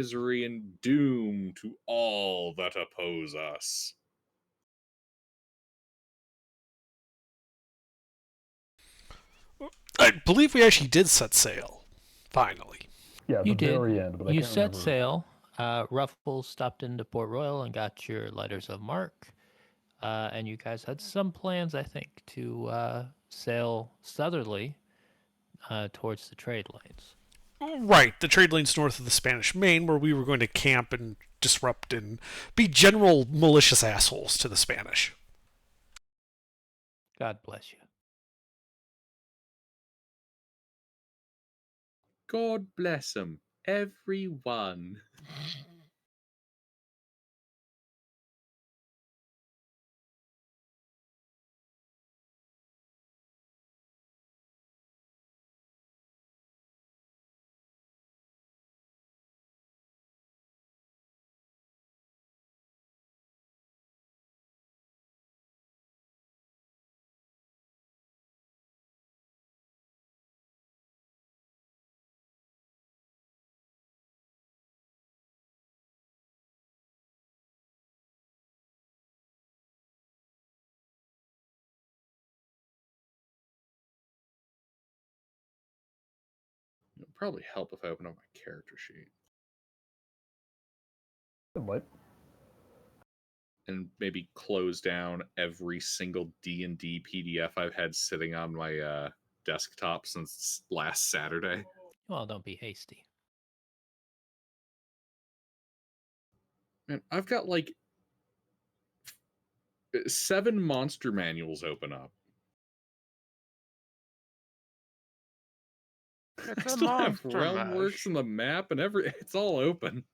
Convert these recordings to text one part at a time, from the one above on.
misery and doom to all that oppose us. I believe we actually did set sail. Finally. Yeah, at You the did. very end, but I You can't set remember. sail. Ruffles stopped into Port Royal and got your letters of marque. And you guys had some plans, I think, to sail southerly towards the trade lanes. Right, the trade lanes north of the Spanish Main, where we were going to camp and disrupt and be general malicious assholes to the Spanish. God bless you. God bless 'em, everyone. It would probably help if I open up my character sheet. What? And maybe close down every single D&D PDF I've had sitting on my desktop since last Saturday. Well, don't be hasty. Man, I've got like 7 monster manuals open up. It's I a still have monster Realmworks mash. and the map and it's all open.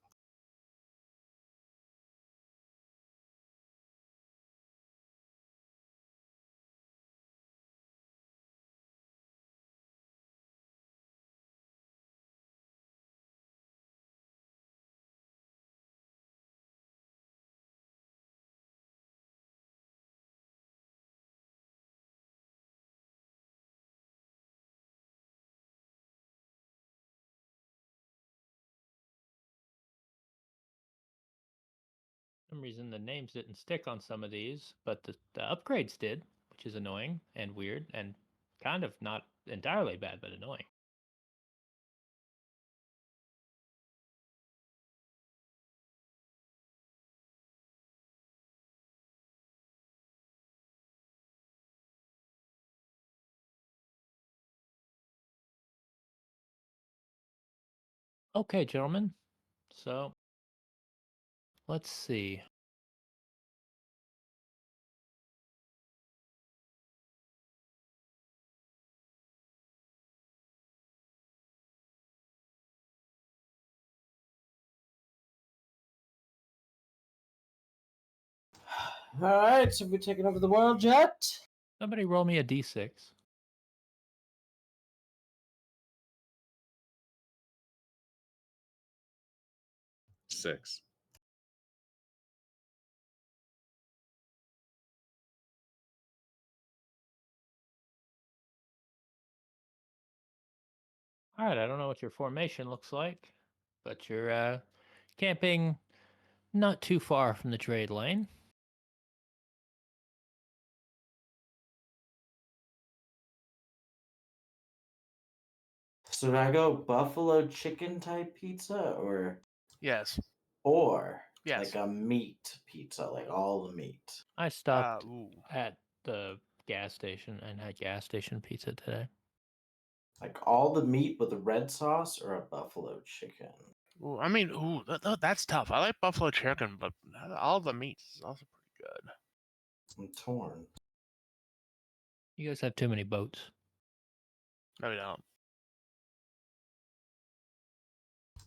For some reason, the names didn't stick on some of these, but the upgrades did, which is annoying and weird and kind of not entirely bad, but annoying. Okay, gentlemen. So, let's see. Alright, so we taking over the world yet? Somebody roll me a d6. 6. All right, I don't know what your formation looks like, but you're camping not too far from the trade lane. So do I go buffalo chicken type pizza Yes. or Yes. like a meat pizza, like all the meat? I stopped Ooh. at the gas station and had gas station pizza today. Like all the meat with a red sauce or a buffalo chicken? Ooh, I mean, that's tough. I like buffalo chicken, but all the meat is also pretty good. I'm torn. You guys have too many boats. No, we don't.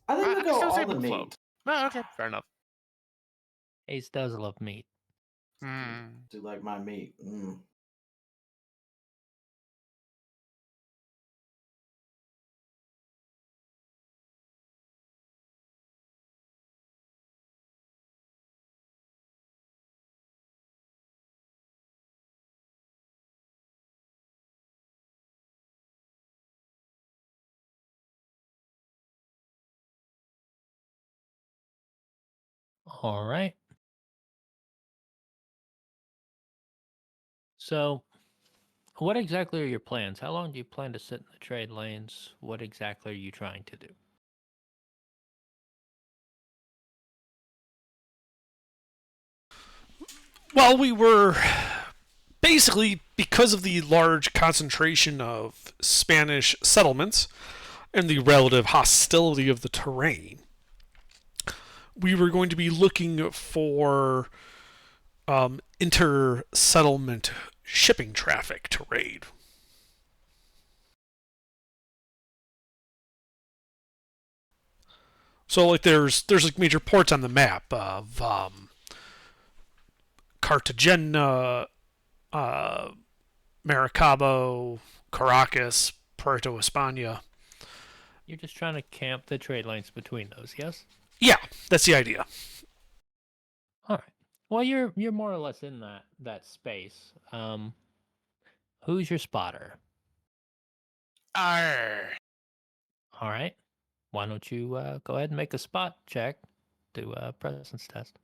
I think we I go still say all the buffalo. meat. Oh, okay, fair enough. Ace does love meat. Do like my meat. All right. So, what exactly are your plans? How long do you plan to sit in the trade lanes? What exactly are you trying to do? Well, we were basically, because of the large concentration of Spanish settlements and the relative hostility of the terrain, we were going to be looking for inter-settlement shipping traffic to raid. So, like, there's like major ports on the map of Cartagena, Maracaibo, Caracas, Puerto España. You're just trying to camp the trade lanes between those, yes? Yeah, that's the idea. All right. Well, you're more or less in that space. Who's your spotter? Arr. All right. Why don't you go ahead and make a spot check, do a presence test.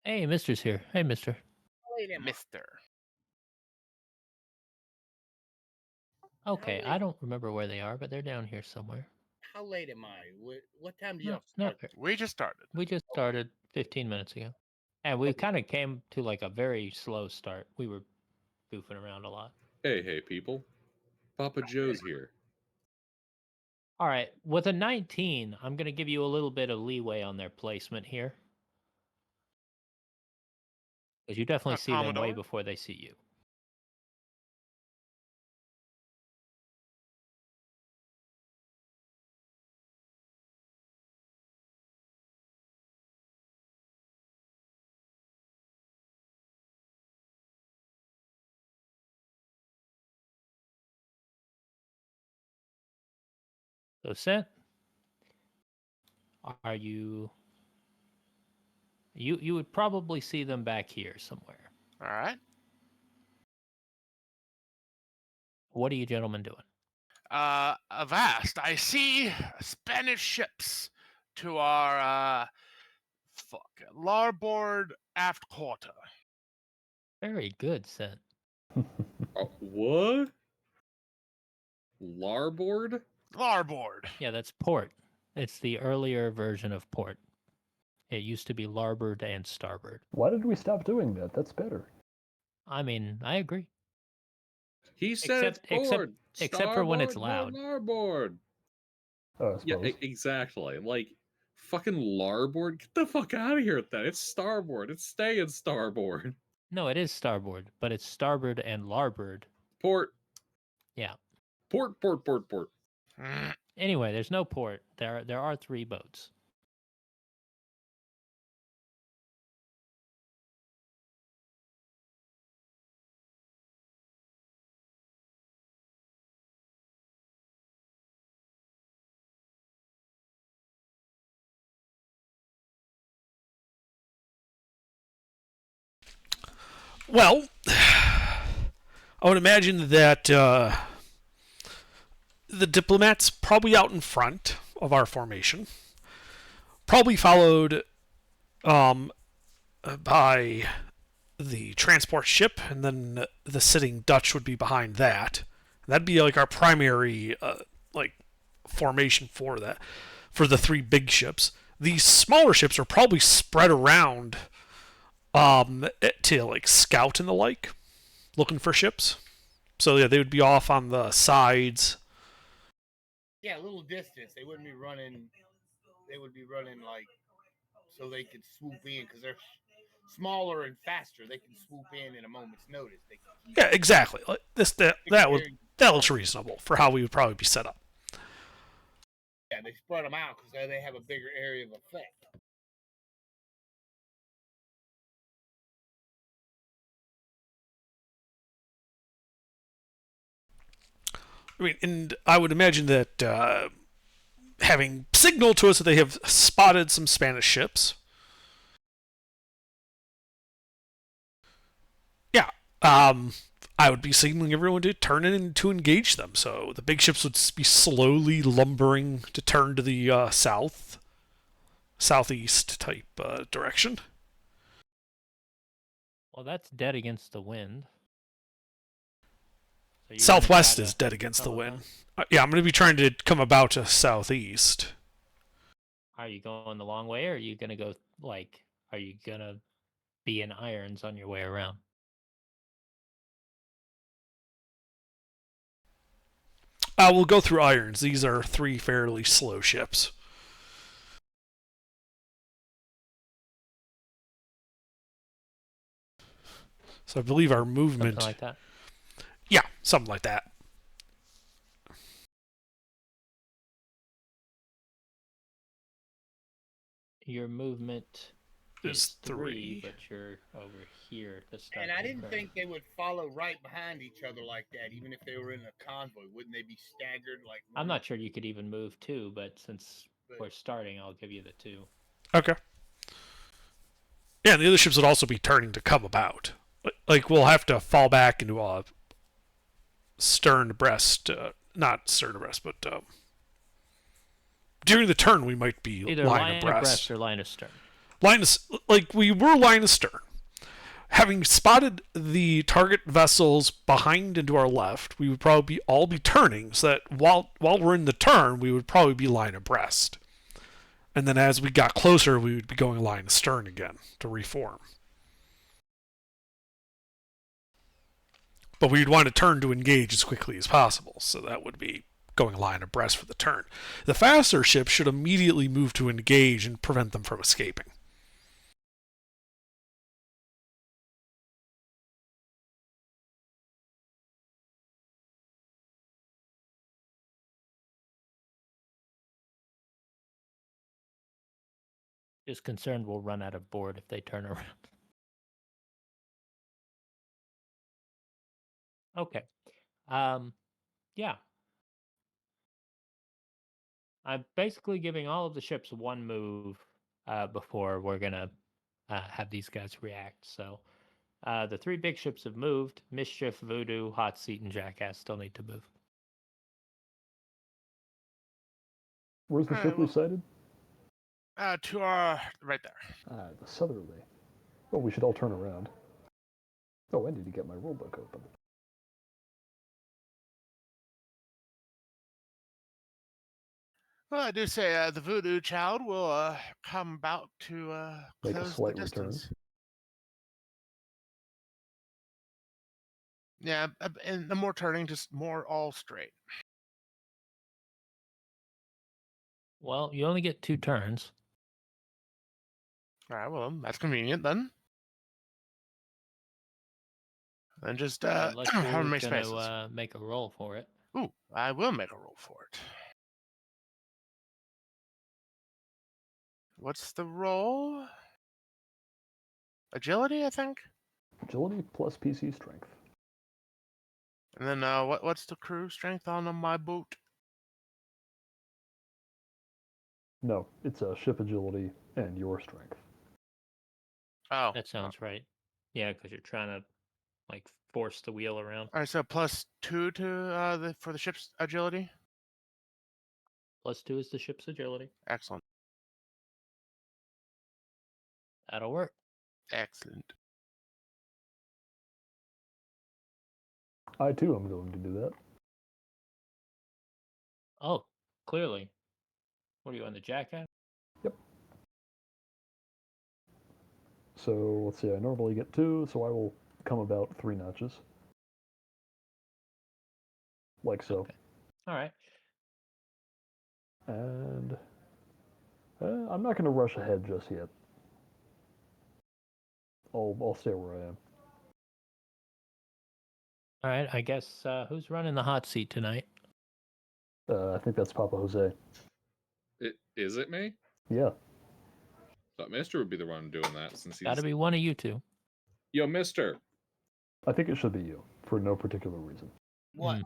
Hey, Mister's here. Hey, Mister. Mister. Okay, I don't remember where they are, but they're down here somewhere. How late am I? What time do you No, have no, start? We just started. we just started 15 minutes ago, and we kind of came to like a very slow start. We were goofing around a lot. Hey, people. Papa Joe's here. All right, with a 19, I'm gonna give you a little bit of leeway on their placement here, because you definitely see them way Commodore? before they see you. So, Sent, are you? You would probably see them back here somewhere. All right. What are you gentlemen doing? Avast, I see Spanish ships to our larboard aft quarter. Very good, Sent. What? Larboard? Larboard. Yeah, that's port. It's the earlier version of port. It used to be larboard and starboard. Why did we stop doing that? That's better. I mean, I agree. He said Except- it's board. except for when it's Starboard, loud. Larboard. Oh, I Yeah, suppose. exactly. Like, fucking larboard? Get the fuck out of here with that. It's starboard. It's staying starboard. No, it is starboard, but it's starboard and larboard. Port. Yeah. Port. Mm. Anyway, there's no port. There are 3 boats. Well, I would imagine that the diplomats probably out in front of our formation, probably followed by the transport ship, and then the sitting Dutch would be behind that. That'd be like our primary like formation for that, for the 3 big ships. These smaller ships are probably spread around to like scout and the like, looking for ships. So yeah, they would be off on the sides. Yeah, a little distance. They wouldn't be running. They would be running like so they could swoop in because they're smaller and faster. They can swoop in a moment's notice. They can Yeah, exactly. Like this that looks reasonable for how we would probably be set up. Yeah, they spread them out because they have a bigger area of effect. I mean, and I would imagine that having signaled to us that they have spotted some Spanish ships. Yeah, I would be signaling everyone to turn in and to engage them. So the big ships would be slowly lumbering to turn to the south, southeast type direction. Well, that's dead against the wind. So Southwest is dead against the wind. Yeah, I'm going to be trying to come about to southeast. Are you going the long way, or are you going to go, like, are you going to be in irons on your way around? We'll go through irons. These are 3 fairly slow ships. So I believe our movement... Something like that? Yeah, something like that. Your movement Is 3, 3. but you're over here to start. And I didn't curve. think they would follow right behind each other like that, even if they were in a convoy. Wouldn't they be staggered? Like I'm not sure you could even move 2, but since we're starting, I'll give you the 2. Okay. Yeah, and the other ships would also be turning to come about. Like, we'll have to fall back into a stern abreast. Not stern abreast, but during the turn we might be Either line abreast or line astern. We were line astern. Having spotted the target vessels behind and to our left, we would probably all be turning, so that while we're in the turn, we would probably be line abreast. And then as we got closer, we would be going line astern again to reform. But we'd want to turn to engage as quickly as possible, so that would be going line abreast for the turn. The faster ships should immediately move to engage and prevent them from escaping. Just concerned we'll run out of board if they turn around. Okay. Yeah. I'm basically giving all of the ships one move before we're going to have these guys react. So the 3 big ships have moved. Mischief, Voodoo, Hot Seat, and Jackass still need to move. Where's the ship we sighted? To our right there. The southerly. Well, we should all turn around. Oh, I need to get my rulebook open. Well, I do say the Voodoo Child will come about to Make a close slight the return. distance. Yeah, and the more turning, just more all straight. Well, you only get 2 turns. All right, well, that's convenient then. Then just Unless you're how many going spaces? to make a roll for it. Ooh, I will make a roll for it. What's the roll? Agility, I think. Agility plus PC strength. And then what's the crew strength on my boat? No, it's a ship agility and your strength. Oh, That sounds right. Yeah, because you're trying to like force the wheel around. all right. So +2 to for the ship's agility. +2 is the ship's agility. Excellent. That'll work. Excellent. I too am going to do that. Oh, clearly. What are you on the Jackass? Yep. So let's see, I normally get 2, so I will come about 3 notches. Like so. Okay. All right. And I'm not going to rush ahead just yet. I'll stay where I am. All right. I guess who's running the hot seat tonight? I think that's Papa Jose. Is it me? Yeah. Thought Mister would be the one doing that since he's. Got to be one of you 2. Yo, Mister. I think it should be you, for no particular reason. What? Hmm.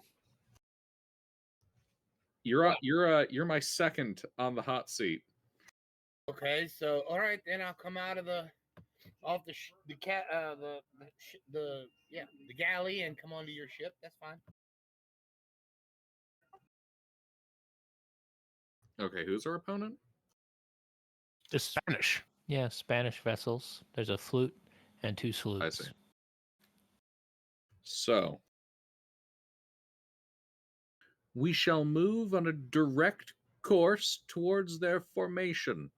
You're my second on the hot seat. Okay, so all right, then I'll come out of the galley and come onto your ship. That's fine. Okay, who's our opponent? Just Spanish. Yeah, Spanish vessels. There's a flute and 2 salutes. see. So, we shall move on a direct course towards their formation.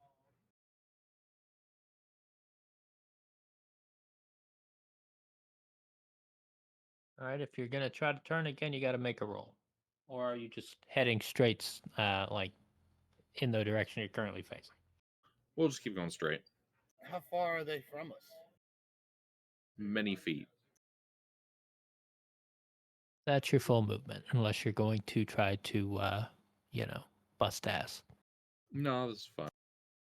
All right, if you're gonna try to turn again, you got to make a roll, or are you just heading straight, like in the direction you're currently facing? We'll just keep going straight. How far are they from us? Many feet. That's your full movement, unless you're going to try to, bust ass. No, this is fine.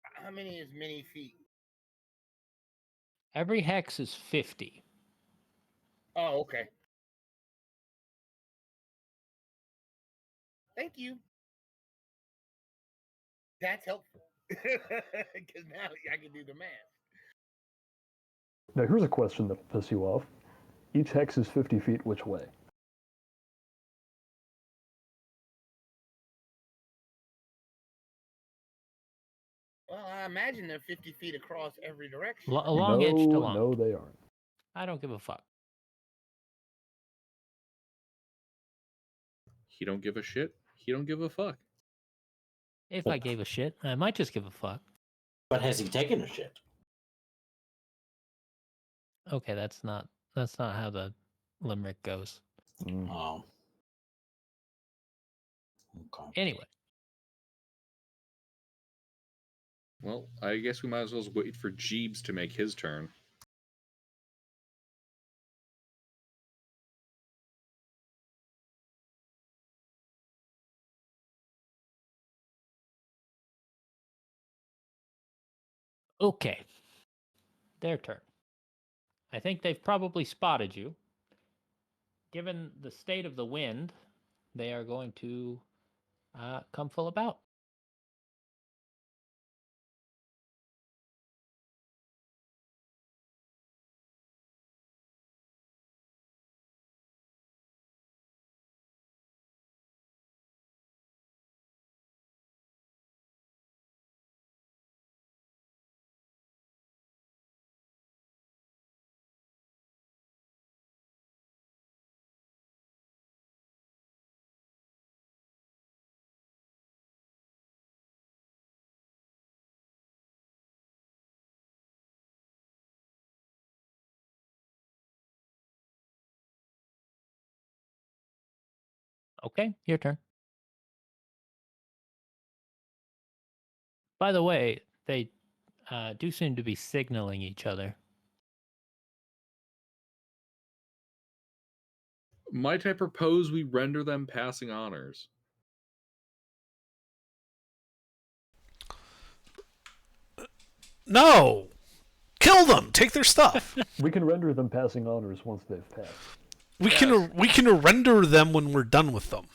How many is many feet? Every hex is 50. Oh, okay. Thank you. That's helpful. Because now I can do the math. Now, here's a question that will piss you off. Each hex is 50 feet which way? Well, I imagine they're 50 feet across every direction. Long edge to long. No, they aren't. I don't give a fuck. He don't give a shit. He don't give a fuck. If I gave a shit, I might just give a fuck. But has he taken a shit? Okay, that's not how the limerick goes. Oh. Okay. Anyway, Well, I guess we might as well wait for Jeebs to make his turn. okay. Their turn. I think they've probably spotted you. Given the state of the wind, they are going to come full about. Okay, your turn. By the way, they do seem to be signaling each other. Might I propose we render them passing honors? No! Kill them! Take their stuff! We can render them passing honors once they've passed. We can render them when we're done with them.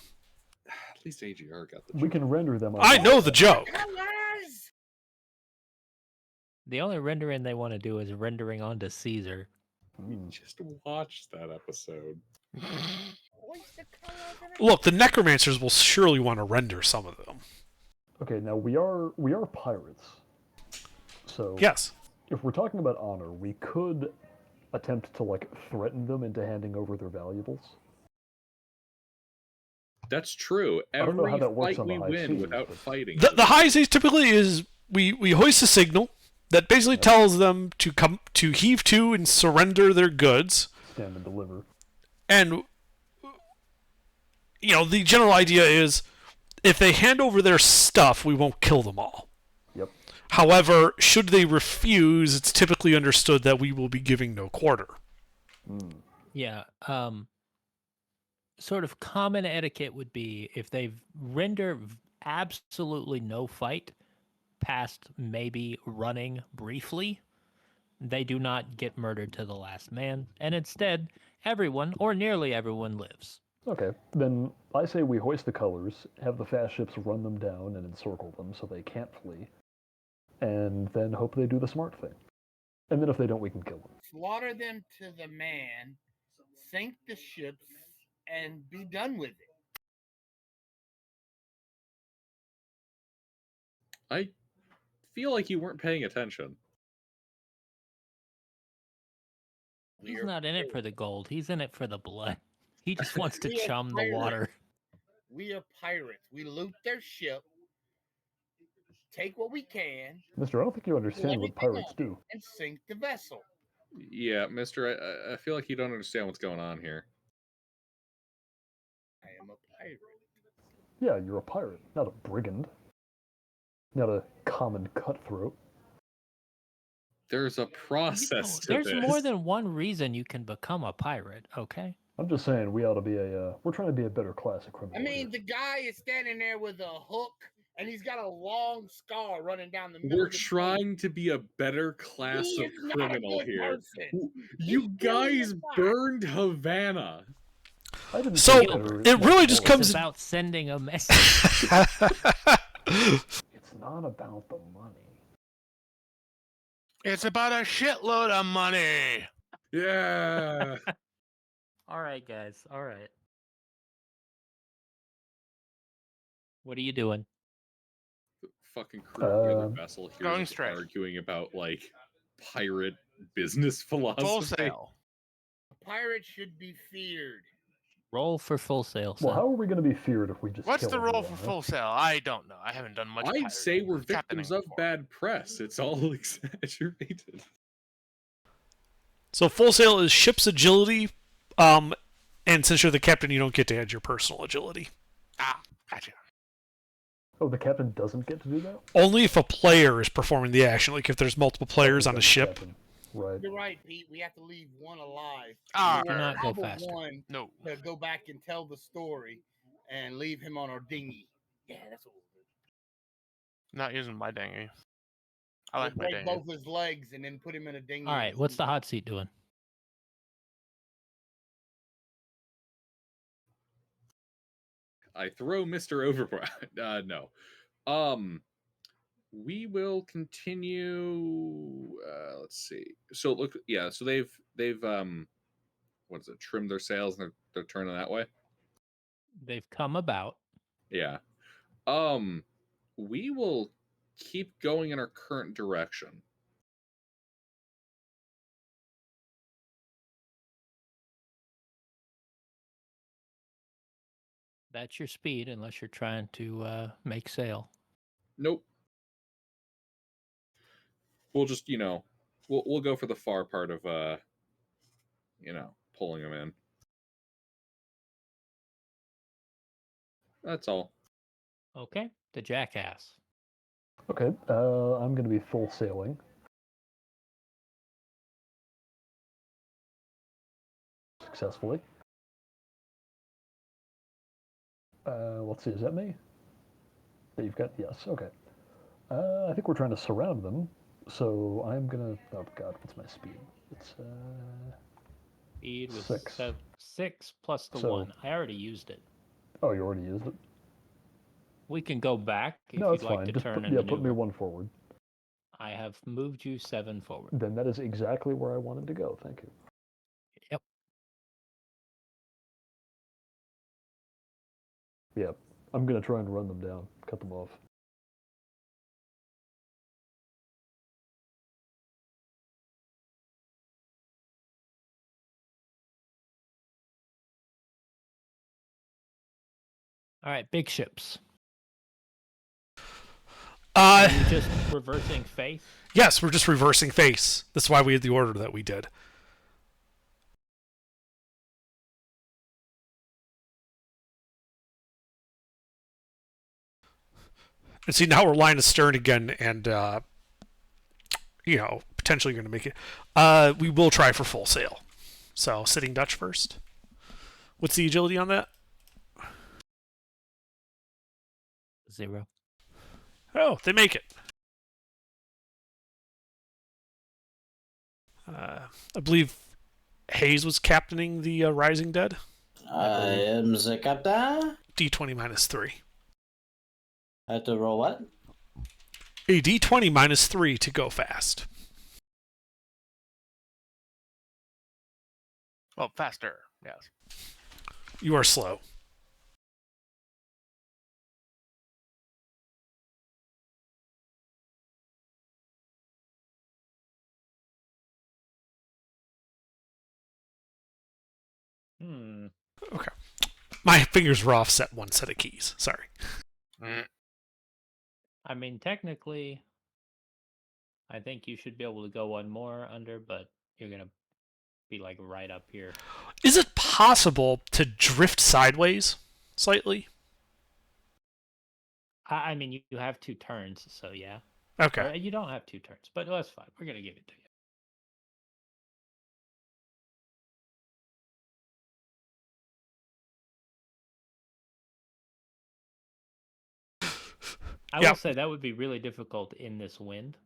At least AGR got the We joke. can render them. I know the joke. Colors! The only rendering they want to do is rendering onto Caesar. Just watch that episode. What's the color of it? Look, the necromancers will surely want to render some of them. Okay, now we are pirates. So Yes. if we're talking about honor, we could attempt to like threaten them into handing over their valuables. That's true. don't know how Every that works fight on the we high win seas, without but- fighting. The high seas typically is we hoist a signal that basically tells them to come to heave to and surrender their goods. Stand and deliver. And the general idea is if they hand over their stuff, we won't kill them all. Yep. However, should they refuse, it's typically understood that we will be giving no quarter. Yeah. Sort of common etiquette would be if they render absolutely no fight past maybe running briefly, they do not get murdered to the last man, and instead everyone or nearly everyone lives. Okay, then I say we hoist the colors, have the fast ships run them down and encircle them so they can't flee, and then hope they do the smart thing. And then if they don't, we can kill them. Slaughter them to the man, sink the ships, and be done with it. I feel like you weren't paying attention. He's not in it for the gold. He's in it for the blood. He just wants to We are chum the pirates. water. We are pirates. We loot their ship, take what we can, Mister, I don't think you understand what everything pirates on do. and sink the vessel. Yeah, Mister, I feel like you don't understand what's going on here. I am a pirate. Yeah, you're a pirate, not a brigand. Not a common cutthroat. There's a process to There's this. more than one reason you can become a pirate, okay? I'm just saying we ought to be we're trying to be a better class of criminal. I mean, here. the guy is standing there with a hook, and he's got a long scar running down the middle. We're of his trying to be a better class He of is not a criminal good here. person. You He's really guys not. burned Havana. I didn't So, say better, it really just more. comes- It's about sending a message. It's not about the money. It's about a shitload of money. Yeah. All right, guys. All right. What are you doing? Fucking crew of the other Um, vessel here Going is straight. arguing about like pirate business philosophy. Full sail. Pirates should be feared. Roll for full sail. Well, son. how are we going to be feared if we just What's kill the roll everyone, for huh? full sail? I don't know. I haven't done much. I'd say we're victims captaining of before. bad press. It's all exaggerated. So full sail is ship's agility, and since you're the captain, you don't get to add your personal agility. Ah, gotcha. Oh, the captain doesn't get to do that? Only if a player is performing the action. Like if there's multiple players Oh, on a okay, ship. captain. Right. You're right, Pete. We have to leave one alive. Ah, Do not go Probably faster. one no. to go back and tell the story and leave him on our dinghy. Yeah, that's what we'll do. Not using my dinghy. I like We'll my break dinghy. both his legs and then put him in a dinghy. All right. What's the hot seat doing? I throw Mr. Overboard. No. We will continue. Let's see. So look, yeah. So they've what is it? Trimmed their sails and they're turning that way. They've come about. Yeah. We will keep going in our current direction. That's your speed, unless you're trying to make sail. Nope. We'll just, we'll go for the far part of pulling them in. That's all. Okay. The jackass. Okay, I'm going to be full sailing. Successfully. Let's see, is that me? Yeah, you've got, yes, okay. I think we're trying to surround them, so I'm going to, oh god, what's my speed? It's, Speed was 6. 6 plus the So- 1. I already used it. Oh, you already used it? We can go back if No, you'd it's like fine. to Just turn put, and yeah, put me maneuver. 1 forward. I have moved you 7 forward. Then that is exactly where I wanted to go, thank you. Yep. Yeah, I'm going to try and run them down, cut them off. All right. Big ships. Uh, Are you just reversing face? yes, we're just reversing face. That's why we had the order that we did. And see, now we're line astern again, and potentially going to make it. We will try for full sail. So sitting Dutch first. What's the agility on that? 0. Oh, they make it. I believe Hayes was captaining the Rising Dead. I am the captain. D20 minus 3. I have to roll what? A D20 minus 3 to go fast. Oh, faster. Yes. You are slow. Okay. My fingers were offset one set of keys. Sorry. Mm. I mean, technically, I think you should be able to go one more under, but you're gonna be like right up here. Is it possible to drift sideways slightly? I mean, you have 2 turns, so yeah. Okay. Or you don't have 2 turns, but that's fine. We're gonna give it to you. I Yeah. will say that would be really difficult in this wind,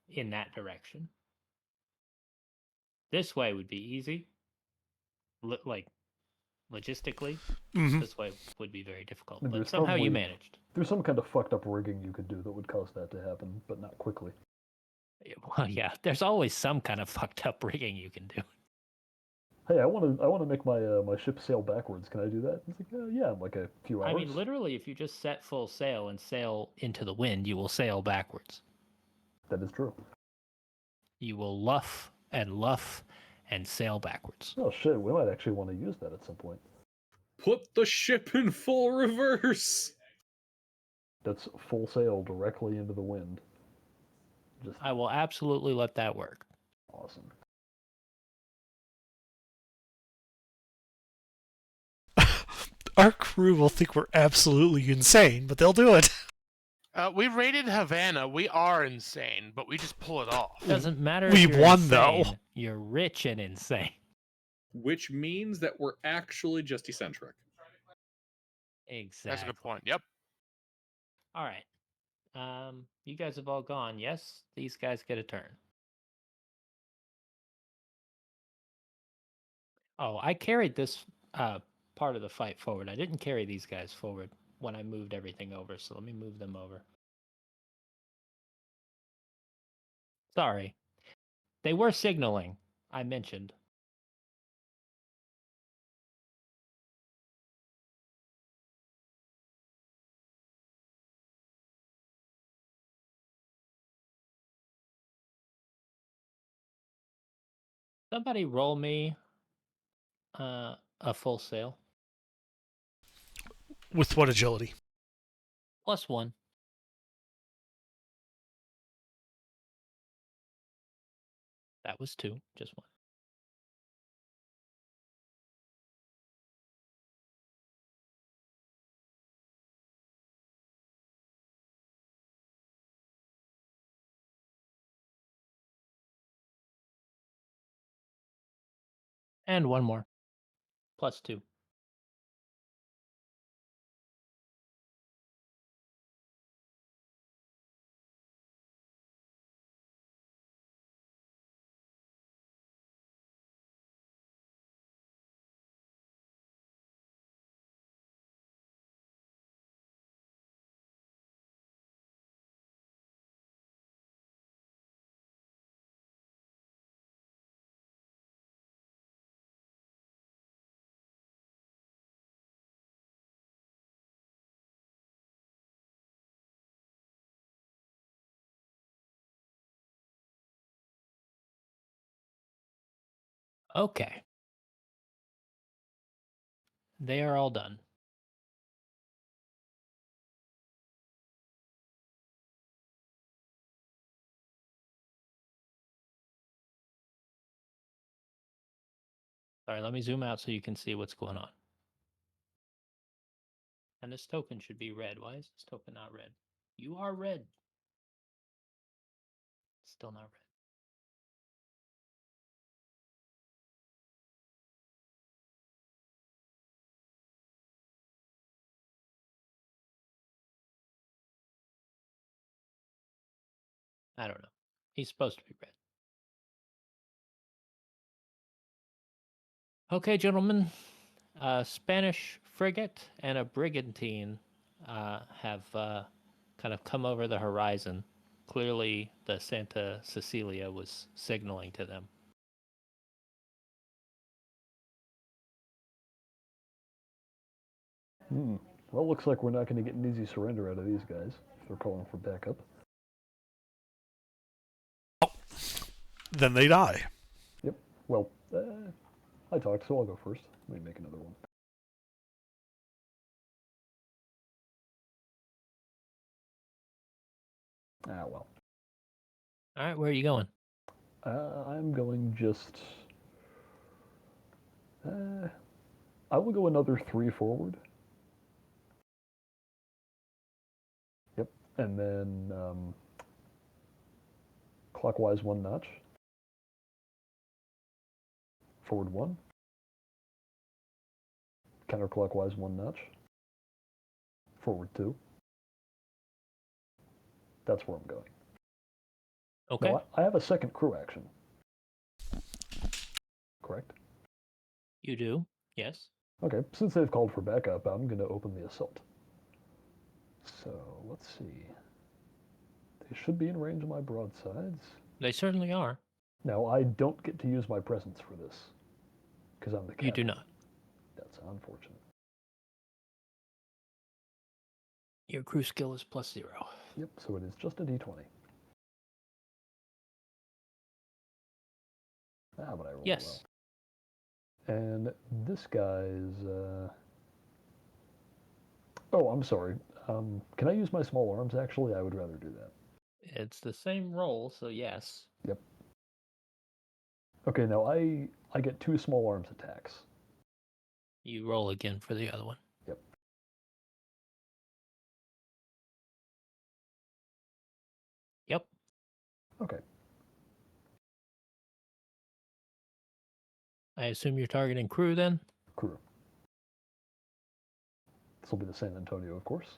in that direction. This way would be easy, like logistically. Mm-hmm. This way would be very difficult, And but there's somehow you probably- managed. There's some kind of fucked up rigging you could do that would cause that to happen, but not quickly. Well, yeah, there's always some kind of fucked up rigging you can do. Hey, I want to make my my ship sail backwards. Can I do that? It's like, yeah, in like a few hours. I mean, literally, if you just set full sail and sail into the wind, you will sail backwards. That is true. You will luff and sail backwards. Oh shit, we might actually want to use that at some point. Put the ship in full reverse. That's full sail directly into the wind. Just I will absolutely let that work. awesome. Our crew will think we're absolutely insane, but they'll do it. We raided Havana. We are insane, but we just pull it off. Doesn't matter. We if you're won, insane. though. You're rich and insane. Which means that we're actually just eccentric. Exactly. That's a good point. Yep. All right. You guys have all gone. Yes, these guys get a turn. Oh, I carried this part of the fight forward. I didn't carry these guys forward when I moved everything over, so let me move them over. Sorry. They were signaling, I mentioned. Somebody roll me a full sail. With what agility? +1. That was 2, just 1. And 1 more. +2. Okay. They are all done. Sorry, let me zoom out so you can see what's going on. And this token should be red. Why is this token not red? You are red. Still not red. I don't know. He's supposed to be red. Okay, gentlemen. A Spanish frigate and a brigantine have kind of come over the horizon. Clearly, the Santa Cecilia was signaling to them. Well, looks like we're not going to get an easy surrender out of these guys if they're calling for backup. Then they die. Yep. Well, I talked, so I'll go first. Let me make another one. Ah, well. All right, where are you going? I'm going just... I will go another 3 forward. Yep. And then clockwise 1 notch. Forward 1. Counterclockwise 1 notch. Forward 2. That's where I'm going. Okay. Now, I have a second crew action. Correct? You do. Yes. Okay, since they've called for backup, I'm going to open the assault. So, let's see. They should be in range of my broadsides. They certainly are. Now, I don't get to use my presence for this, because I'm the captain. You do not. That's unfortunate. Your crew skill is +0. Yep, so it is just a d20. Ah, but I rolled Yes. well. And this guy's... Oh, I'm sorry. Can I use my small arms, actually? I would rather do that. It's the same roll, so yes. Yep. Okay, now I get 2 small arms attacks. You roll again for the other one. Yep. Yep. Okay. I assume you're targeting crew then? Crew. This will be the San Antonio, of course.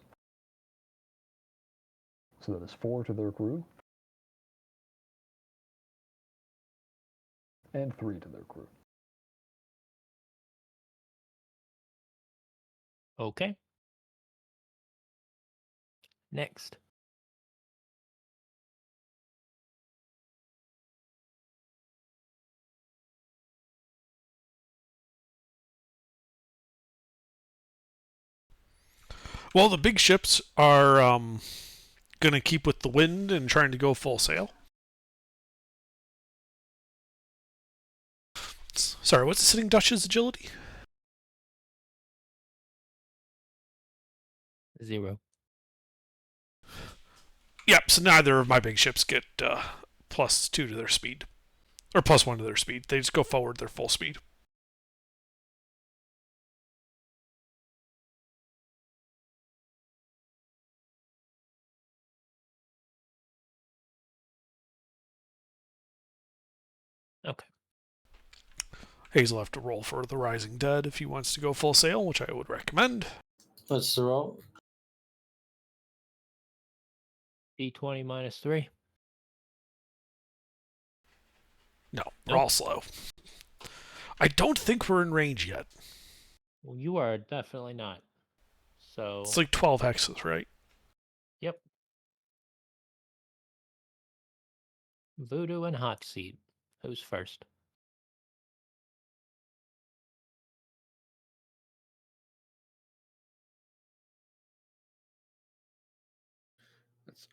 So that is 4 to their crew. And 3 to their crew. Okay. Next. Well, the big ships are going to keep with the wind and trying to go full sail. Sorry, what's the sitting Dutch's agility? 0. Yep, so neither of my big ships get +2 to their speed. Or +1 to their speed. They just go forward their full speed. Okay. Hazel will have to roll for the Rising Dead if he wants to go full sail, which I would recommend. What's the roll? D20 -3. No, we're Nope. all slow. I don't think we're in range yet. Well, you are definitely not. So. It's like 12 hexes, right? Yep. Voodoo and Hot Seat. Who's first?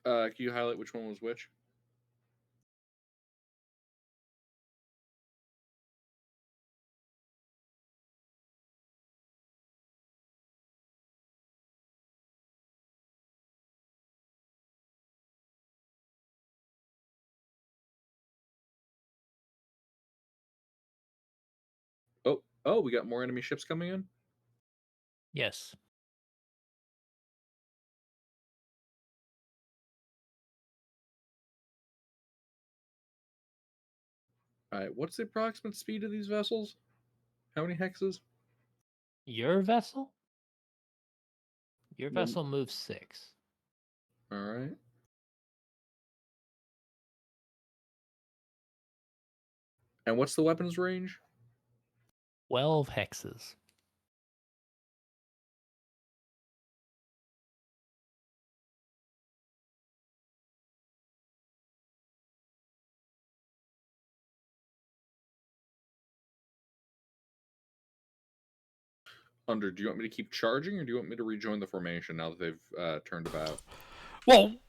Can you highlight which one was which? Oh, we got more enemy ships coming in? Yes. Alright, what's the approximate speed of these vessels? How many hexes? Your vessel? Your Well- vessel moves 6. Alright. And what's the weapons range? 12 hexes. Do you want me to keep charging, or do you want me to rejoin the formation now that they've turned about? Well,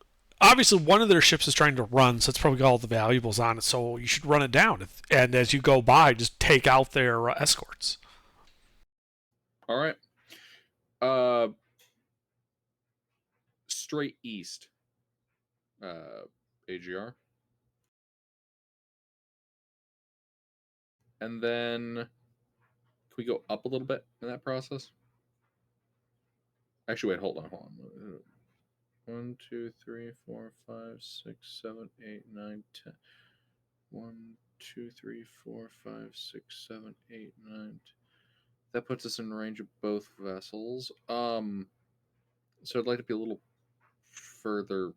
obviously one of their ships is trying to run, so it's probably got all the valuables on it, so you should run it down. And as you go by, just take out their escorts. All right. Straight east. AGR. And then can we go up a little bit in that process? Actually, wait, hold on. 1, 2, 3, 4, 5, 6, 7, 8, 9, 10. 1, 2, 3, 4, 5, 6, 7, 8, 9. That puts us in range of both vessels. So I'd like to be a little further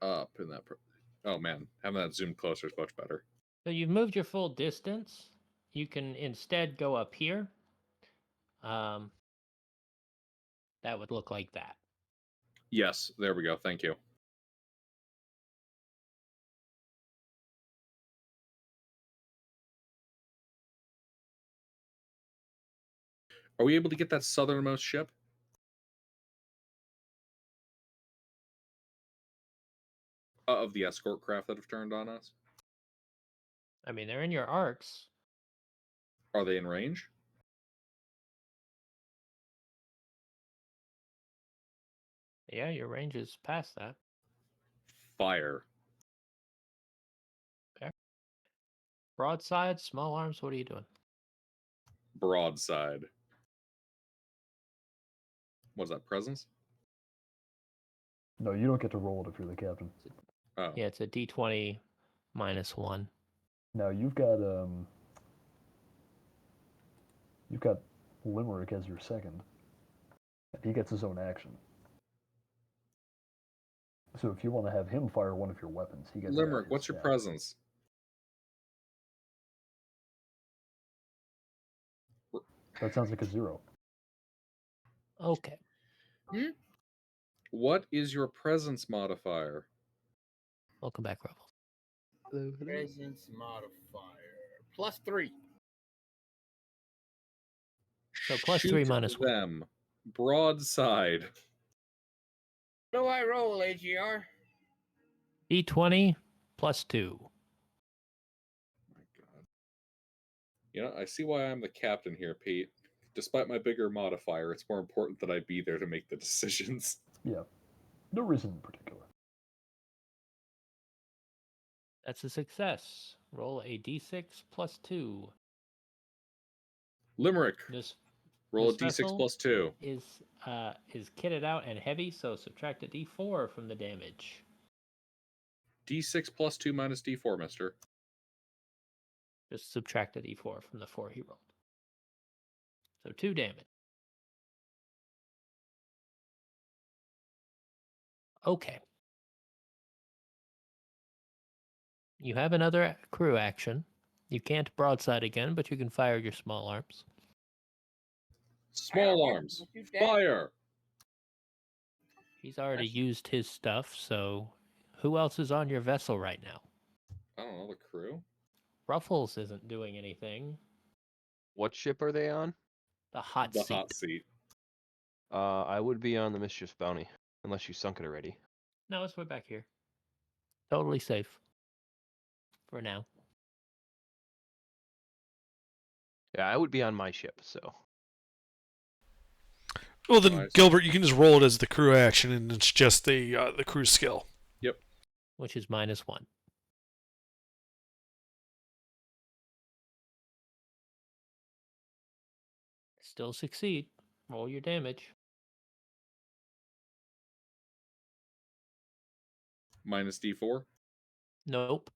up in that. Oh man, having that zoom closer is much better. So you've moved your full distance. You can instead go up here. That would look like that. Yes, there we go. Thank you. Are we able to get that southernmost ship? Of the escort craft that have turned on us? I mean, they're in your arcs. Are they in range? Yeah, your range is past that. Fire. Okay. Broadside, small arms, what are you doing? Broadside. What's that, presence? No, you don't get to roll it if you're the captain. Oh. Yeah, it's a d20 -1. Now you've got Limerick as your second. And he gets his own action. So if you want to have him fire one of your weapons, he gets to add Limerick, his what's your stat. presence? That sounds like a 0. Okay. What is your presence modifier? Welcome back, Ruffles. Presence modifier +3. So +3 Shoot -1. them. Broadside. What do I roll, AGR? d20 +2. My God. You know, I see why I'm the captain here, Pete. Despite my bigger modifier, it's more important that I be there to make the decisions. Yeah. No reason in particular. That's a success. Roll a d6 +2. Limerick. This Roll a this d6 vessel +2. is kitted out and heavy, so subtract a d4 from the damage. D6 +2 minus D4, mister. Just subtract a d4 from the 4 he rolled. So 2 damage. Okay. You have another crew action. You can't broadside again, but you can fire your small arms. Small arms. Fire! He's already used his stuff, so who else is on your vessel right now? I don't know, the crew? Ruffles isn't doing anything. What ship are they on? The hot The seat. hot seat. I would be on the Mischief's Bounty, unless you sunk it already. No, it's way back here. Totally safe. For now. Yeah, I would be on my ship, so. Well, then, Nice. Gilbert, you can just roll it as the crew action, and it's just the crew skill. Yep. Which is -1. Still succeed. Roll your damage. Minus D4. Nope.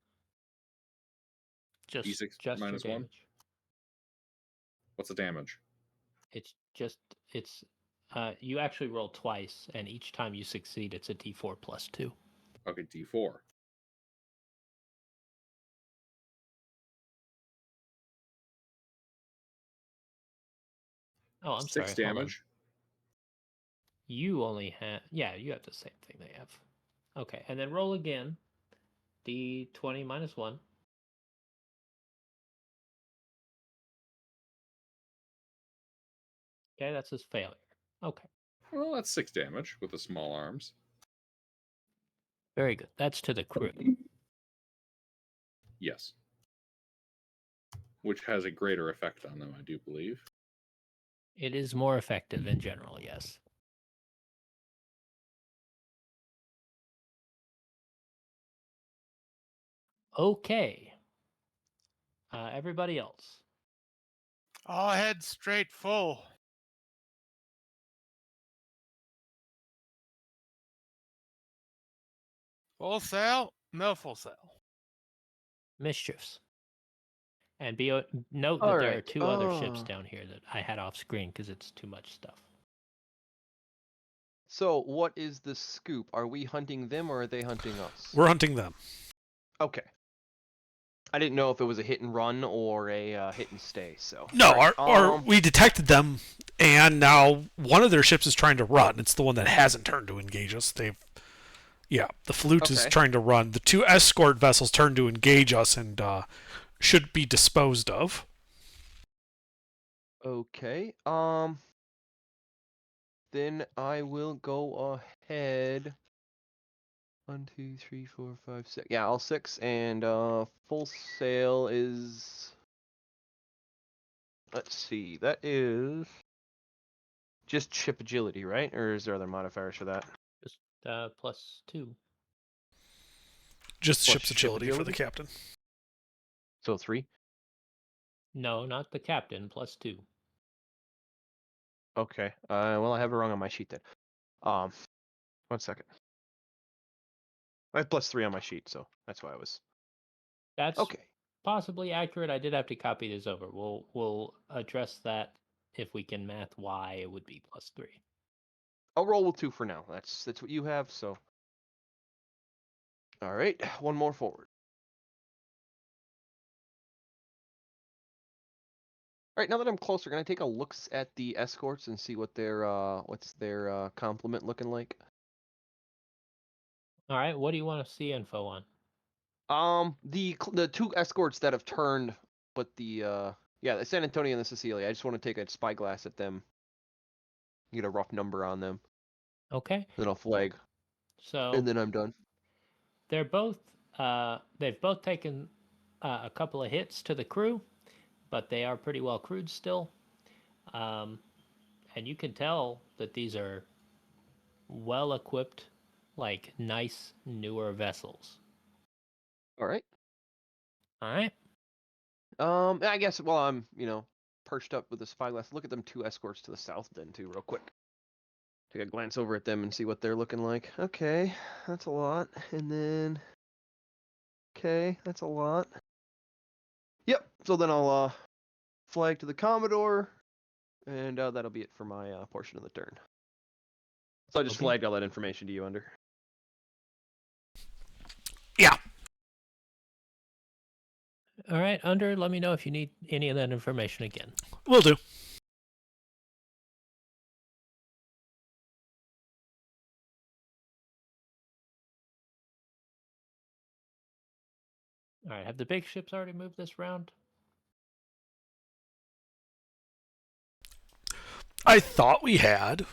Just D6 your -1. damage. What's the damage? It's you actually roll twice, and each time you succeed, it's a d4 +2. Okay, D4. Oh, I'm 6 sorry. Hold on. damage. You only have... Yeah, you have the same thing they have. Okay, and then roll again. D20 -1. Okay, that's his failure. Okay, Well, that's 6 damage with the small arms. very good. That's to the crew. Yes. Which has a greater effect on them, I do believe. It is more effective in general, yes. Okay. Everybody else. All head straight full. Full sail, no full sail. Mischiefs. And note All that there are right. 2 other ships down here that I had off screen because it's too much stuff. So, what is the scoop? Are we hunting them or are they hunting us? We're hunting them. Okay. I didn't know if it was a hit and run or a hit and stay. So No, all right. we detected them, and now one of their ships is trying to run. It's the one that hasn't turned to engage us. The flute is Okay. trying to run. The 2 escort vessels turned to engage us and should be disposed of. Okay. Then I will go ahead. 1, 2, 3, 4, 5, 6. Yeah, all 6, and full sail is. Let's see. That is just ship agility, right? Or is there other modifiers for that? Just +2. Just Plus ship's ship agility for the agility? captain. So 3. No, not the captain, +2. Okay. Well, I have it wrong on my sheet then. 1 second. I have +3 on my sheet, so that's why I was. That's Okay. possibly accurate. I did have to copy this over. We'll address that if we can math why it would be +3. I'll roll with 2 for now. That's what you have. So. All right. One more forward. All right, now that I'm closer, can I take a look at the escorts and see what their what's their complement looking like? All right, what do you want to see info on? The 2 escorts that have turned, but the San Antonio and the Cecilia. I just want to take a spyglass at them, get a rough number on them, Okay, then I'll flag, so and then I'm done. they're both they've both taken a couple of hits to the crew, but they are pretty well crewed still. And you can tell that these are well equipped, like nice newer vessels. All right. All right. I guess while I'm perched up with the spyglass, look at them 2 escorts to the south then too, real quick. Take a glance over at them and see what they're looking like. Okay, that's a lot. And then, okay, that's a lot. Yep. So then I'll flag to the Commodore, and that'll be it for my portion of the turn. So I just Okay. flagged all that information to you under. Yeah. All right, Under, let me know if you need any of that information again. Will do. All right, have the big ships already moved this round? I thought we had.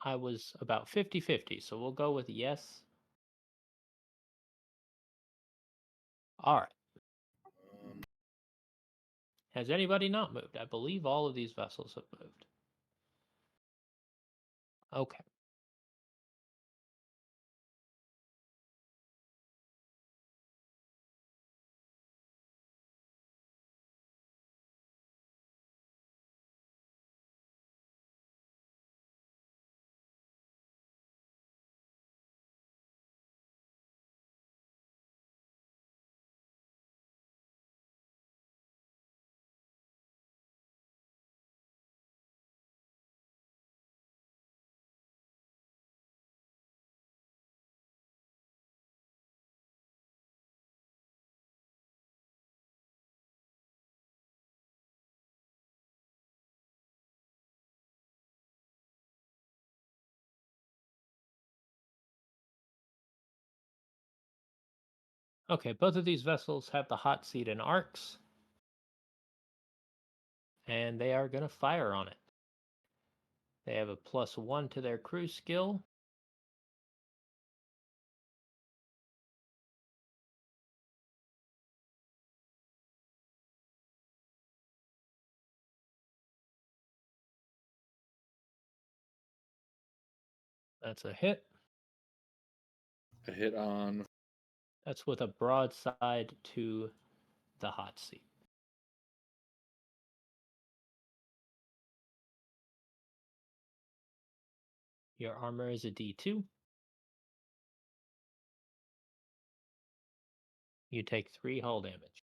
I was about 50-50, so we'll go with yes. All right. Has anybody not moved? I believe all of these vessels have moved. Okay. Okay, both of these vessels have the hot seat and arcs, and they are going to fire on it. They have a +1 to their crew skill. That's a hit. A hit on. That's with a broadside to the hot seat. Your armor is a D2. You take 3 hull damage.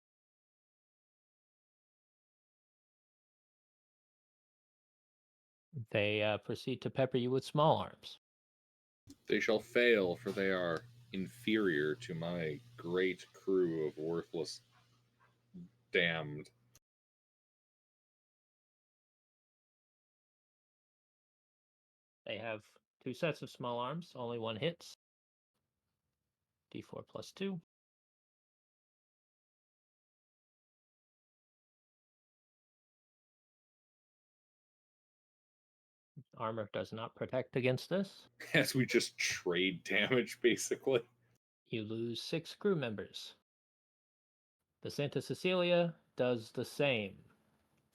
They proceed to pepper you with small arms. They shall fail, for they are inferior to my great crew of worthless damned. They have 2 sets of small arms, only 1 hits. D4 plus 2. Armor does not protect against this. As we just trade damage, basically. You lose 6 crew members. The Santa Cecilia does the same.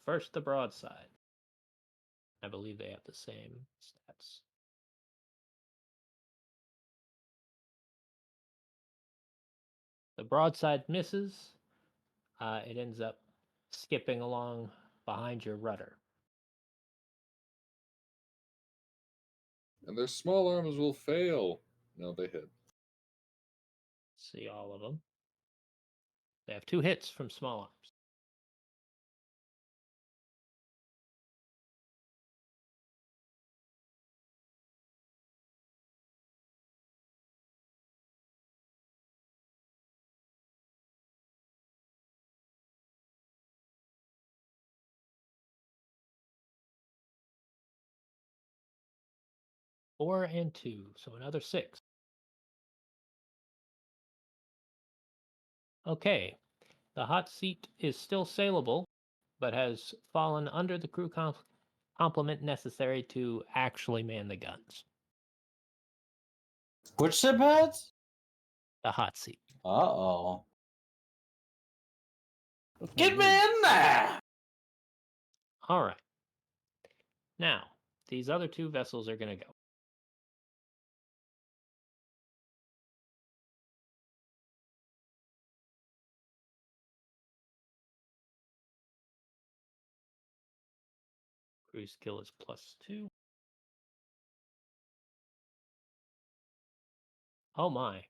First, the broadside. I believe they have the same stats. The broadside misses. It ends up skipping along behind your rudder. And their small arms will fail. No, they hit. See all of them. They have 2 hits from small arms. Four and 2, so another 6. Okay, the hot seat is still sailable, but has fallen under the crew complement necessary to actually man the guns. Which ship heads? The hot seat. Uh-oh. That's not Get me good. in there! All right. Now, these other 2 vessels are going to go. Crew skill is +2. Oh my.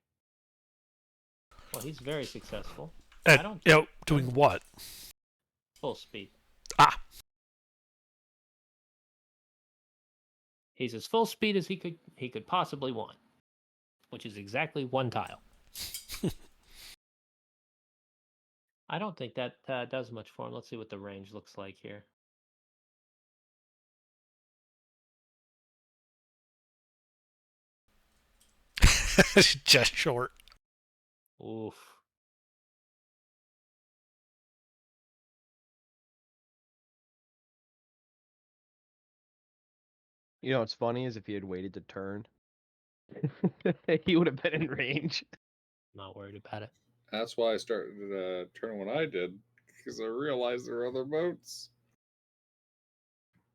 Well, he's very successful. I don't doing what? full speed. Ah. He's as full speed as he could possibly want, which is exactly 1 tile. I don't think that does much for him. Let's see what the range looks like here. Just short. Oof. You know what's funny is if he had waited to turn, he would have been in range. Not worried about it. That's why I started turning when I did, because I realized there were other boats.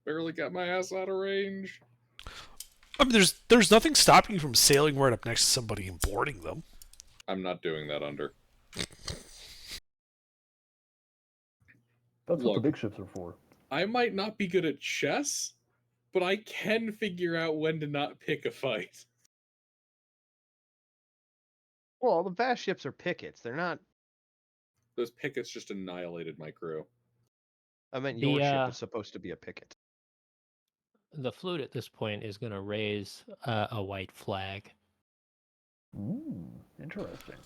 Barely got my ass out of range. I mean, there's nothing stopping you from sailing right up next to somebody and boarding them. I'm not doing that under. That's what the Look. big ships are for. I might not be good at chess, but I can figure out when to not pick a fight. Well, the fast ships are pickets. They're not. Those pickets just annihilated my crew. I meant The, your ship is supposed to be a picket. The flute at this point is going to raise a white flag. Interesting.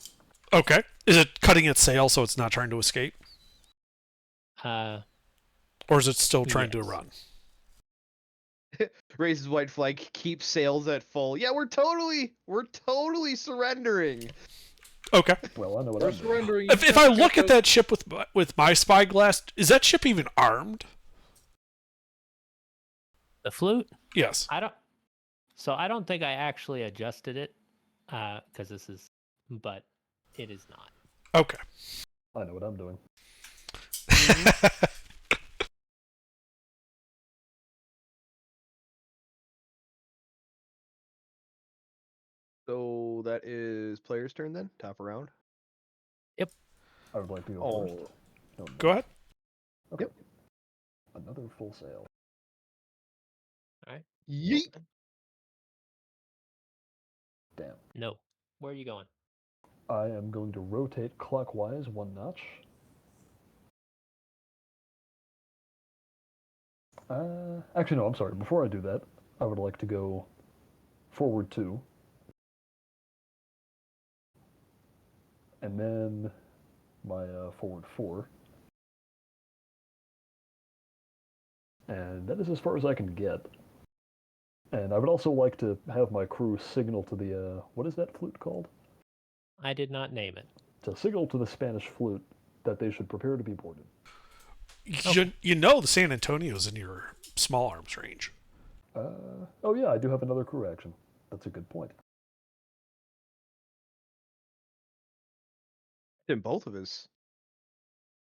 Okay. Is it cutting its sail so it's not trying to escape? Uh, Or is it still trying to yes. run? Raises white flag, keeps sails at full. Yeah, we're totally surrendering. Okay. Well, I know what We're I'm doing. surrendering. If I look at that ship with my spyglass, is that ship even armed? the flute? Yes. I don't think I actually adjusted it because but it is not. Okay. I know what I'm doing. that is player's turn then. Top of round. I would like to go Oh, first. No, no. Go ahead. Okay. Yep. Another full sail. All right. yeet. Damn. No. Where are you going? I am going to rotate clockwise 1 notch. Actually, no, I'm sorry. Before I do that, I would like to go forward 2. And then my forward 4. And that is as far as I can get. And I would also like to have my crew signal to the, what is that flute called? I did not name it. To signal to the Spanish flute that they should prepare to be boarded. You know the San Antonio's in your small arms range. Oh yeah, I do have another crew action. That's a good point. In both of his.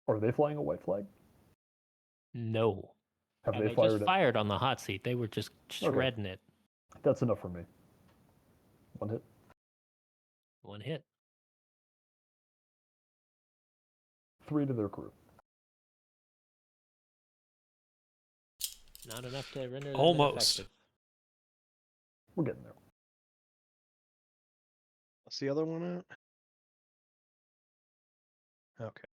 Are they flying a white flag? No. Have And they they fired just it? fired on the hot seat. They were just Okay. shredding it. That's enough for me. 1 hit. 1 hit. 3 to their crew. Not enough to render them Almost. ineffective. We're getting there. What's the other one at? Okay.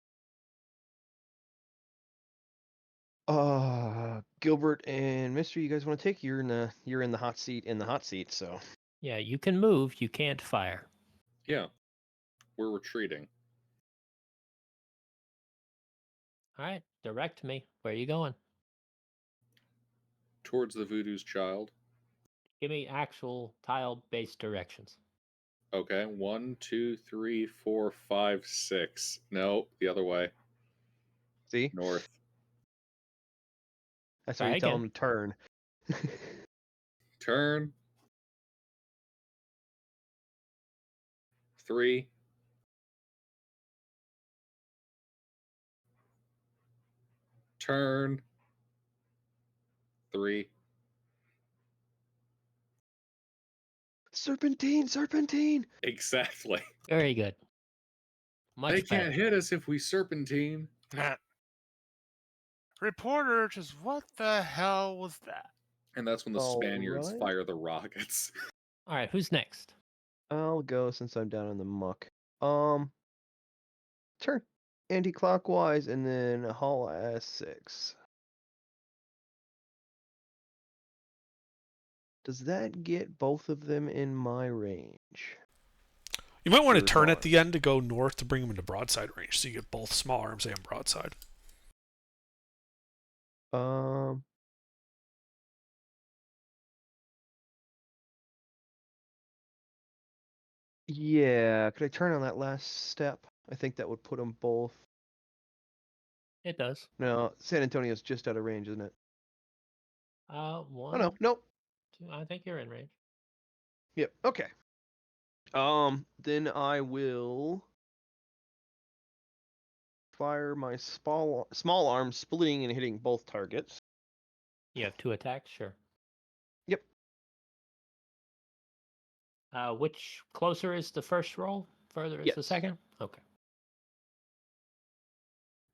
Gilbert and Mystery, you guys want to take? You're in the hot seat so. Yeah, you can move. You can't fire. Yeah. We're retreating. All right. Direct me. Where are you going? Towards the voodoo's child. Give me actual tile-based directions. Okay. 1, 2, 3, 4, 5, 6. No, the other way. See? North. That's Try why you tell again. them to turn. Turn. 3. Turn. 3. Serpentine! Exactly. Very good. Much They better. can't hit us if we serpentine. Reporter, just what the hell was that? And that's when the Spaniards Alright. fire the rockets. All right. Who's next? I'll go since I'm down in the muck. Turn anti-clockwise and then haul S6. Does that get both of them in my range? You might want to Third turn at arms. the end to go north to bring them into broadside range, so you get both small arms and broadside. Yeah, could I turn on that last step? I think that would put them both. It does. No, San Antonio's just out of range, isn't it? Oh One, no, nope. 2. I think you're in range. Yep. Okay. Then I will fire my small arm, splitting and hitting both targets. You have 2 attacks, sure. Yep. Which closer is the first roll? Further is the Yes. second? Okay.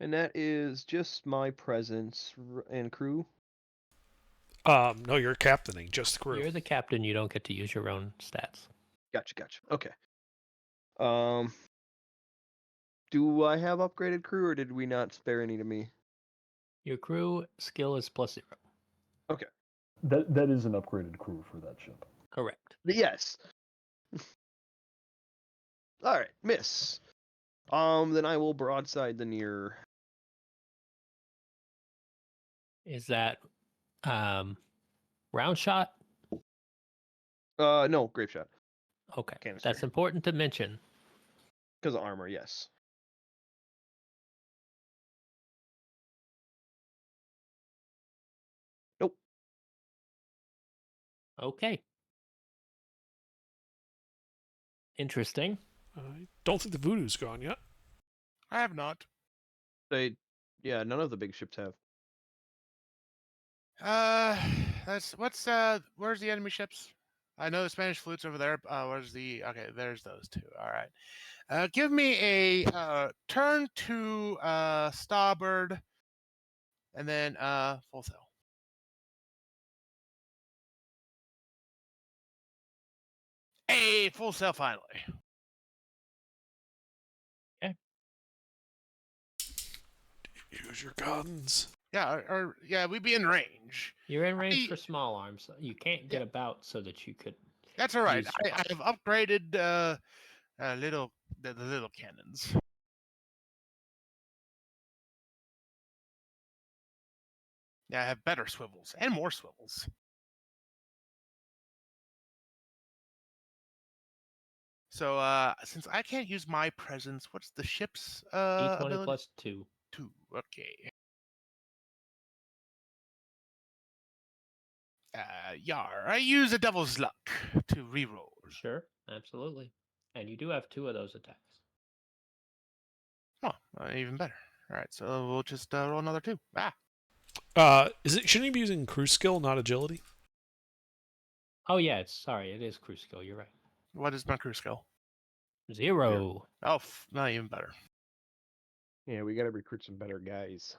And that is just my presence and crew. No, you're captaining just the crew. You're the captain. You don't get to use your own stats. Gotcha. Okay. Do I have upgraded crew, or did we not spare any to me? Your crew skill is +0. Okay. That is an upgraded crew for that ship. Correct. Yes. All right, miss. Then I will broadside the near. Is that round shot? No, grape shot. Okay. Canister. That's important to mention. Because of armor, yes. Nope. Okay. Interesting. I don't think the voodoo's gone yet. I have not. Yeah, none of the big ships have. Where's the enemy ships? I know the Spanish flute's over there. Where's the? Okay, there's those two. All right. Give me a turn to starboard, and then full sail. Hey, full sail finally. Use your guns. Yeah, or yeah, we'd be in range. You're in range for small arms. You can't get about so that you could. That's all right. use I've upgraded the little cannons. Yeah, I have better swivels and more swivels. So since I can't use my presence, what's the ship's D20 ability? plus 2. 2. Okay. Yar, I use a devil's luck to reroll. Sure, absolutely. And you do have 2 of those attacks. Oh, even better. All right, so we'll just roll another 2. Shouldn't he be using cruise skill, not agility? Oh yeah, it is crew skill. You're right. What is my crew skill? 0. Oh, not even better. Yeah, we got to recruit some better guys.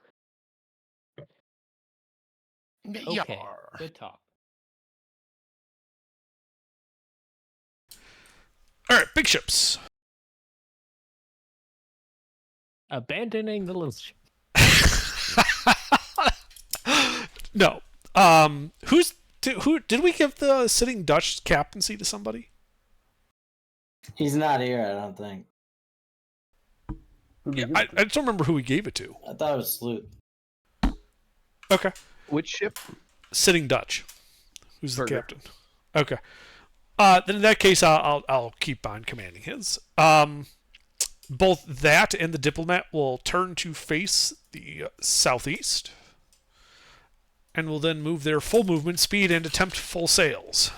Okay, Yar. good talk. All right, big ships. Abandoning the little ship. No. Who did we give the sitting Dutch captaincy to somebody? He's not here, I don't think. Yeah, I just don't remember who we gave it to. I thought it was Sloot. Okay. Which ship? Sitting Dutch. Who's the Burger. captain? Okay. Then in that case, I'll keep on commanding his. Both that and the diplomat will turn to face the southeast, and will then move their full movement speed and attempt full sails.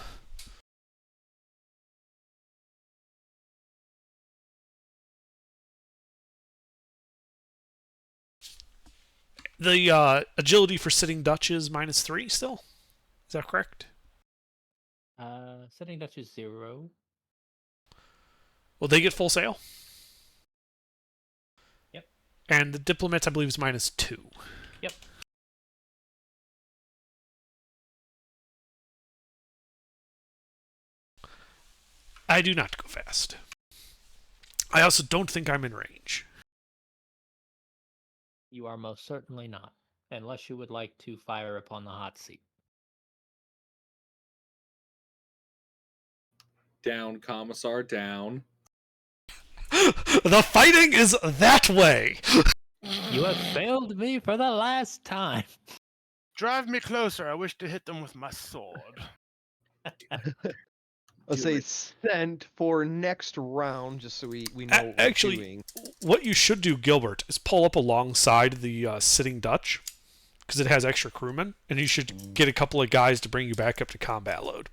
The agility for sitting Dutch is -3 still. Is that correct? Sitting Dutch is 0. Will they get full sail? Yep. And the diplomats, I believe, is -2. Yep. I do not go fast. I also don't think I'm in range. You are most certainly not, unless you would like to fire upon the hot seat. Down, Commissar, down. The fighting is that way. You have failed me for the last time. Drive me closer. I wish to hit them with my sword. Let's say send for next round, just so we know what Actually, we're doing. what you should do, Gilbert, is pull up alongside the sitting Dutch, because it has extra crewmen, and you should get a couple of guys to bring you back up to combat load.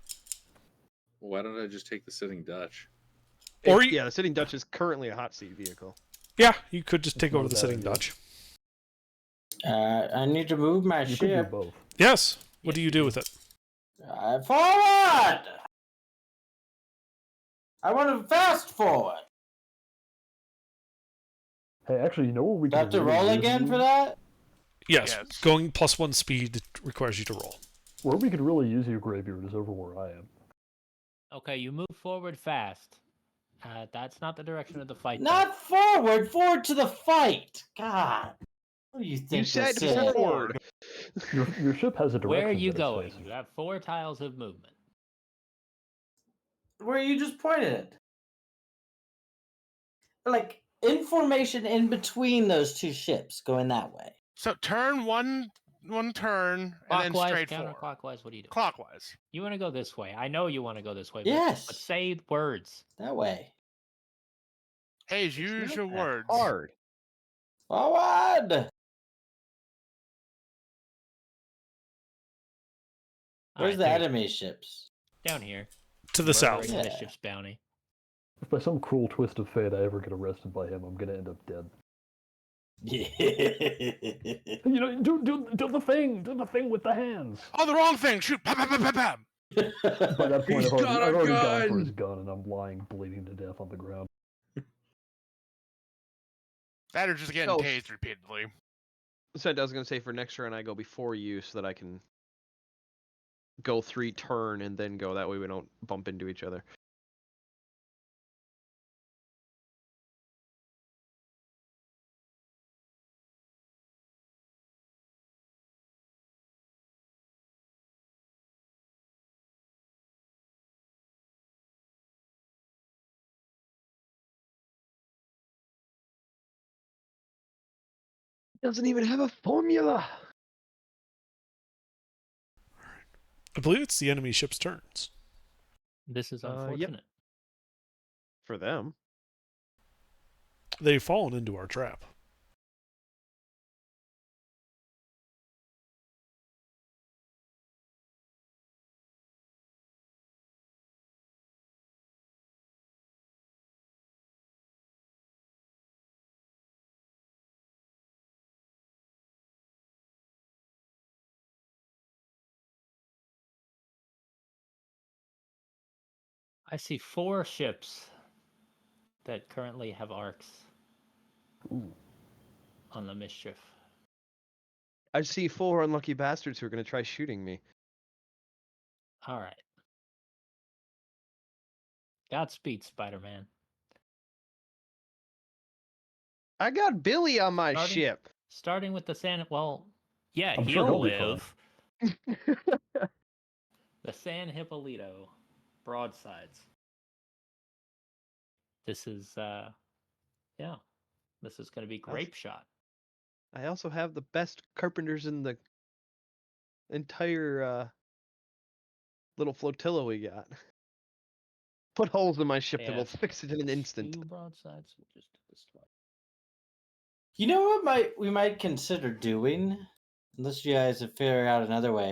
Why don't I just take the sitting Dutch? Or Yeah, the Sitting Dutch is currently a hot seat vehicle. Yeah, you could just take not over a the bad sitting idea. Dutch. I need to move my You could do ship. both. Yes. What Yes, do you you do do. with it? Forward! I want to fast forward. Hey, actually, you know where we Do I have could to really roll use again you? for that? Yes, Yes. going +1 speed requires you to roll. Where we could really use you, Graybeard, is over where I am. Okay, you move forward fast. That's not the direction of the fight. though. Not forward. Forward to the fight. God. What do you think? You said this is? forward. Your ship has a direction. Where are you that it's going? facing. You have 4 tiles of movement. Where you just pointed it. Like information in between those two ships going that way. So turn one turn and then Clockwise, straight forward. counterclockwise. What are you doing? Clockwise. You want to go this way. I know you want to go this way. Yes. But say words. That way. Hey, It's use not your that words. hard. Forward. Where's Alright, the there you enemy ships? go. Down here. To the south. Murdering Yeah. Mischief's bounty. If by some cruel twist of fate I ever get arrested by him, I'm gonna end up dead. Yeah. You know, do the thing with the hands. Oh, the wrong thing. Shoot. Bam, bam, bam, bam, bam. By that point, He's I've got a already gone for his gun! gun, and I'm lying, bleeding to death on the ground. That or just getting Oh, tased repeatedly. So I was gonna say for next turn I go before you so that I can go 3 turn and then go. That way we don't bump into each other. Doesn't even have a formula. I believe it's the enemy ship's turns. This is Yep. unfortunate. For them. They've fallen into our trap. I see 4 ships that currently have arcs Ooh. on the Mischief. I see 4 unlucky bastards who are gonna try shooting me. All right. Godspeed, Spider-Man. I got Billy on my Starting- ship. Starting with the San... Well, yeah, I'm sure he'll he'll be fine. live. The San Hippolito broadsides. This is, yeah. This is going to be grape shot. I also have the best carpenters in the entire little flotilla we got. Put holes in my ship They that will have fix it in an instant. 2 broadsides. We'll just do this twice. You know what we might consider doing, unless you guys have figured out another way.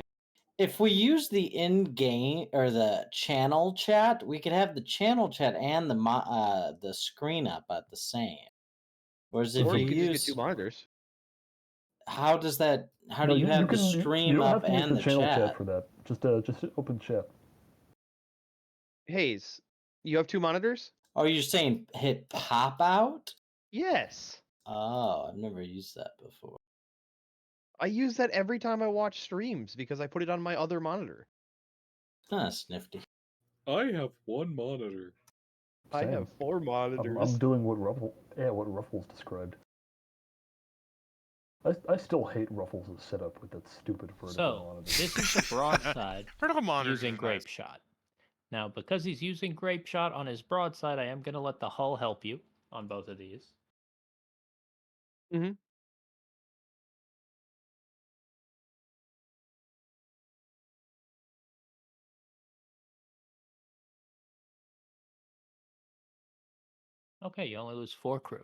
If we use the in-game or the channel chat, we could have the channel chat and the screen up at the same. Whereas if Or you you could just use, get 2 monitors. how does that? How No, do you have the can, stream you don't up have to use and the channel chat chat? for that. Just open chat. Hayes, you have 2 monitors? Oh, you're saying hit pop out? Yes. Oh, I've never used that before. I use that every time I watch streams because I put it on my other monitor. That's nifty. I have 1 monitor. I Same. have 4 monitors. I'm doing what Ruffles described. I still hate Ruffles' setup with that stupid vertical So, monitor. this is the broadside Vertical monitor using grape shot. Now, because he's using grape shot on his broadside, I am going to let the hull help you on both of these. Mm-hmm. Okay, you only lose 4 crew.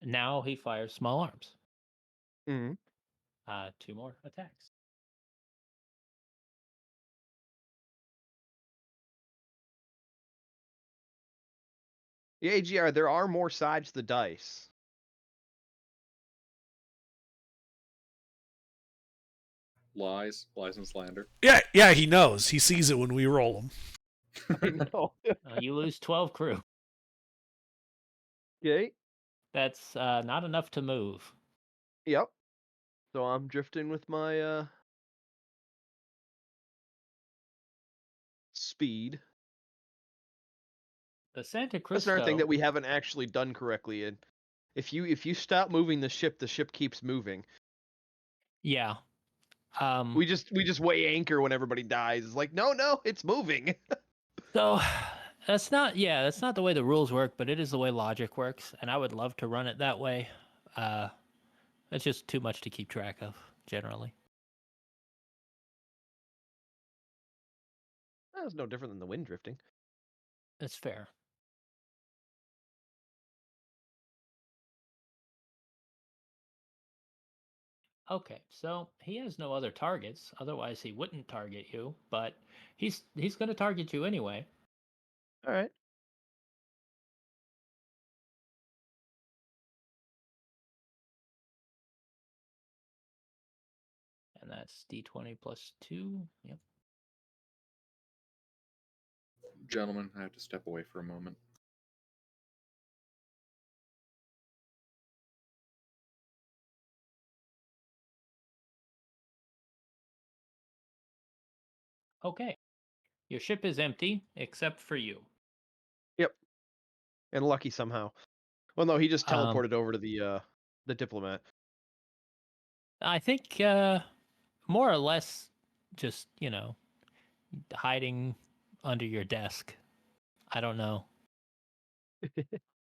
Now he fires small arms. Mm-hmm. 2 more attacks. Yeah, AGR, there are more sides to the dice. Lies and slander. Yeah, he knows. He sees it when we roll him. I know. You lose 12 crew. Okay. That's not enough to move. Yep. So I'm drifting with my speed. The Santa That's another thing Cristo. that we haven't actually done correctly. And if you stop moving the ship keeps moving. Yeah. We just weigh anchor when everybody dies. It's like no, it's moving. So that's not the way the rules work, but it is the way logic works, and I would love to run it that way. It's just too much to keep track of generally. That's no different than the wind drifting. It's fair. Okay, so he has no other targets. Otherwise, he wouldn't target you. But he's going to target you anyway. All right. And that's d20 plus 2. Yep. Gentlemen, I have to step away for a moment. Okay. Your ship is empty except for you. Yep. And Lucky somehow. Well, no, he just Um, teleported over to the diplomat. I think more or less just, hiding under your desk. I don't know.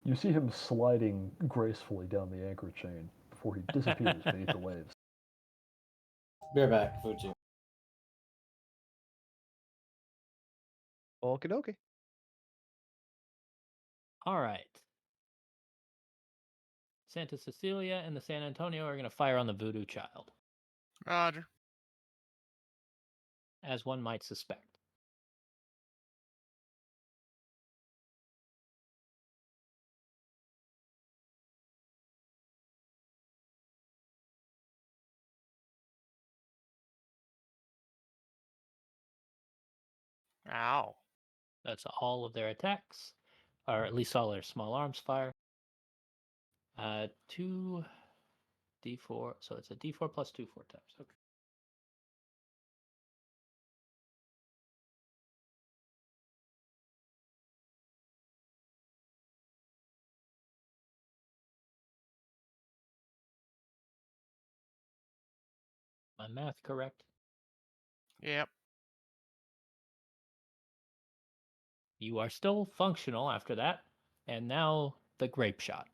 You see him sliding gracefully down the anchor chain before he disappears beneath the waves. Be right back, Fuji. Okie dokie. All right. Santa Cecilia and the San Antonio are going to fire on the Voodoo Child, Roger. as one might suspect. Ow. That's all of their attacks, or at least all their small arms fire. 2d4, so it's a d4 plus 2 4 times. Okay. My math correct? Yep. You are still functional after that, and now the grape shot.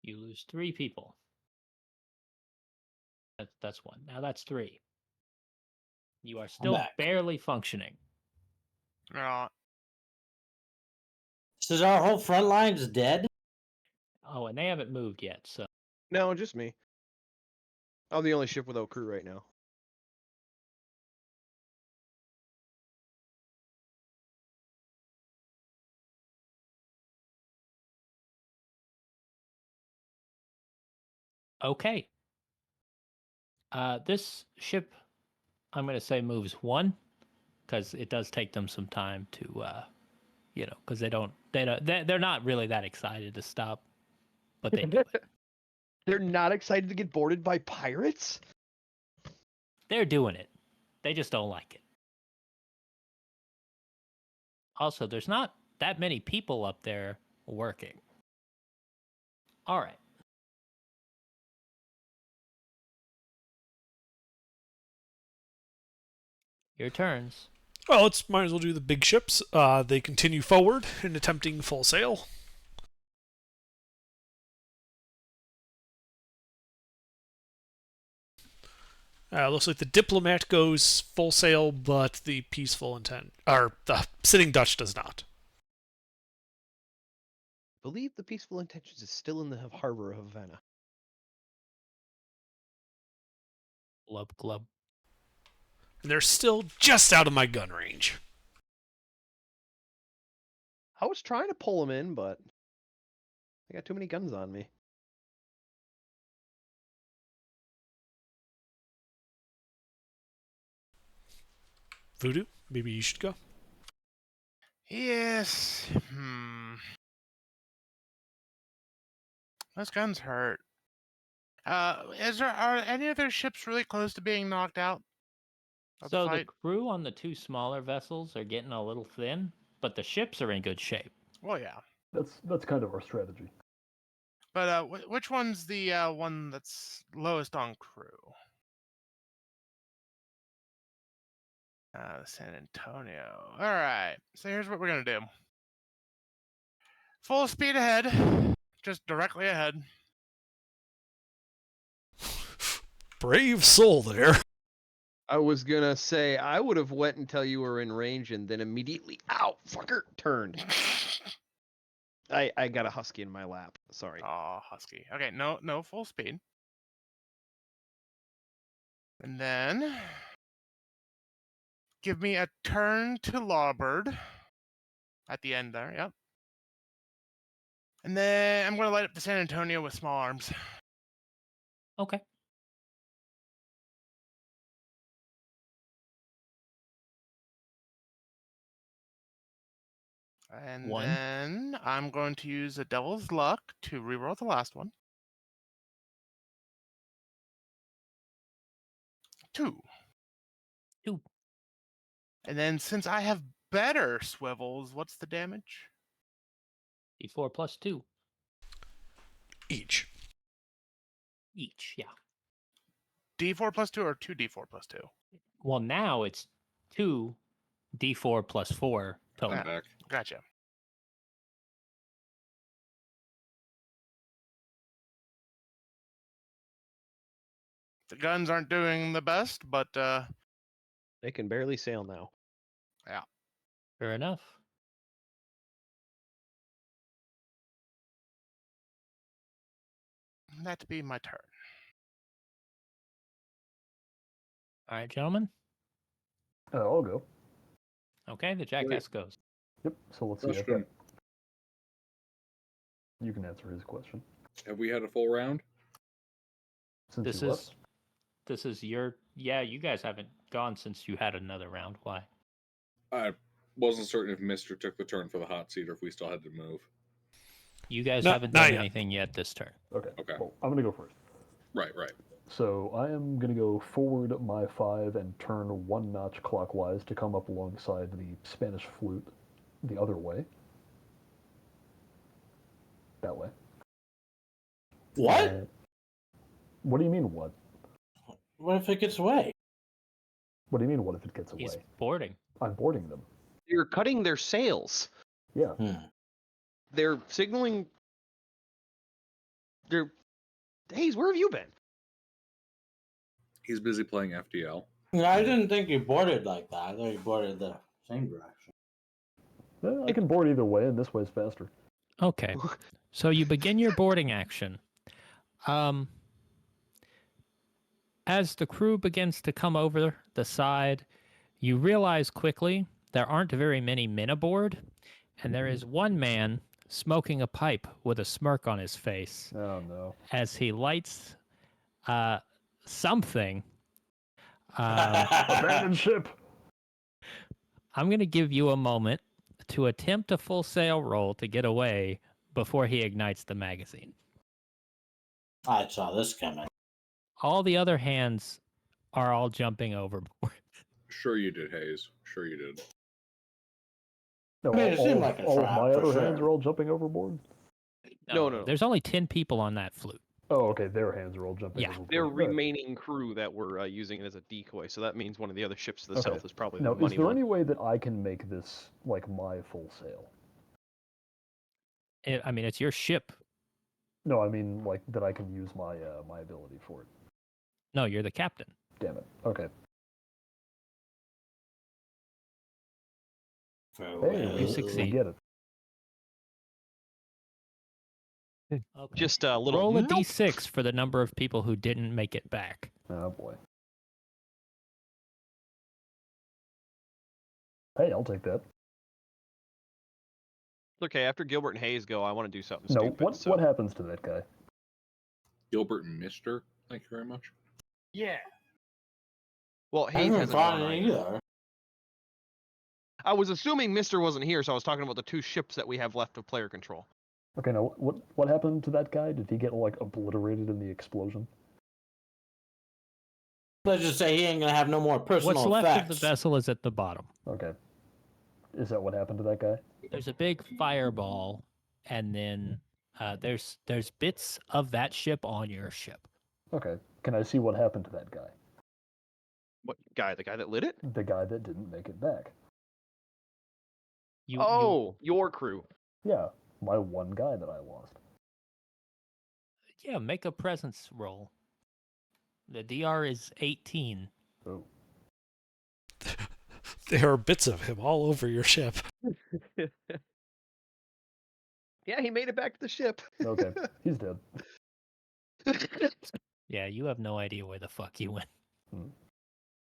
You lose 3 people. That's 1. Now that's 3. You are still back. barely functioning. Right. So our whole front line's dead? Oh, and they haven't moved yet, so No, just me. I'm the only ship without crew right now. okay. This ship, I'm going to say, moves 1, because it does take them some time to, because they're not really that excited to stop, but they do it. They're not excited to get boarded by pirates? They're doing it. They just don't like it. Also, there's not that many people up there working. All right. Your turns. Well, let's might as well do the big ships. They continue forward in attempting full sail. Looks like the Diplomat goes full sail, but the Peaceful Intent, or the Sitting Dutch, does not. I believe the Peaceful Intentions is still in the harbor of Havana. Glub, glub. And they're still just out of my gun range. I was trying to pull them in, but I got too many guns on me. Voodoo, maybe you should go. Yes. Those guns hurt. Are any of their ships really close to being knocked out? So the crew on the 2 smaller vessels are getting a little thin, but the ships are in good shape. Well, yeah. That's kind of our strategy. But which one's the one that's lowest on crew? San Antonio. All right. So here's what we're gonna do. Full speed ahead, just directly ahead. Brave soul there. I was gonna say I would have went until you were in range and then immediately, ow, fucker, turned. I got a husky in my lap. Sorry. Oh, husky. Okay, no full speed. And then give me a turn to larboard at the end there. Yep. And then I'm gonna light up the San Antonio with small arms. Okay. And One. then I'm going to use a Devil's Luck to reroll the last one. 2. 2. And then since I have better swivels, what's the damage? D4 plus 2 Each. each. Yeah. D4 plus 2 or 2d4 plus 2? Well, now it's 2 D4 plus 4 total. Yeah. Back. Gotcha. The guns aren't doing the best, but They can barely sail now. Fair enough. that'd be my turn. All right, gentlemen. I'll go. Okay, the jackass goes. Yep. So let's see. Question. You can answer his question. Have we had a full round? Since This you left? is your. Yeah, you guys haven't gone since you had another round. Why? I wasn't certain if Mister took the turn for the hot seat or if we still had to move. You guys No, haven't not done yet. anything yet this turn. Okay. Okay. Well, I'm gonna go first. Right. So I am gonna go forward my 5 and turn 1 notch clockwise to come up alongside the Spanish flute, the other way. That way. What? What do you mean what? What if it gets away? What do you mean what if it gets away? He's boarding. I'm boarding them. You're cutting their sails. Yeah. They're signaling. They're. Hayes, where have you been? He's busy playing FDL. I didn't think you boarded like that. I thought you boarded the same direction. I can board either way, and this way's faster. Okay. So you begin your boarding action. As the crew begins to come over the side, you realize quickly there aren't very many men aboard, and there is one man smoking a pipe with a smirk on his face Oh no. as he lights something. Abandoned ship! I'm going to give you a moment to attempt a full sail roll to get away before he ignites the magazine. I saw this coming. All the other hands are all jumping overboard. Sure you did, Hayes. Sure you did. No, I mean, it all, seemed of- like a all of trap, my for other hands sure. are all jumping overboard? No. There's only 10 people on that flute. Oh, okay, their hands are all jumping Yeah. overboard. Their All right. remaining crew that were using it as a decoy. So that means one of the other ships to the Okay. south is probably Now, the money is there one. any way that I can make this, like, my full sail? I mean, it's your ship. No, I mean, like, that I can use my my ability for it. No, you're the captain. Damn it. Okay. Hey, we succeed. get it. Okay. Just a little. Roll a nope. d6 for the number of people who didn't make it back. Oh, boy. Hey, I'll take that. Okay, after Gilbert and Hayes go, I want to do something No, stupid. what happens to that guy? Gilbert and Mister. Thank you very much. Yeah. Well, I Hayes haven't hasn't fought gone it either. either. I was assuming Mister wasn't here, so I was talking about the 2 ships that we have left of player control. Okay, now, what happened to that guy? Did he get, like, obliterated in the explosion? Let's just say he ain't gonna have no more personal What's left effects. of the vessel is at the bottom. Okay. Is that what happened to that guy? There's a big fireball, and then there's bits of that ship on your ship. Okay. Can I see what happened to that guy? What guy? The guy that lit it? The guy that didn't make it back. Your crew. Yeah, my one guy that I lost. Yeah, make a presence roll. The DR is 18. Oh. There are bits of him all over your ship. Yeah, he made it back to the ship. Okay, he's dead. Yeah, you have no idea where the fuck he went.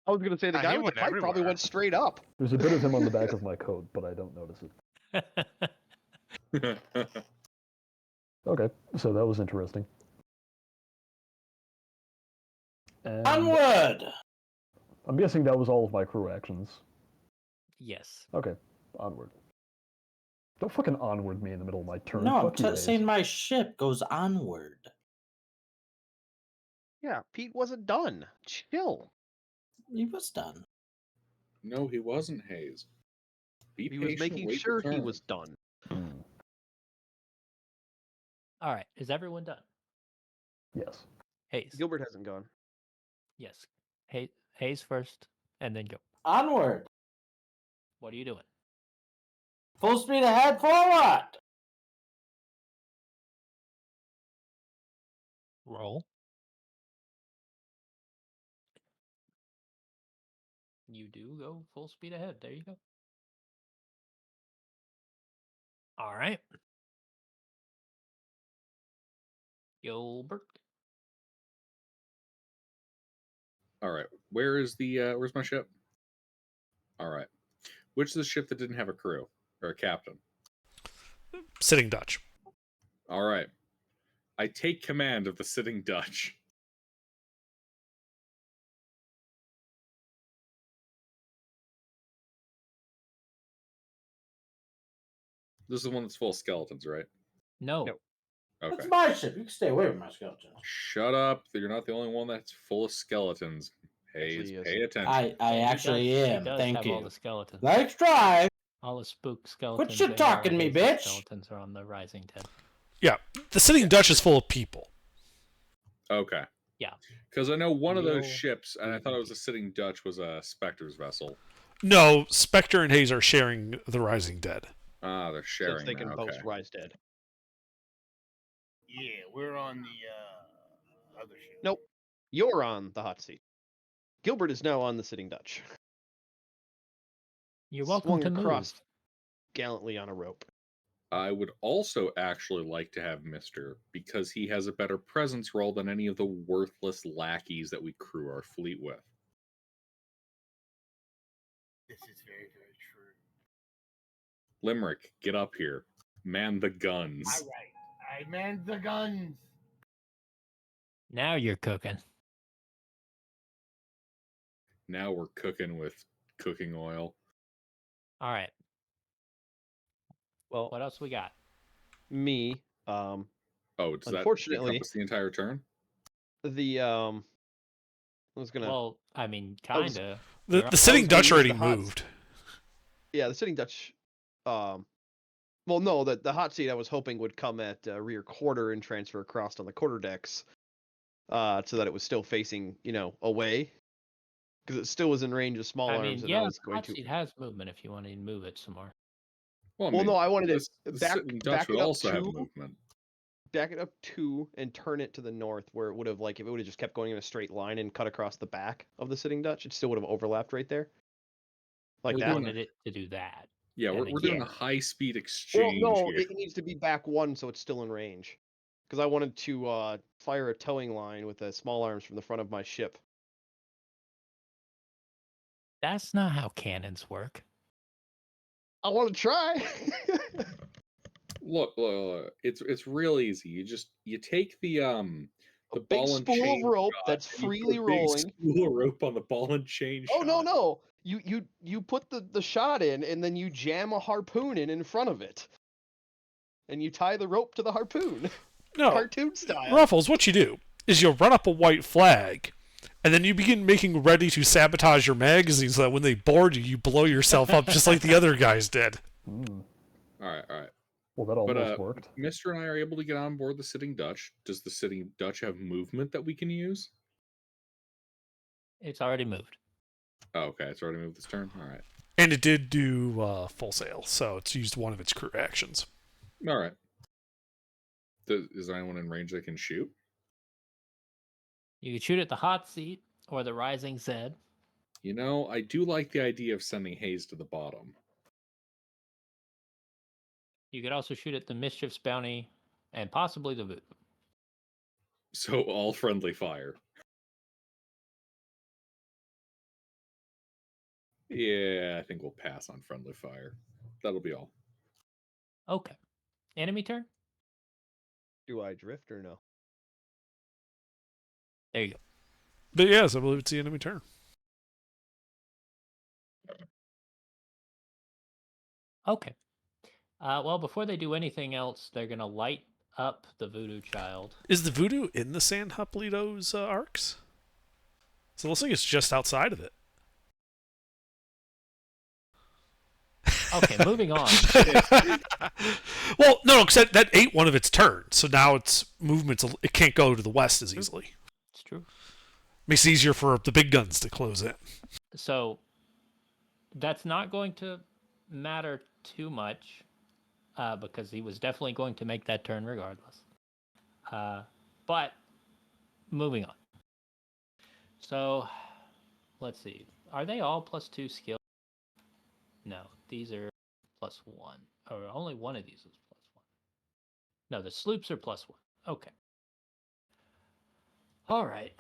I was gonna say the He guy with the went pipe probably everywhere. went straight up. There's a bit of him on the back of my coat, but I don't notice it. Okay, so that was interesting. And Onward! I'm guessing that was all of my crew actions. Yes. Okay, onward. Don't fucking onward me in the middle of my turn. No, I'm Fuck you, Hayes. saying my ship goes onward. Yeah, Pete wasn't done. Chill. He was done. No, he wasn't, Hayes. Be He was patient, making wait sure your he turn. was done. All right. Is everyone done? Yes. Hayes. Gilbert hasn't gone. Yes. Hayes first, and then go. Onward! What are you doing? Full speed ahead, forward! Roll. You do go full speed ahead. There you go. All right. Gilbert. All right, where's my ship? All right, which is the ship that didn't have a crew or a captain? Sitting Dutch. All right, I take command of the Sitting Dutch. This is the one that's full of skeletons, right? No. Nope. Okay. That's my ship. You can stay away from my skeletons. Shut up. You're not the only one that's full of skeletons. Hayes, Actually, yes. pay attention. I He actually does, am. He does Thank have you. all the skeletons. Nice try. All the spook skeletons. shit and talking all me, Hayes' bitch. Skeletons are on the Rising Dead. Yeah, the Sitting Dutch is full of people. Okay. Yeah. Because I know one of those Real ships, and I thought it was a Sitting Dutch, was a Spectre's vessel. No, Spectre and Hayes are sharing the Rising Dead. Ah, they're sharing Since they can now. both Okay. rise dead. Yeah, we're on the other ship. Nope. You're on the hot seat. Gilbert is now on the Sitting Dutch. You're welcome Swung to move. across gallantly on a rope. I would also actually like to have Mister, because he has a better presence role than any of the worthless lackeys that we crew our fleet with. This is very, very true. Limerick, get up here. Man the guns. All right. I manned the guns. Now you're cooking. Now we're cooking with cooking oil. All right. Well, What else we got? me, Oh, does that Unfortunately- encompass the entire turn? I was gonna. Well, I mean, was- kinda. The Sitting was gonna Dutch use already the hot- moved. Yeah, the Sitting Dutch. Well, no, the hot seat I was hoping would come at rear quarter and transfer across on the quarter decks, so that it was still facing, away, because it still was in range of small I arms, mean, and yeah, I was the going hot to. seat has movement if you want to move it some more. Well, Well, no, I wanted this, it the back Sitting Dutch would it up also have two. movement. Back it up 2 and turn it to the north, where it would have, if it would have just kept going in a straight line and cut across the back of the Sitting Dutch, it still would have overlapped right there. Like We're that. doing Wanted it to do that. Yeah, And we're then doing a yeah. high-speed Well, exchange no, here. it needs to be back 1 so it's still in range. Because I wanted to fire a towing line with the small arms from the front of my ship. That's not how cannons work. I want to try. Look, it's real easy. You take the A big ball and spool chain of rope shot, that's and you put a freely big rolling. spool of rope on the ball and chain shot. Oh no! You put the shot in, and then you jam a harpoon in front of it, and you tie the rope to the harpoon, No, cartoon style. Ruffles, what you do is you run up a white flag, and then you begin making ready to sabotage your magazine so that when they board you, you blow yourself up just like the other guys did. Mm. All right. Well, that almost But worked. Mister and I are able to get on board the Sitting Dutch. Does the Sitting Dutch have movement that we can use? It's already moved. Oh, okay, it's already moved this turn. All right. And it did do full sail, so it's used one of its crew actions. All right. Is there anyone in range that can shoot? You could shoot at the hot seat or the Rising Zed. You know, I do like the idea of sending haze to the bottom. You could also shoot at the Mischief's Bounty and possibly the Voodoo. So all friendly fire. Yeah, I think we'll pass on friendly fire. That'll be all. Okay. Enemy turn? Do I drift or no? There you go. But yes, I believe it's the enemy turn. Okay. Well, before they do anything else, they're going to light up the Voodoo Child. Is the voodoo in the San Hipólito's arcs? So it looks like it's just outside of it. Okay, moving on. Well, no, because that ate one of its turns, so now its movements, it can't go to the west as easily. It's true. Makes it easier for the big guns to close it. So that's not going to matter too much because he was definitely going to make that turn regardless. But moving on. So let's see. Are they all +2 skill? No, these are +1. Or only one of these is +1. No, the sloops are +1. Okay. All right.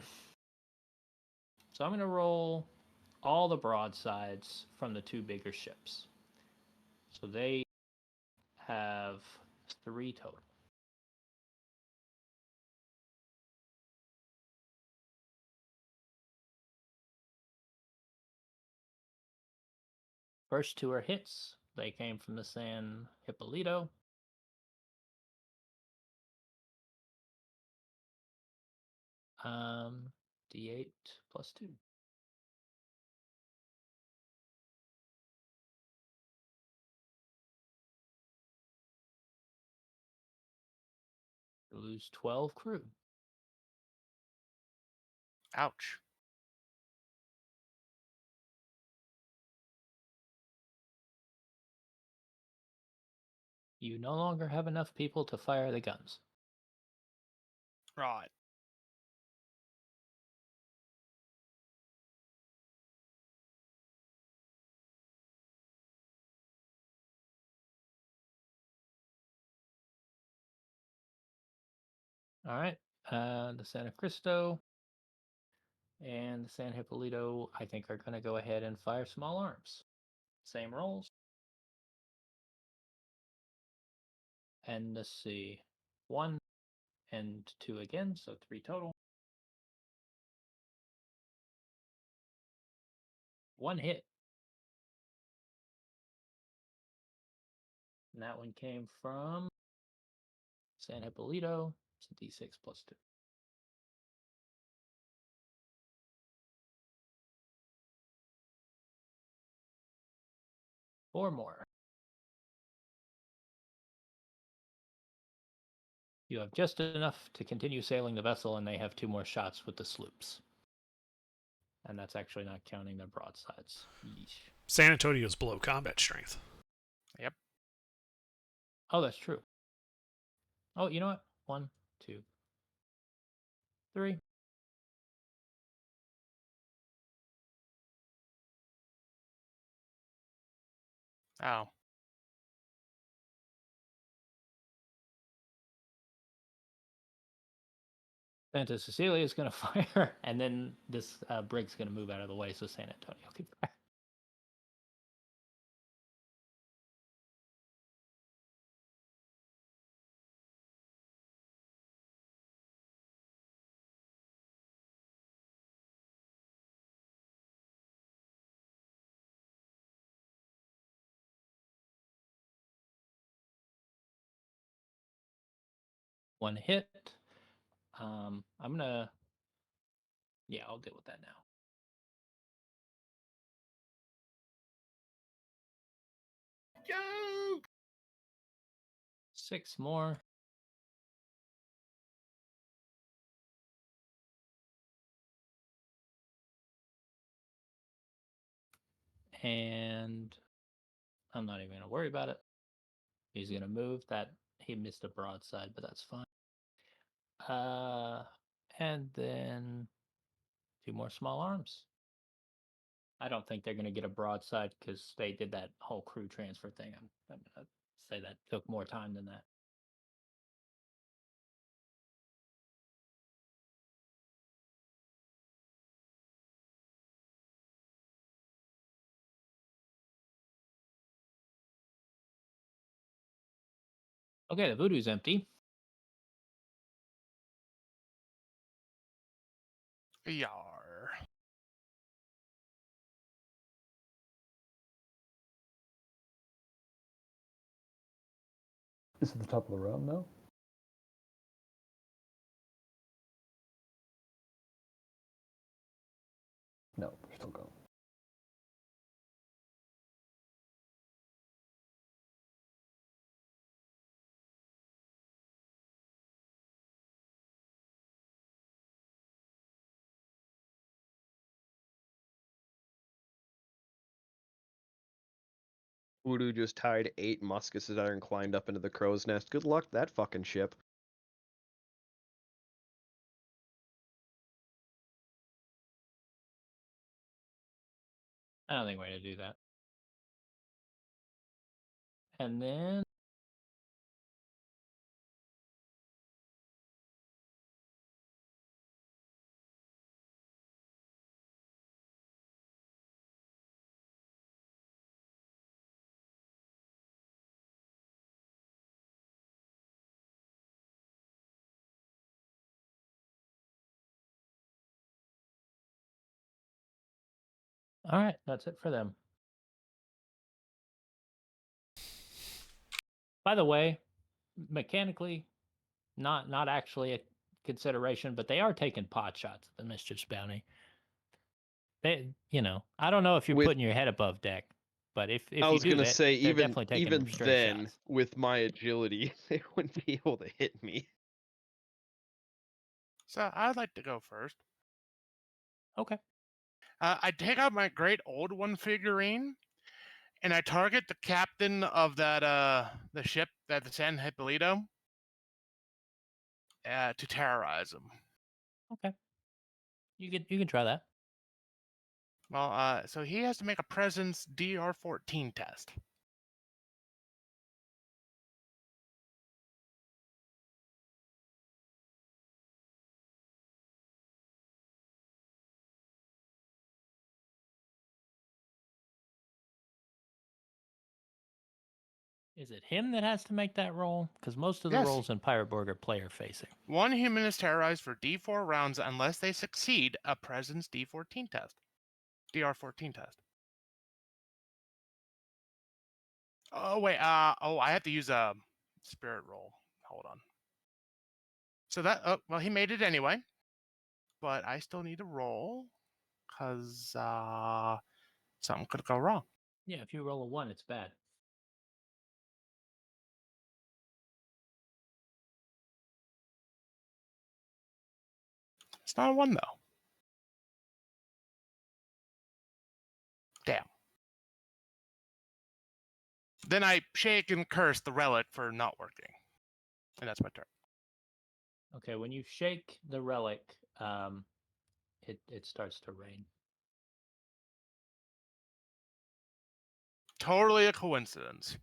So I'm going to roll all the broadsides from the two bigger ships. So they have 3 total. First 2 are hits. They came from the San Hipólito. D8 +2. You lose 12 crew. Ouch. You no longer have enough people to fire the guns. Right. All right. The Santa Cristo and the San Hipólito, I think, are going to go ahead and fire small arms. Same rolls. And let's see. 1 and 2 again, so 3 total. 1 hit. And that one came from San Hipólito. It's a D6 +2. Four more. You have just enough to continue sailing the vessel, and they have 2 more shots with the sloops. And that's actually not counting their broadsides. Yeesh. San Antonio's below combat strength. Yep. Oh, that's true. Oh, you know what? 1, 2, 3. Oh. Santa Cecilia is going to fire, and then this brig's going to move out of the way so San Antonio can fire. One hit. I'm going to... Yeah, I'll deal with that now. Joke! 6 more. And I'm not even going to worry about it. He's going to move that. He missed a broadside, but that's fine. And then 2 more small arms. I don't think they're going to get a broadside because they did that whole crew transfer thing. I'm going to say that took more time than that. Okay, the voodoo's empty. Yar. Is it the top of the round now? No, they're still going. Voodoo just tied 8 muskets together and climbed up into the crow's nest. Good luck, that fucking ship. I don't think we're going to do that. And then all right, that's it for them. By the way, mechanically, not actually a consideration, but they are taking pot shots at the Mischief's bounty. They, I don't know if you're With- putting your head above deck, but if I you was do, gonna say they're even definitely taking even straight then, shots. with my agility, they wouldn't be able to hit me. So I'd like to go first. Okay. I take out my Great Old One figurine, and I target the captain of that the ship, that the San Hipólito, to terrorize him. Okay. You can try that. Well, so he has to make a presence DR-14 test. Is it him that has to make that roll? Because most of the Yes. rolls in Pirate Borg are player facing. One human is terrorized for D4 rounds unless they succeed a presence D14 test. DR-14 test. Oh wait, I have to use a spirit roll. Hold on. So that, well, he made it anyway, but I still need to roll because something could go wrong. Yeah, if you roll a 1, it's bad. It's not a 1 though. Damn. Then I shake and curse the relic for not working, and that's my turn. Okay, when you shake the relic, it starts to rain. Totally a coincidence.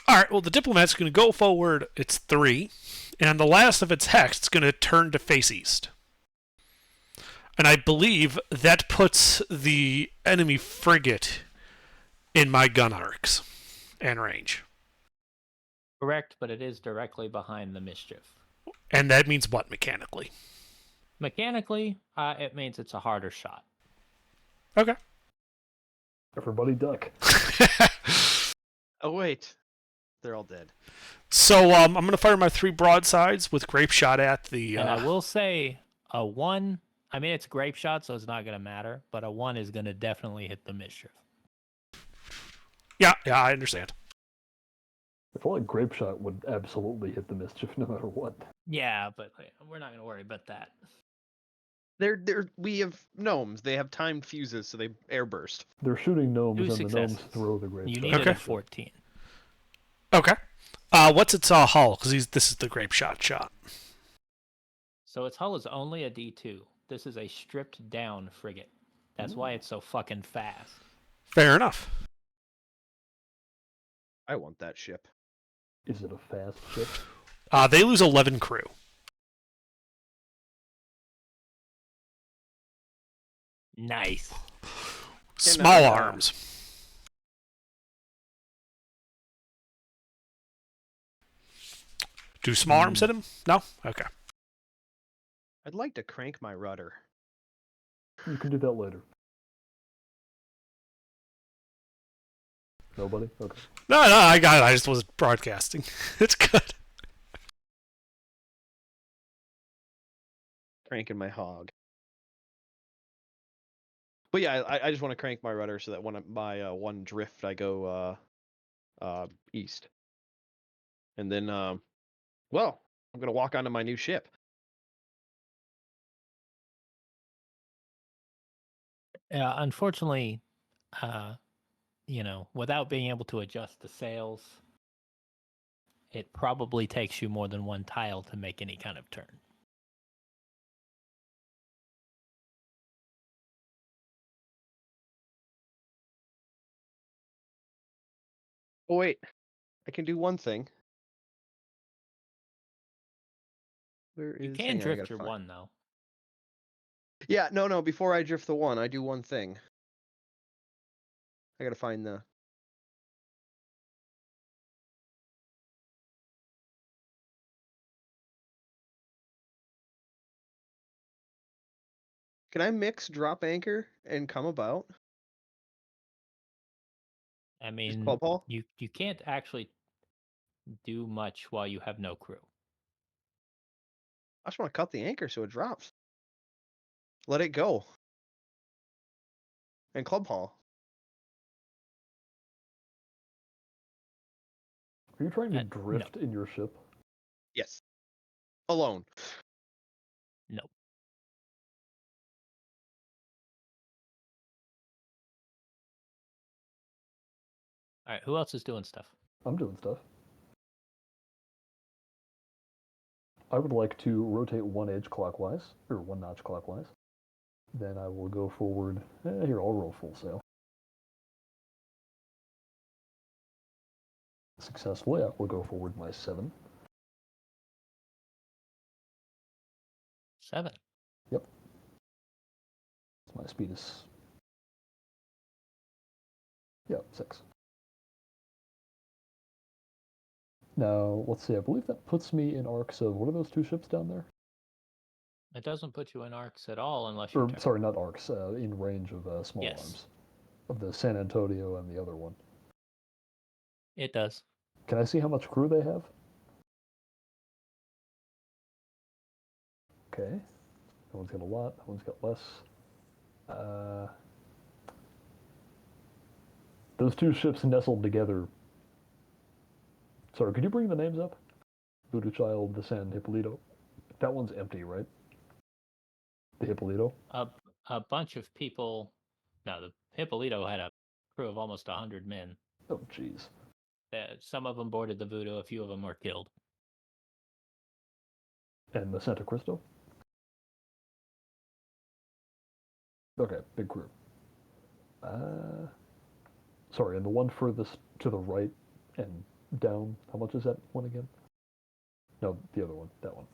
All right, well, the Diplomat's going to go forward. It's 3. And on the last of its hex, it's going to turn to face east. And I believe that puts the enemy frigate in my gun arcs and range. Correct, but it is directly behind the Mischief. And that means what mechanically? Mechanically, it means it's a harder shot. Okay. Everybody duck. Oh wait, they're all dead. So I'm going to fire my 3 broadsides with grape shot at the... And I will say a 1, I mean, it's grape shot, so it's not going to matter, but a 1 is going to definitely hit the Mischief. Yeah, I understand. I feel like grape shot would absolutely hit the Mischief no matter what. Yeah, but we're not going to worry about that. We have gnomes. They have timed fuses, so they airburst. They're shooting gnomes, 2 and the gnomes successes. throw the grape You shot. needed Okay. a 14. Okay. What's its hull? Because this is the grape shot. So its hull is only a D2. This is a stripped down frigate. That's why it's so fucking fast. Fair enough. I want that ship. Is it a fast ship? They lose 11 crew. Nice. Small arms. Do small arms hit him? No? Okay. I'd like to crank my rudder. You can do that later. Nobody? Okay. No, I got it. I just wasn't broadcasting. It's good. Cranking my hog. But yeah, I just want to crank my rudder so that when my one drift, I go east. And then, well, I'm going to walk onto my new ship. Unfortunately, without being able to adjust the sails, it probably takes you more than one tile to make any kind of turn. Oh, wait. I can do one thing. Where is... You can hang on, I drift gotta your find- one, though. Yeah, no. Before I drift the one, I do one thing. I gotta find the... Can I mix drop anchor and come about? I mean, club haul? you can't actually do much while you have no crew. I just want to cut the anchor so it drops. Let it go. And club haul. Are you trying to No. drift in your ship? Yes. Alone. No. All right, who else is doing stuff? I'm doing stuff. I would like to rotate one edge clockwise, or one notch clockwise. Then I will go forward. Here, I'll roll full sail. Successfully, I will go forward my 7. 7. Yep. My speed is... Yep, 6. Now, let's see, I believe that puts me in arcs of... What are those 2 ships down there? It doesn't put you in arcs at all unless you're... Sorry, not arcs, in range of small arms. Of the San Antonio and the other one. It does. Can I see how much crew they have? Okay. That one's got a lot, that one's got less. Those 2 ships nestled together. Sorry, could you bring the names up? Voodoo Child, the San Hippolyto. That one's empty, right? The Hippolyto? A bunch of people... No, the Hippolyto had a crew of almost 100 men. Oh, jeez. Some of them boarded the Voodoo, a few of them were killed. And the Santa Cristo? Okay, big crew. Sorry, and the one furthest to the right and down, how much is that one again? No, the other one, that one.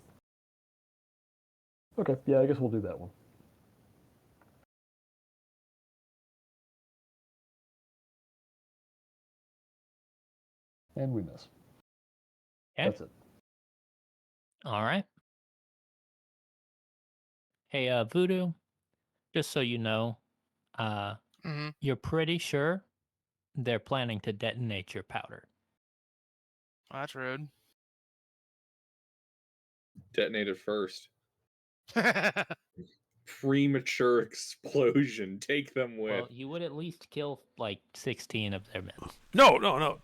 Okay, yeah, I guess we'll do that one. And we miss. Okay. That's it. All right. Hey, Voodoo, just so you know, you're pretty sure they're planning to detonate your powder. Oh, that's rude. Detonated first. Premature explosion. Take them with. Well, you would at least kill like 16 of their men. No.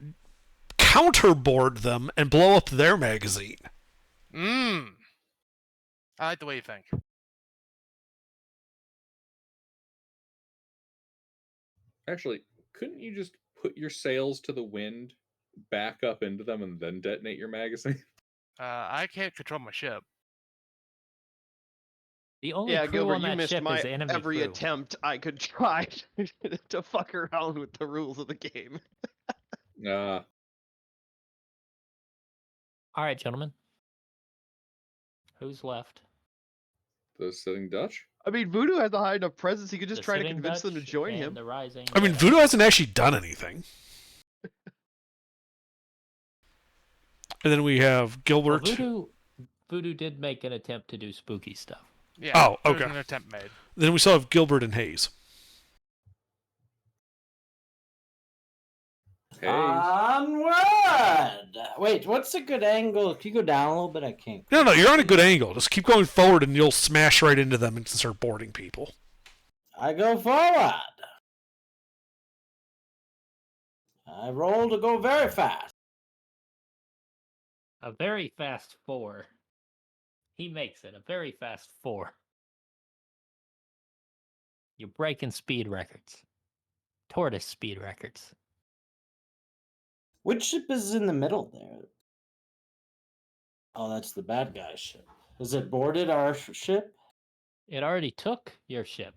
Counterboard them and blow up their magazine. I like the way you think. Actually, couldn't you just put your sails to the wind back up into them and then detonate your magazine? I can't control my ship. The only Yeah, crew Gilbert, on you that missed ship my is enemy every crew. attempt I could try to fuck around with the rules of the game. Uh, All right, gentlemen. Who's left? the Sitting Dutch? I mean, Voodoo has a high enough presence, he could just The try to Sitting convince them to Dutch join and him. The Rising. I mean, Jedi. Voodoo hasn't actually done anything. And then we have Well, Gilbert. Voodoo did make an attempt to do spooky stuff. Yeah. Oh, There was okay. an attempt made. Then we still have Gilbert and Hayes. Hey. Onward! Wait, what's a good angle? Can you go down a little bit? I can't. No, you're on a good angle. Just keep going forward and you'll smash right into them and start boarding people. I go forward. I roll to go very fast. A very fast 4. He makes it a very fast 4. You're breaking speed records. Tortoise speed records. Which ship is in the middle there? Oh, that's the bad guy ship. Is it boarded our ship? It already took your ship.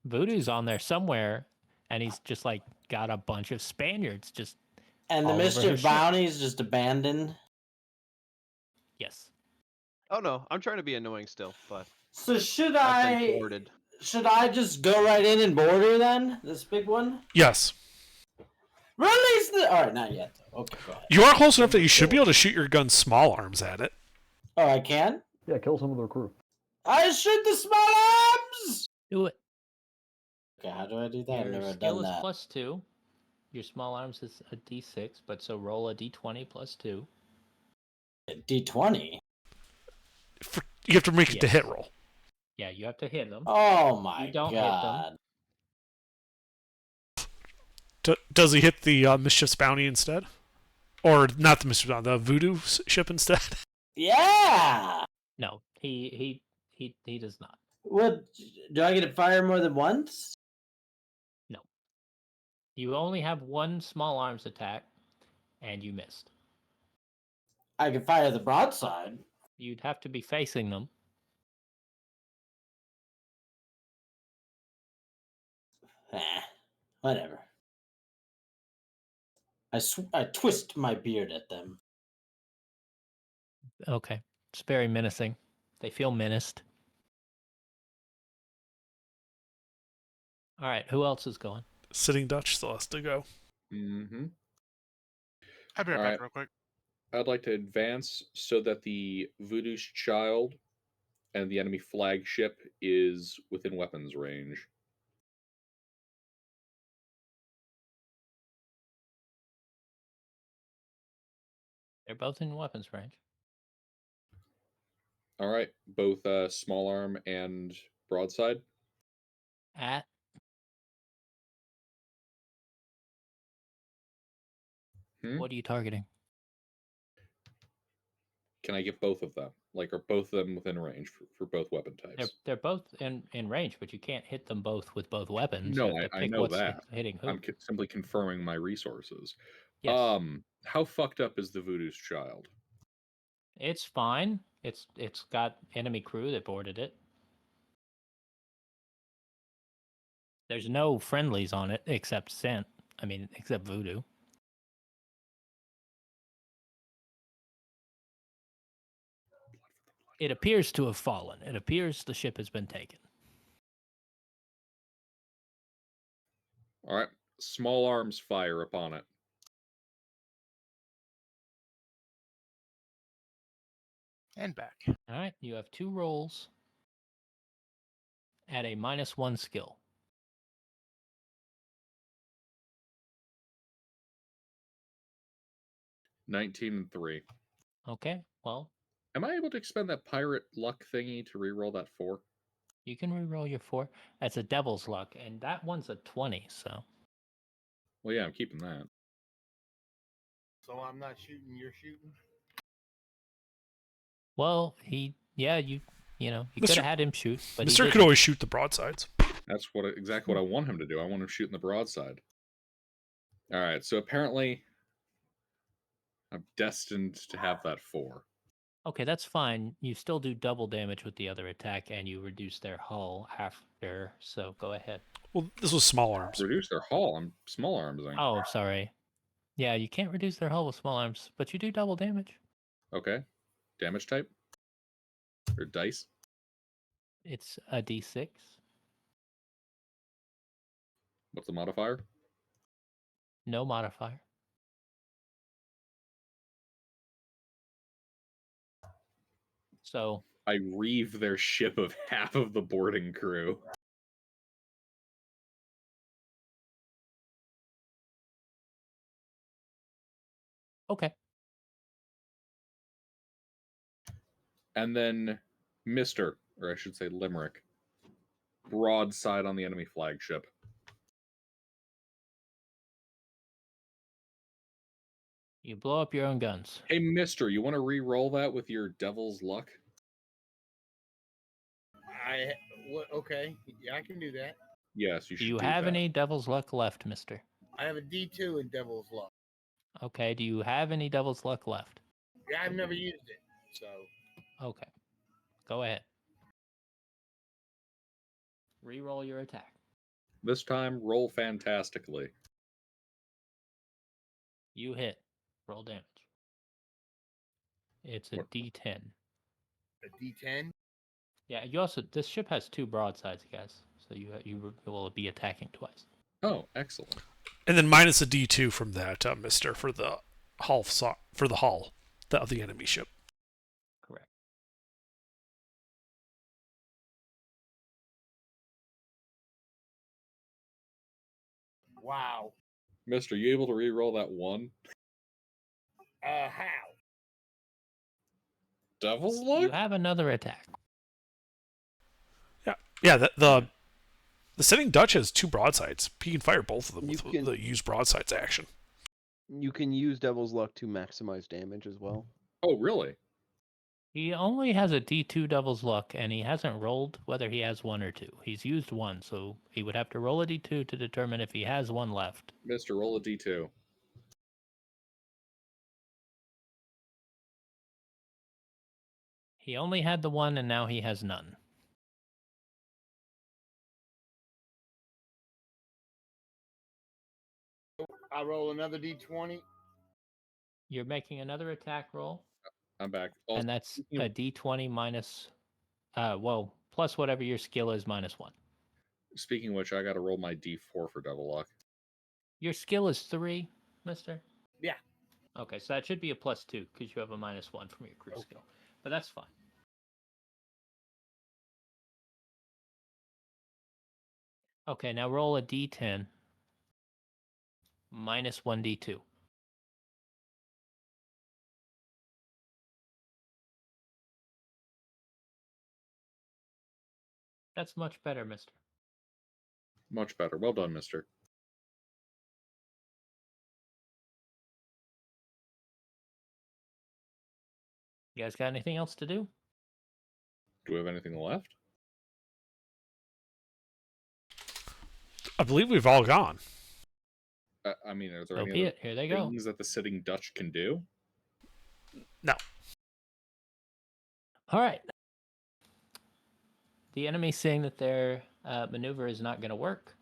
Voodoo's on there somewhere, and he's just like got a bunch of Spaniards just. And the all over his Mischief ship. Bounty's just abandoned? Yes. Oh no, I'm trying to be annoying still, but So should I've been I boarded. just go right in and board her then? This big one? Yes. Release the... Alright, not yet. Okay, go ahead. You are close enough that you should be able to shoot your gun small arms at it. Oh, I can? Yeah, kill some of their crew. I shoot the small arms! Do it. Okay, how do I do that? I've Your never skill done is that. +2. Your small arms is a D6, but so roll a D20 +2. D20? You have to make it to Yes. hit roll. Yeah, you have to hit them. Oh my You don't hit them. god. Does he hit the Mischief's Bounty instead? Or not the Mischief's Bounty, the Voodoo ship instead? Yeah! No, he does not. What? Do I get to fire more than once? No. You only have one small arms attack, and you missed. I can fire the broadside. You'd have to be facing them. Whatever. I twist my beard at them. Okay. It's very menacing. They feel menaced. All right, who else is going? Sitting Dutch still has to go. Mm-hmm. I'll be right back Alright. real quick. I'd like to advance so that the Voodoo's child and the enemy flagship is within weapons range. They're both in weapons range. All right, both small arm and broadside. At what are you targeting? Can I get both of them? Like, are both of them within range for both weapon types? They're both in range, but you can't hit them both with both weapons. No, You have to I pick know what's that. hitting who. I'm simply confirming my resources. Yes. How fucked up is the Voodoo's child? It's fine. It's got enemy crew that boarded it. There's no friendlies on it except except Voodoo. It appears to have fallen. It appears the ship has been taken. All right, small arms fire upon it. And back. All right, you have 2 rolls at a -1 skill. $19 and 3. Okay, well, Am I able to expend that pirate luck thingy to reroll that 4? you can reroll your 4. That's a devil's luck, and that one's a 20, so. Well, yeah, I'm keeping that. So I'm not shooting, you're shooting? Well, you could Mr. have had him shoot, but he Mister could didn't. always shoot the broadsides. That's exactly what I want him to do. I want him shooting the broadside. All right, so apparently I'm destined to have that 4. Okay, that's fine. You still do double damage with the other attack, and you reduce their hull after. So go ahead. Well, this was small arms. Reduce their hull. I'm small arms. Oh, sorry. Yeah, you can't reduce their hull with small arms, but you do double damage. Okay. Damage type? Or dice? It's a d6. What's the modifier? No modifier. So I reeve their ship of half of the boarding crew. okay. And then Mr., or I should say Limerick, broadside on the enemy flagship. You blow up your own guns. Hey, Mister, you want to re-roll that with your devil's luck? Okay. Yeah, I can do that. Yes, you Do should. you do have that. any Devil's Luck left, mister? I have a D2 in Devil's Luck. Okay, do you have any Devil's Luck left? Yeah, I've never used it, so Okay. Go ahead. Reroll your attack. This time, roll fantastically. You hit. Roll damage. It's a What? D10. a D10. Yeah, you also this ship has 2 broadsides, guys. So you will be attacking twice. Oh, excellent. And then minus a D2 from that, Mister, for the hull of the enemy ship. Correct. Wow. Mister, you able to re-roll that 1? How? Devil's You luck? have another attack. Yeah. The Sitting Dutch has 2 broadsides. He can fire both of them with can- the use broadsides action. You can use Devil's Luck to maximize damage as well. Oh, really? He only has a D2 Devil's Luck, and he hasn't rolled whether he has 1 or 2. He's used 1, so he would have to roll a D2 to determine if he has 1 left. Mister, roll a D2. He only had the 1, and now he has none. I roll another D20. You're making another attack roll, I'm back. and that's a D20 minus, plus whatever your skill is minus 1. Speaking of which, I got to roll my D4 for devil luck. Your skill is 3, mister? Yeah. Okay, so that should be a plus 2, because you have a minus 1 from your crew skill. But that's fine. Okay, now roll a D10 minus 1d2. That's much better, mister. Much better. Well done, Mister. You guys got anything else to do? Do we have anything left? I believe we've all gone. I mean, are there So any be other it. Here they go. things that the Sitting Dutch can do? No. All right. The enemy, seeing that their maneuver is not going to work,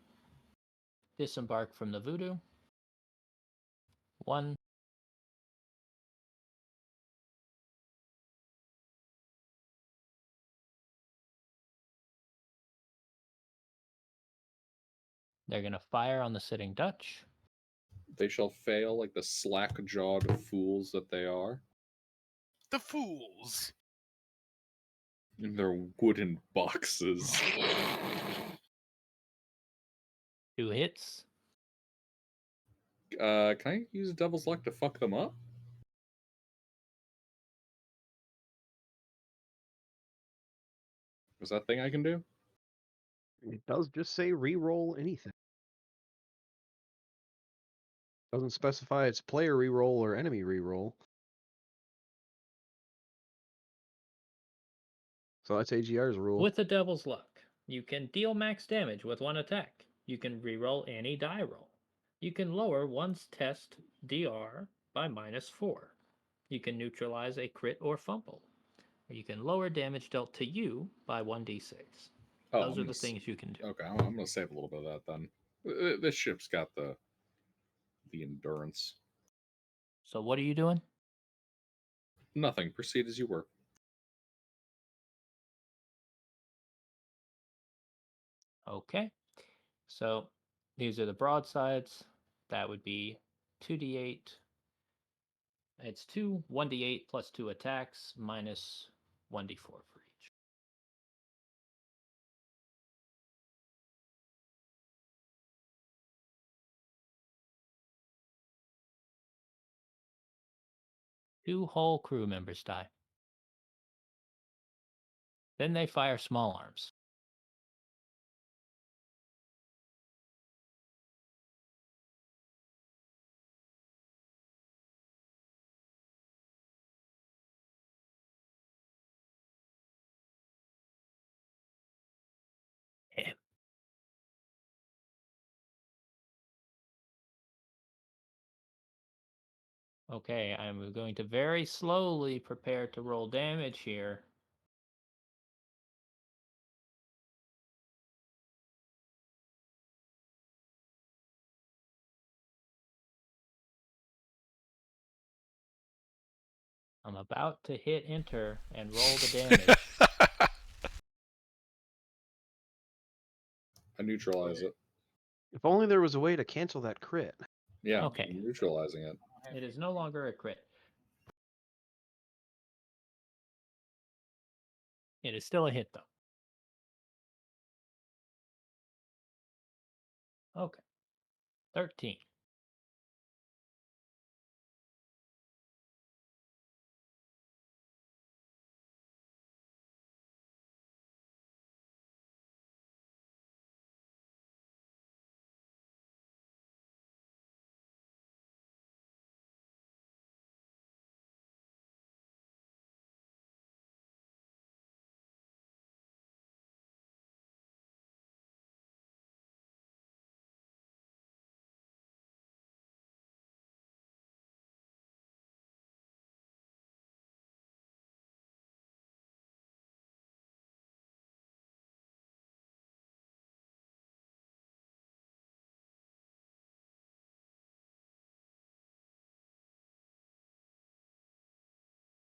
disembark from the Voodoo. 1. They're going to fire on the Sitting Dutch. They shall fail like the slack-jawed fools that they are. The fools. In their wooden boxes. 2 hits. Can I use Devil's Luck to fuck them up? Is that a thing I can do? It does just say re-roll anything. Doesn't specify it's player re-roll or enemy re-roll. So that's AGR's rule. With the Devil's Luck, you can deal max damage with 1 attack. You can reroll any die roll. You can lower one's test DR by minus 4. You can neutralize a crit or fumble. Or you can lower damage dealt to you by 1d6. Oh, Those are the things you can do. Okay, I'm going to save a little bit of that then. This ship's got the endurance. So what are you doing? Nothing. Proceed as you were. Okay. So these are the broadsides. That would be 2d8. It's 1d8 plus 2 attacks minus 1d4 for each. Two whole crew members die. Then they fire small arms. Yeah. Okay, I'm going to very slowly prepare to roll damage here. I'm about to hit enter and roll the damage. I neutralize it. If only there was a way to cancel that crit. Yeah, Okay. I'm neutralizing it. It is no longer a crit. It is still a hit, though. Okay. 13.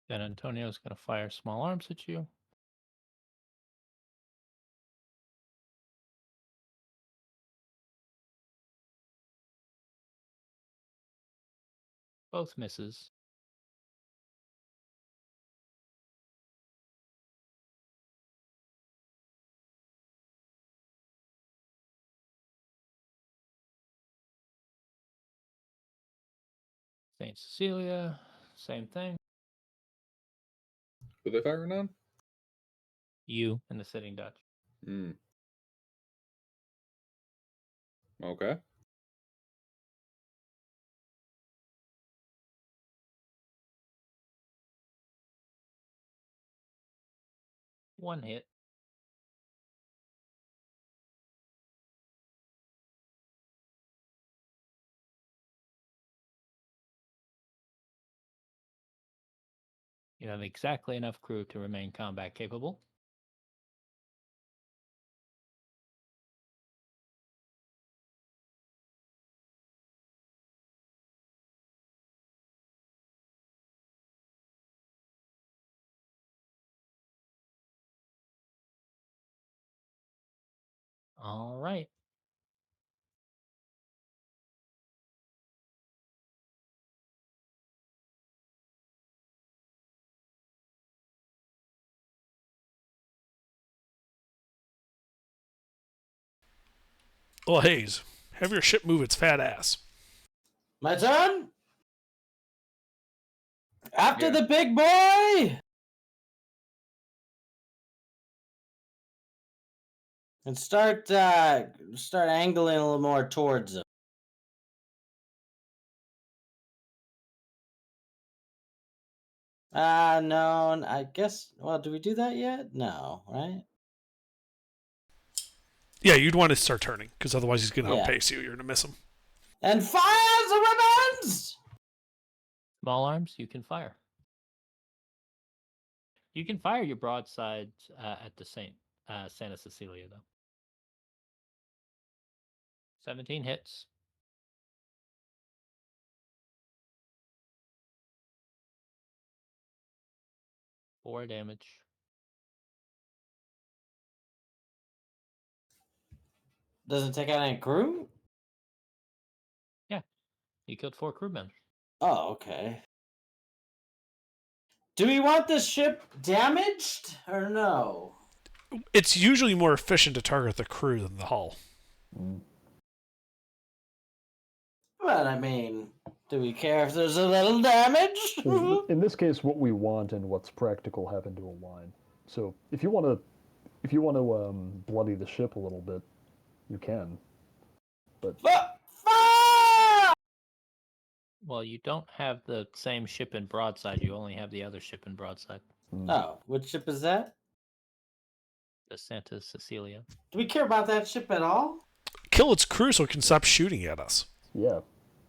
Then Antonio's going to fire small arms at you. Both misses. St. Cecilia, same thing. Who they firing on? You and the Sitting Dutch. Hmm. Okay. One hit. You have exactly enough crew to remain combat capable. All right. Well, Hayes, have your ship move its fat ass. My turn? After Yeah. the big boy! And start angling a little more towards him. No, I guess. Well, do we do that yet? No, right? Yeah, you'd want to start turning, because otherwise he's going to Yeah. outpace you. You're going to miss him. And fire the ribbons! Small arms, you can fire. You can fire your broadsides at the Santa Cecilia, though. 17 hits. Four damage. Doesn't take out any crew? Yeah. You killed 4 crew members. Oh, okay. Do we want this ship damaged or no? It's usually more efficient to target the crew than the hull. Mm. But I mean, do we care if there's a little damage? In this case, what we want and what's practical happen to align. So if you want to bloody the ship a little bit, you can. But Well, you don't have the same ship in broadside. You only have the other ship in broadside. Oh, which ship is that? The Santa Cecilia. Do we care about that ship at all? Kill its crew so it can stop shooting at us. yeah,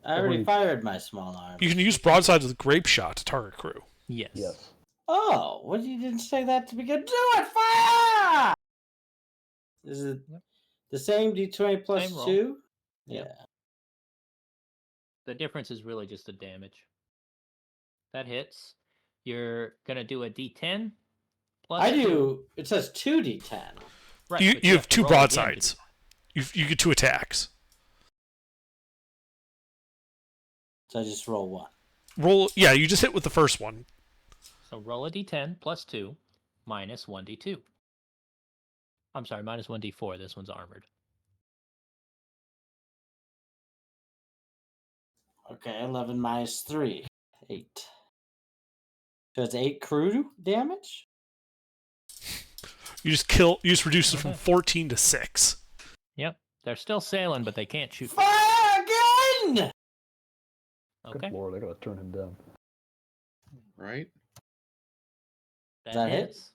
I already fired my small arm. You can use broadside with grape shot to target crew. Yes. yes. Oh, well, you didn't say that to begin. Do it! Fire! Is it the same D20 plus Same roll. 2? Yep. Yeah. The difference is really just the damage. That hits. You're gonna do a D10 plus. I 2. do. It says 2d10. Right. You but have to 2 roll again to broadsides. You get 2 attacks. So I just roll 1. Roll. Yeah, you just hit with the first one. So roll a D10 plus 2 minus 1d2. I'm sorry, minus 1d4. This one's armored. Okay, 11 minus 3. 8. So it's 8 crew damage? You just reduce it from 14 to 6. Yep. They're still sailing, but they can't shoot. Fire again! Okay. Good lord, I gotta turn him down. Right? That hit? hits.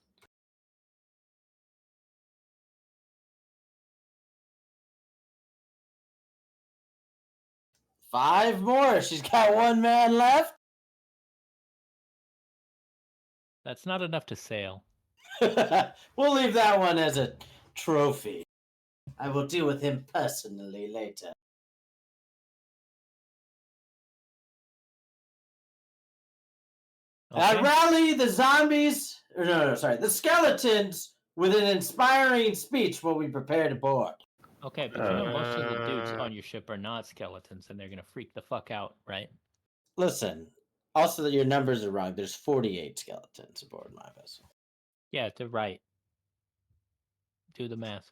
Five more. She's got 1 man left. That's not enough to sail. We'll leave that one as a trophy. I will deal with him personally later. Okay. I rally the zombies, or no, sorry, the skeletons with an inspiring speech while we prepare to board. Okay, but you know most of the dudes on your ship are not skeletons, and they're gonna freak the fuck out, right? Listen, also that your numbers are wrong. There's 48 skeletons aboard my vessel. Yeah, they're right. Do the math.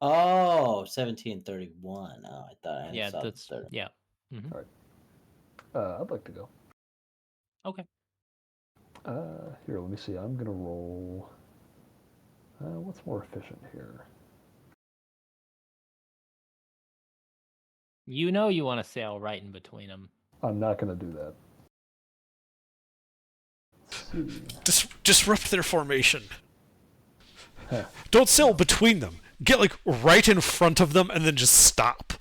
Oh, 1731. Oh, I thought I Yeah, saw that's 30. yeah. Mm-hmm. All right. I'd like to go. Okay. Here, let me see. I'm gonna roll. What's more efficient here? You know you want to sail right in between them. I'm not gonna do that. Let's see. Disrupt their formation. Huh. Don't sail between them. Get like right in front of them and then just stop.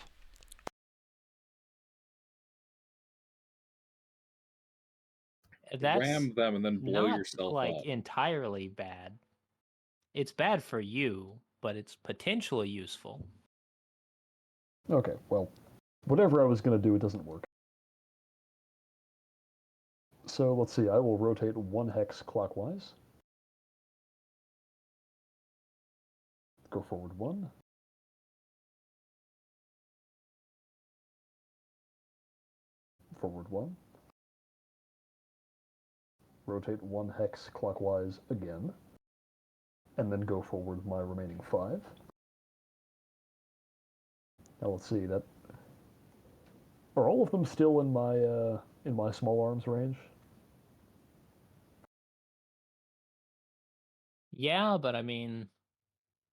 That's Ram them and then blow not yourself like up. entirely bad. It's bad for you, but it's potentially useful. Okay, well, whatever I was gonna do, it doesn't work. So let's see. I will rotate 1 hex clockwise. Go forward 1. Forward 1. Rotate 1 hex clockwise again. And then go forward my remaining 5. Now let's see, that are all of them still in my small arms range? Yeah, but I mean,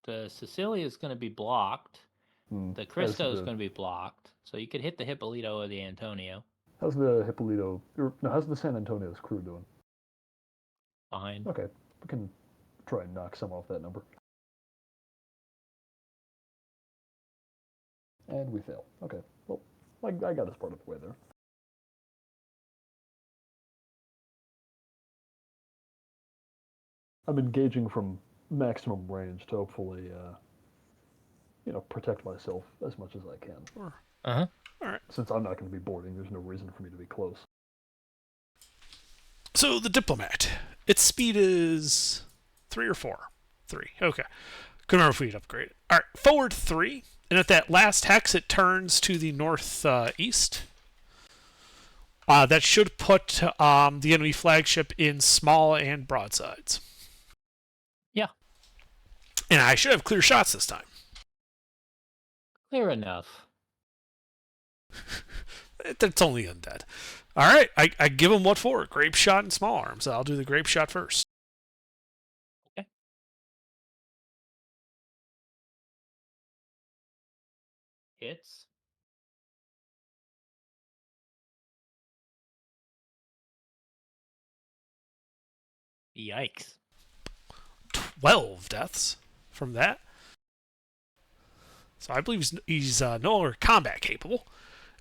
the Sicilia is going to be blocked. The Cristo is going to be blocked. So you could hit the Hippolito or the Antonio. How's the Hippolito? No, how's the San Antonio's crew doing? Fine. Okay, we can try and knock some off that number. And we fail. Okay, well, I got us part of the way there. I'm engaging from maximum range to hopefully, protect myself as much as I can. Sure. Uh-huh. All right. Since I'm not going to be boarding, there's no reason for me to be close. So the diplomat, its speed is 3 or 4. 3. Okay. Couldn't remember if we'd upgrade it. All right. Forward 3, and at that last hex, it turns to the northeast. That should put the enemy flagship in small and broadsides. Yeah. And I should have clear shots this time. Clear enough. It's only undead. All right, I give them what for? Grape shot and small arms. I'll do the grape shot first. Okay. Hits. Yikes. 12 deaths from that. So I believe he's no longer combat capable.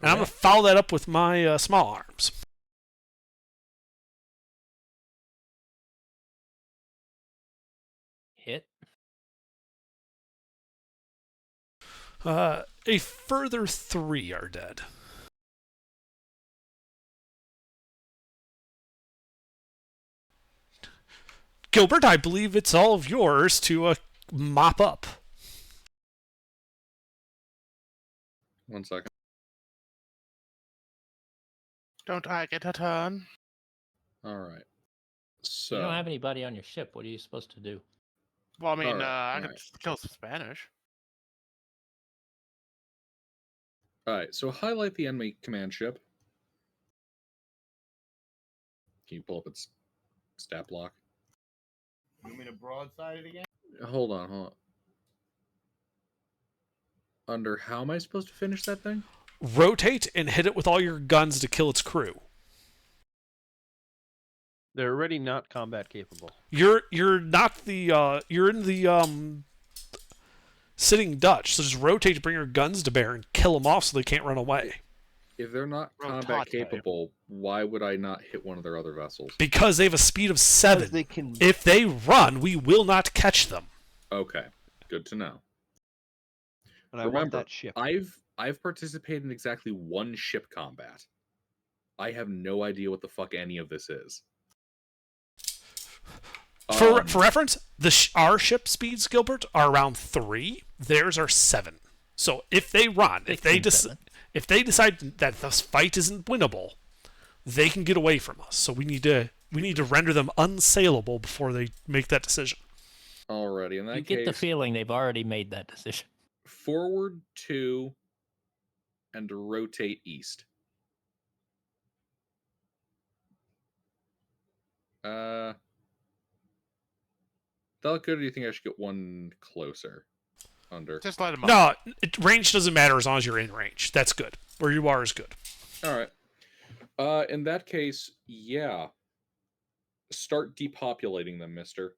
And I'm going to follow that up with my small arms. Hit. A further 3 are dead. Gilbert, I believe it's all of yours to mop up. 1 second. Don't I get a turn? All right. So You don't have anybody on your ship. What are you supposed to do? Well, I mean, Alright, I could alright. just kill some Spanish. all right. So highlight the enemy command ship. Can you pull up its stat block? You mean a broadside it again? Hold on. Under how am I supposed to finish that thing? Rotate and hit it with all your guns to kill its crew. They're already not combat capable. You're not the you're in the sitting Dutch, so just rotate to bring your guns to bear and kill them off so they can't run away. If they're not combat Rotate. capable, why would I not hit one of their other vessels? Because they have a speed of 7. They can. If they run, we will not catch them. Okay, good to know. And I want Remember, that ship. I've participated in exactly 1 ship combat. I have no idea what the fuck any of this is. For reference, our ship speeds, Gilbert, are around 3. Theirs are 7. So if they run, if they decide that this fight isn't winnable, they can get away from us. So we need to render them unsaleable before they make that decision. Alrighty, in that You case, get the feeling they've already made that decision. forward 2 and rotate east. That look good, or do you think I should get 1 closer? Under. Just let him up. No, range doesn't matter as long as you're in range. That's good. Where you are is good. Alright. In that case, yeah. Start depopulating them, mister.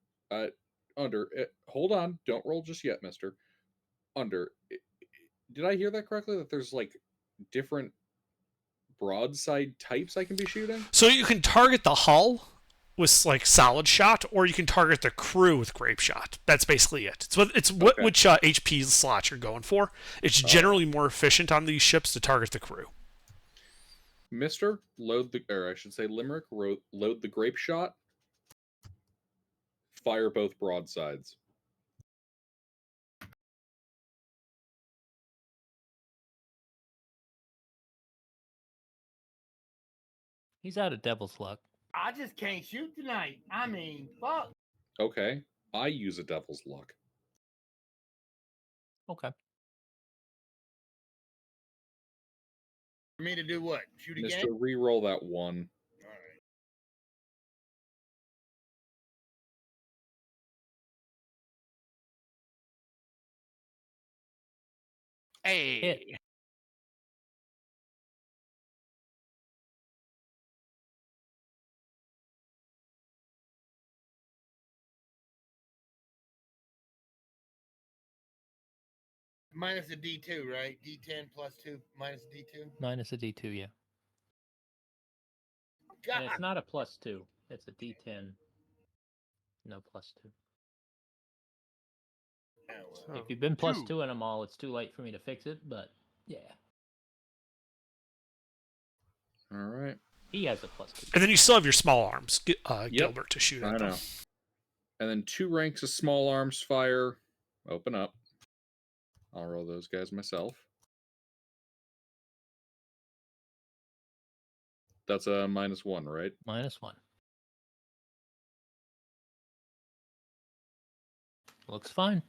Under. Hold on. Don't roll just yet, mister. Under. Did I hear that correctly? That there's, like, different broadside types I can be shooting? So you can target the hull with like solid shot, or you can target the crew with grape shot. That's basically it. It's what Okay. which HP slot you're going for. It's generally more efficient on these ships to target the crew. Mister, load the, or I should say Limerick, load the grape shot. Fire both broadsides. He's out of devil's luck. I just can't shoot tonight. I mean, fuck. Okay, I use a devil's luck. Okay. For me to do what? Shoot again? Mister, re-roll that 1. All right. Hey. Hit. Minus a D2, right? D10 plus 2 minus D2. Minus a D2, yeah. God. And it's not a +2. It's a D10. No +2. So, If you've been two. +2 in them all, it's too late for me to fix it. But yeah, All right. he has a +2. And then you still have your small arms, Gilbert, to shoot at I them. know. And then 2 ranks of small arms fire. Open up. I'll roll those guys myself. That's a -1, right? -1. Looks fine.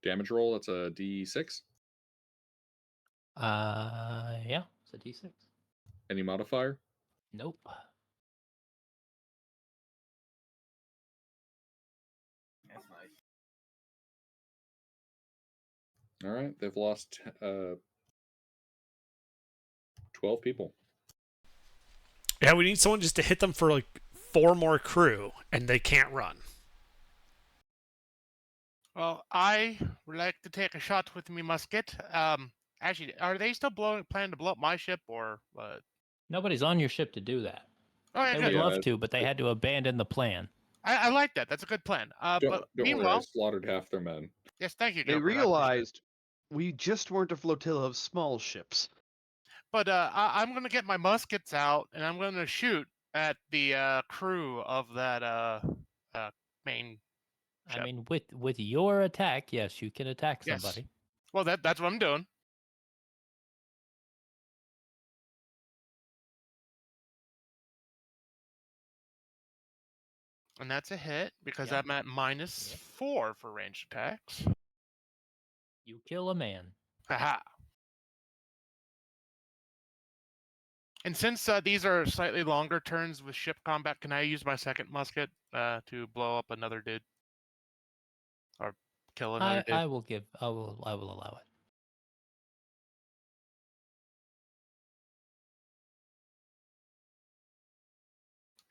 Damage roll, that's a D6. Yeah, it's a D6. Any modifier? Nope. That's nice. All right. They've lost 12 people. Yeah, we need someone just to hit them for like 4 more crew, and they can't run. Well, I would like to take a shot with me musket. Actually, are they still planning to blow up my ship, or what? Nobody's on your ship to do that. Oh, yeah, They good. would Yeah, love to, but they had to abandon the plan. I like that. That's a good plan. Don't But worry, I meanwhile, slaughtered half their men. yes, thank you, They Gilbert. I appreciate it. realized we just weren't a flotilla of small ships. But I'm going to get my muskets out, and I'm going to shoot at the crew of that main I ship. mean, with your attack, yes, you can attack Yes. somebody. Well, that's what I'm doing. And that's a hit, because Yep. I'm at -4 for ranged attacks. You kill a man. Haha. And since these are slightly longer turns with ship combat, can I use my second musket to blow up another dude? Or kill another dude? I will allow it.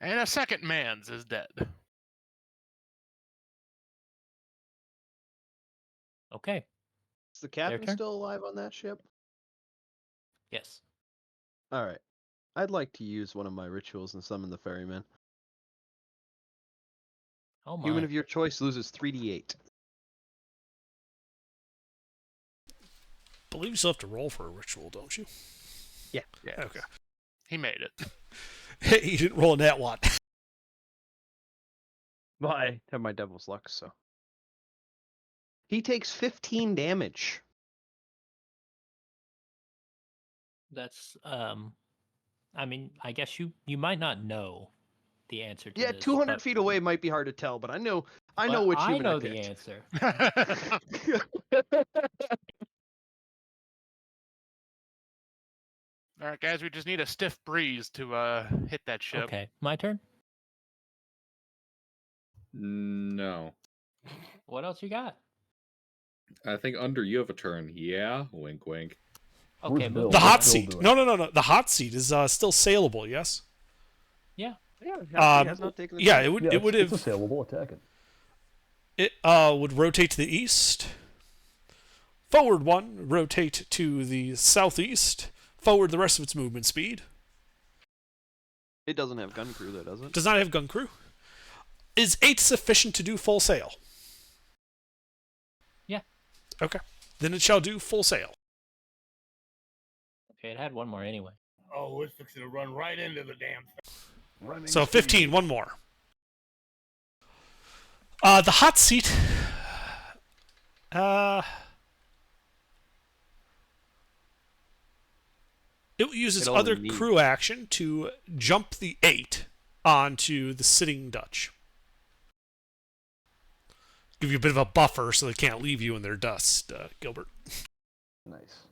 And a second man's is dead. Okay. Is the captain turn? still alive on that ship? Yes. All right. I'd like to use one of my rituals and summon the ferryman. Oh my. Human of your choice loses 3d8. I believe you still have to roll for a ritual, don't you? Yeah. Okay. He made it. You didn't roll a nat one. Well, I have my devil's luck, so. He takes 15 damage. That's I mean, I guess you might not know the answer to Yeah, this. 200 but, feet away might be hard to tell, but I know but which I human know I the picked. answer. All right, guys, we just need a stiff breeze to hit that ship. Okay, my turn. No. What else you got? I think under you have a turn. Yeah? Wink, wink. Okay, Where's Bill? move The What's hot Bill seat. doing? No. The hot seat is still saleable. Yes. Yeah. Yeah, he has not taken the Yeah, time. it would. Yeah, It would it's have. assailable. Attack it. It would rotate to the east. Forward 1, rotate to the southeast. Forward the rest of its movement speed. It doesn't have gun crew, though, does it? Does not have gun crew. Is 8 sufficient to do full sail? Yeah. Okay. Then it shall do full sail. Okay, it had one more anyway. Oh, it's fixing to run right into the damn thing. Running So speed. 15, one more. The hot seat. It uses It only other needs- crew action to jump the 8 onto the sitting Dutch. Give you a bit of a buffer so they can't leave you in their dust, Gilbert. Nice.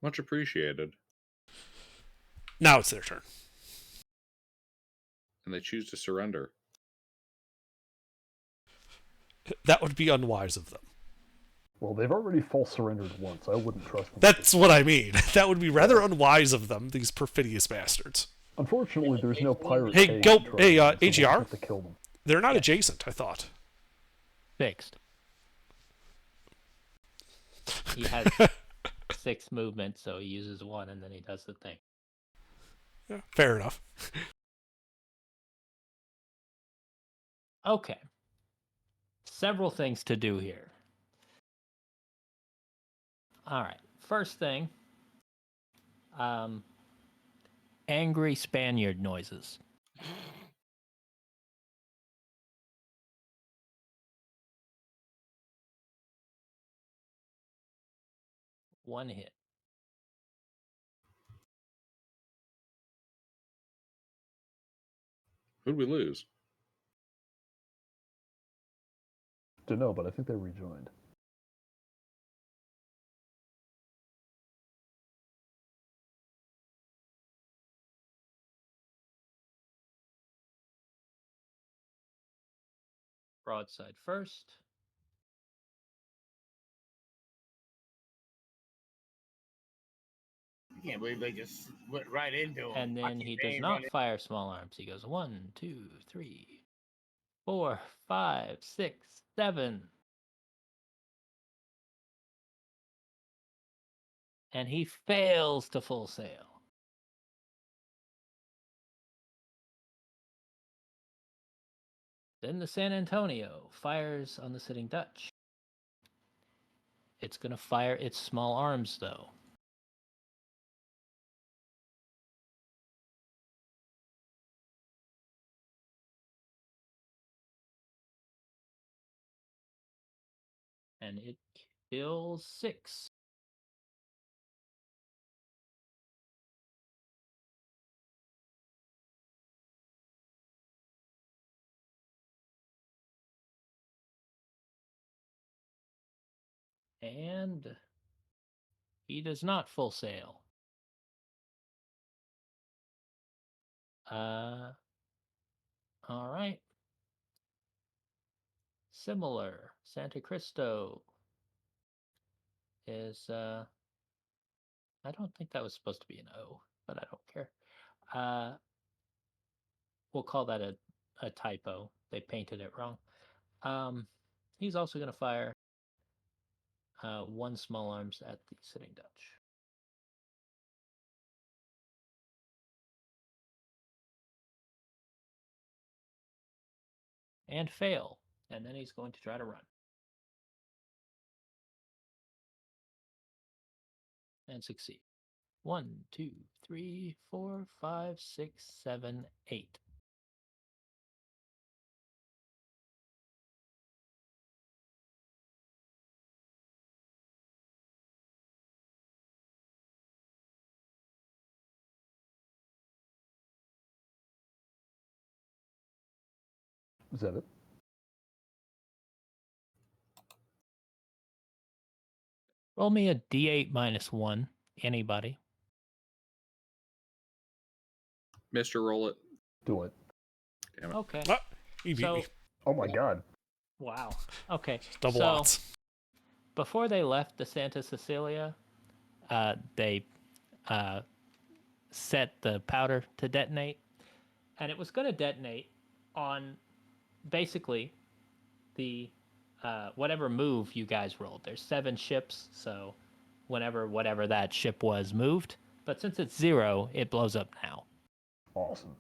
Much appreciated. Now it's their turn. And they choose to surrender. That would be unwise of them. Well, they've already false surrendered once. I wouldn't trust them. That's what I mean. That would be rather unwise of them, these perfidious bastards. Unfortunately, there's no pirate. Hey, pay Gil- to trust hey, them, so we'll AGR? have to kill them. They're not adjacent, I thought. Fixed. He has 6 movement, so he uses 1 and then he does the thing. Yeah, fair enough. Okay. Several things to do here. All right. First thing, angry Spaniard noises. One hit. Who'd we lose? Don't know, but I think they rejoined. Broadside first. I can't believe they just went right into him. And then he does not fire small arms. He goes 1, 2, 3, 4, 5, 6, 7. And he fails to full sail. Then the San Antonio fires on the Sitting Dutch. It's going to fire its small arms, though. And it kills 6. And he does not full sail. All right. Similar. Santa Cristo is, I don't think that was supposed to be an O, but I don't care. We'll call that a typo. They painted it wrong. He's also going to fire 1 small arms at the Sitting Dutch. And fail. And then he's going to try to run. And succeed. 1, 2, 3, 4, 5, 6, 7, 8. Is that it? Roll me a d8 minus 1. Anybody? Mister, roll it. Do it. Damn it. Okay. Ah, you beat So, me. Oh my god. wow. Okay. Double so, odds. Before they left the Santa Cecilia, they set the powder to detonate, and it was going to detonate on basically the whatever move you guys rolled. There's 7 ships, so whatever that ship was moved. But since it's 0, it blows up now. Awesome.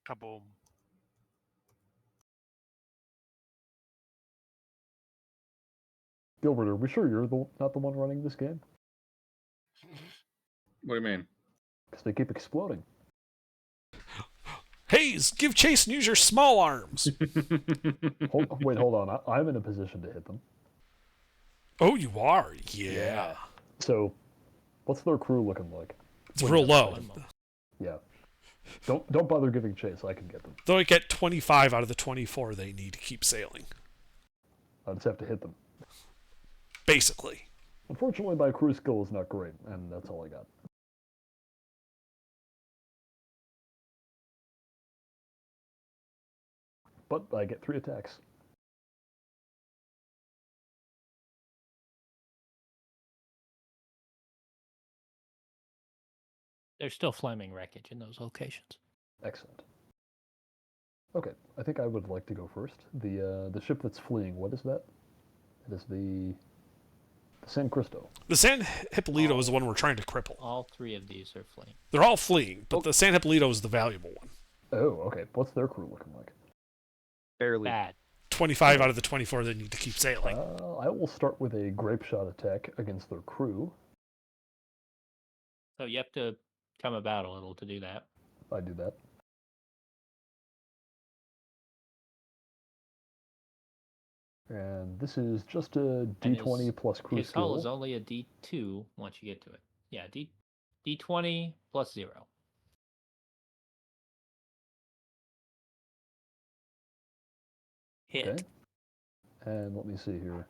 Kaboom. Gilbert, are we sure you're not the one running this game? What do you mean? Because they keep exploding. Hayes, give chase and use your small arms. Hold on. I'm in a position to hit them. Oh, you are? Yeah. So, what's their crew looking like? It's real low. Yeah. Don't bother giving chase. I can get them. They'll get 25 out of the 24 they need to keep sailing. I just have to hit them. Basically. Unfortunately, my crew skill is not great, and that's all I got. But I get 3 attacks. There's still flaming wreckage in those locations. Excellent. Okay, I think I would like to go first. The ship that's fleeing, what is that? It is the San Cristo. The San Hipólito is the one we're trying to cripple. All 3 of these are fleeing. They're all fleeing, but the San Hipólito is the valuable one. Oh, okay. What's their crew looking like? Barely. Bad. 25 out of the 24 that need to keep sailing. I will start with a grape shot attack against their crew. So you have to come about a little to do that. I do that. And this is just a D20 plus crew His skill. hull is only a D2 once you get to it. Yeah, D20 plus 0. Hit. Okay. And let me see here.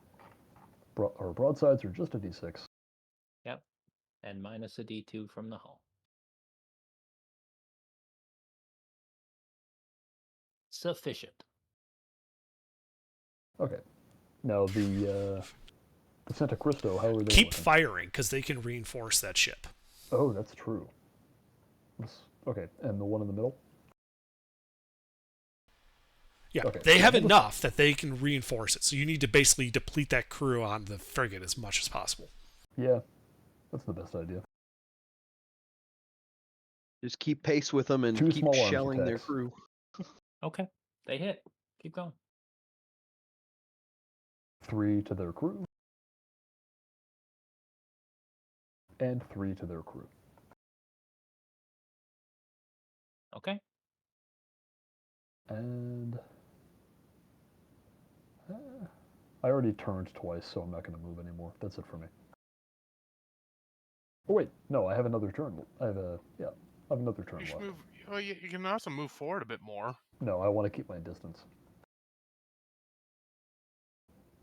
Our broadsides are just a D6. Yep. And minus a D2 from the hull. Sufficient. Okay. Now the Santa Cristo, how are they Keep looking? firing, because they can reinforce that ship. Oh, that's true. Okay, and the one in the middle? Yeah, Okay, they yeah, have give us- enough that they can reinforce it. So you need to basically deplete that crew on the frigate as much as possible. Yeah, that's the best idea. Just keep pace with them and Two keep small arms shelling their attacks. crew. Okay. They hit. Keep going. 3 to their crew. And 3 to their crew. Okay. And I already turned twice, so I'm not going to move anymore. That's it for me. Oh wait, no, I have another turn. I have another turn You should left. move. Well, you can also move forward a bit more. No, I want to keep my distance.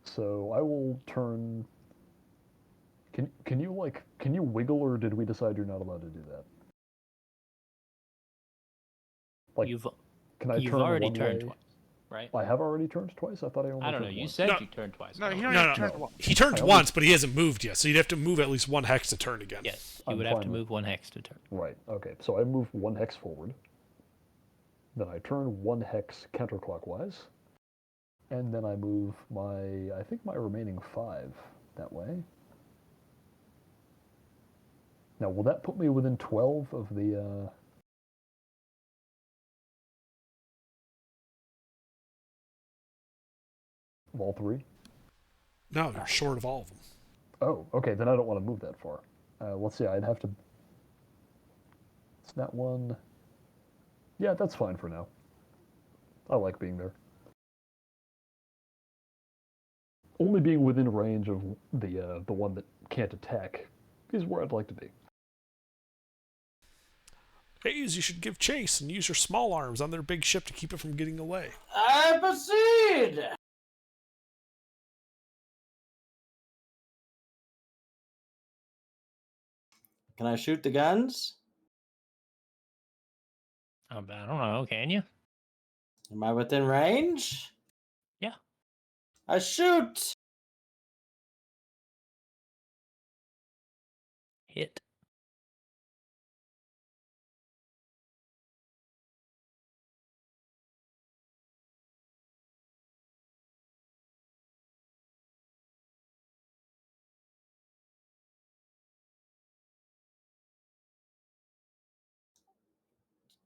So I will turn. Can you wiggle, or did we decide you're not allowed to do that? Like, You've can I you've turn already one turned way? twice, right? I have already turned twice. I thought I only I don't know. turned You once. said No. you turned twice. No, I he don't only know. No, turned no. one. He turned I only- once, but he hasn't moved yet. So you'd have to move at least one hex to turn again. Yes, you I'm would have to fine with- move one hex to turn. Right. Okay. So I move 1 hex forward. Then I turn 1 hex counterclockwise, and then I move I think my remaining 5 that way. Now, will that put me within 12 of the? Of all 3? No, you're short of all of them. Oh, okay. Then I don't want to move that far. Let's see. I'd have to. It's that one. Yeah, that's fine for now. I like being there. Only being within range of the one that can't attack is where I'd like to be. Hayes, you should give chase and use your small arms on their big ship to keep it from getting away. I proceed. Can I shoot the guns? I don't know. Can you? Am I within range? Yeah. I shoot. Hit.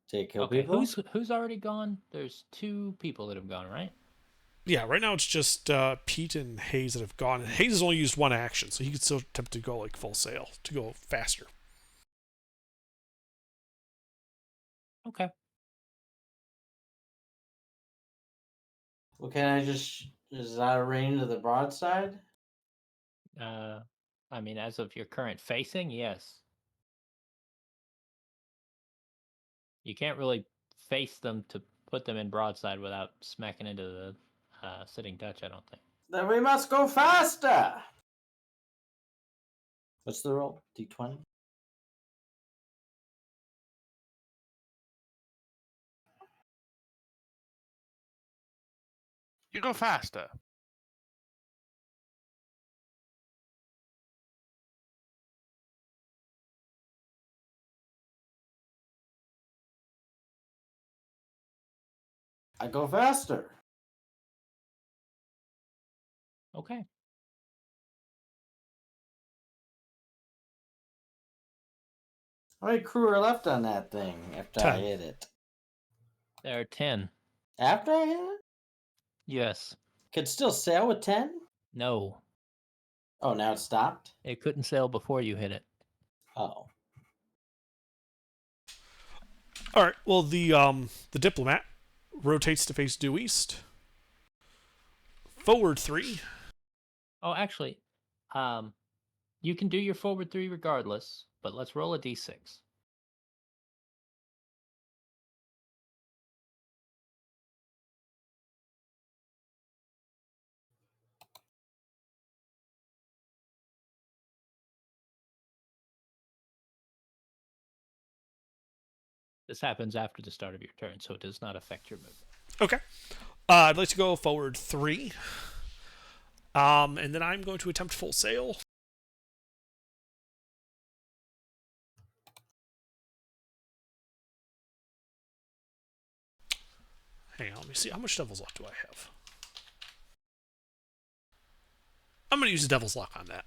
Take kill Okay. people. Who's already gone? There's 2 people that have gone, right? Yeah, right now it's just Pete and Hayes that have gone. And Hayes has only used 1 action, so he could still attempt to go like full sail to go faster. Okay. Well, can I just? Is that a range of the broadside? I mean, as of your current facing, yes. You can't really face them to put them in broadside without smacking into the sitting Dutch, I don't think. Then we must go faster. What's the roll? D20. You go faster. I go faster. Okay. How many crew are left on that thing after I 10. hit it? There are 10. After I hit it? Yes. Could still sail with 10? No. Oh, now it stopped? It couldn't sail before you hit it. Oh. All right. Well, the diplomat rotates to face due east. Forward 3. Oh, actually, you can do your forward 3 regardless, but let's roll a d6. This happens after the start of your turn, so it does not affect your movement. Okay. I'd like to go forward 3. And then I'm going to attempt full sail. Hang on, let me see. How much Devil's Luck do I have? I'm going to use a Devil's Luck on that.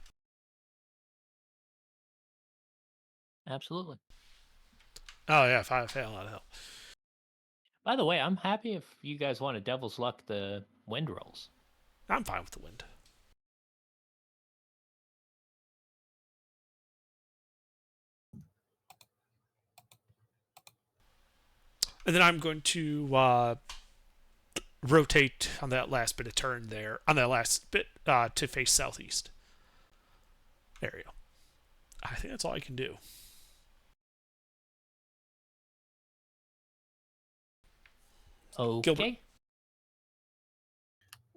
Absolutely. Oh, yeah, if I fail, that'll help. By the way, I'm happy if you guys want to Devil's Luck the wind rolls. I'm fine with the wind. And then I'm going to rotate on that last bit of turn there, on that last bit to face southeast. There you go. I think that's all I can do. Okay. Gilbert.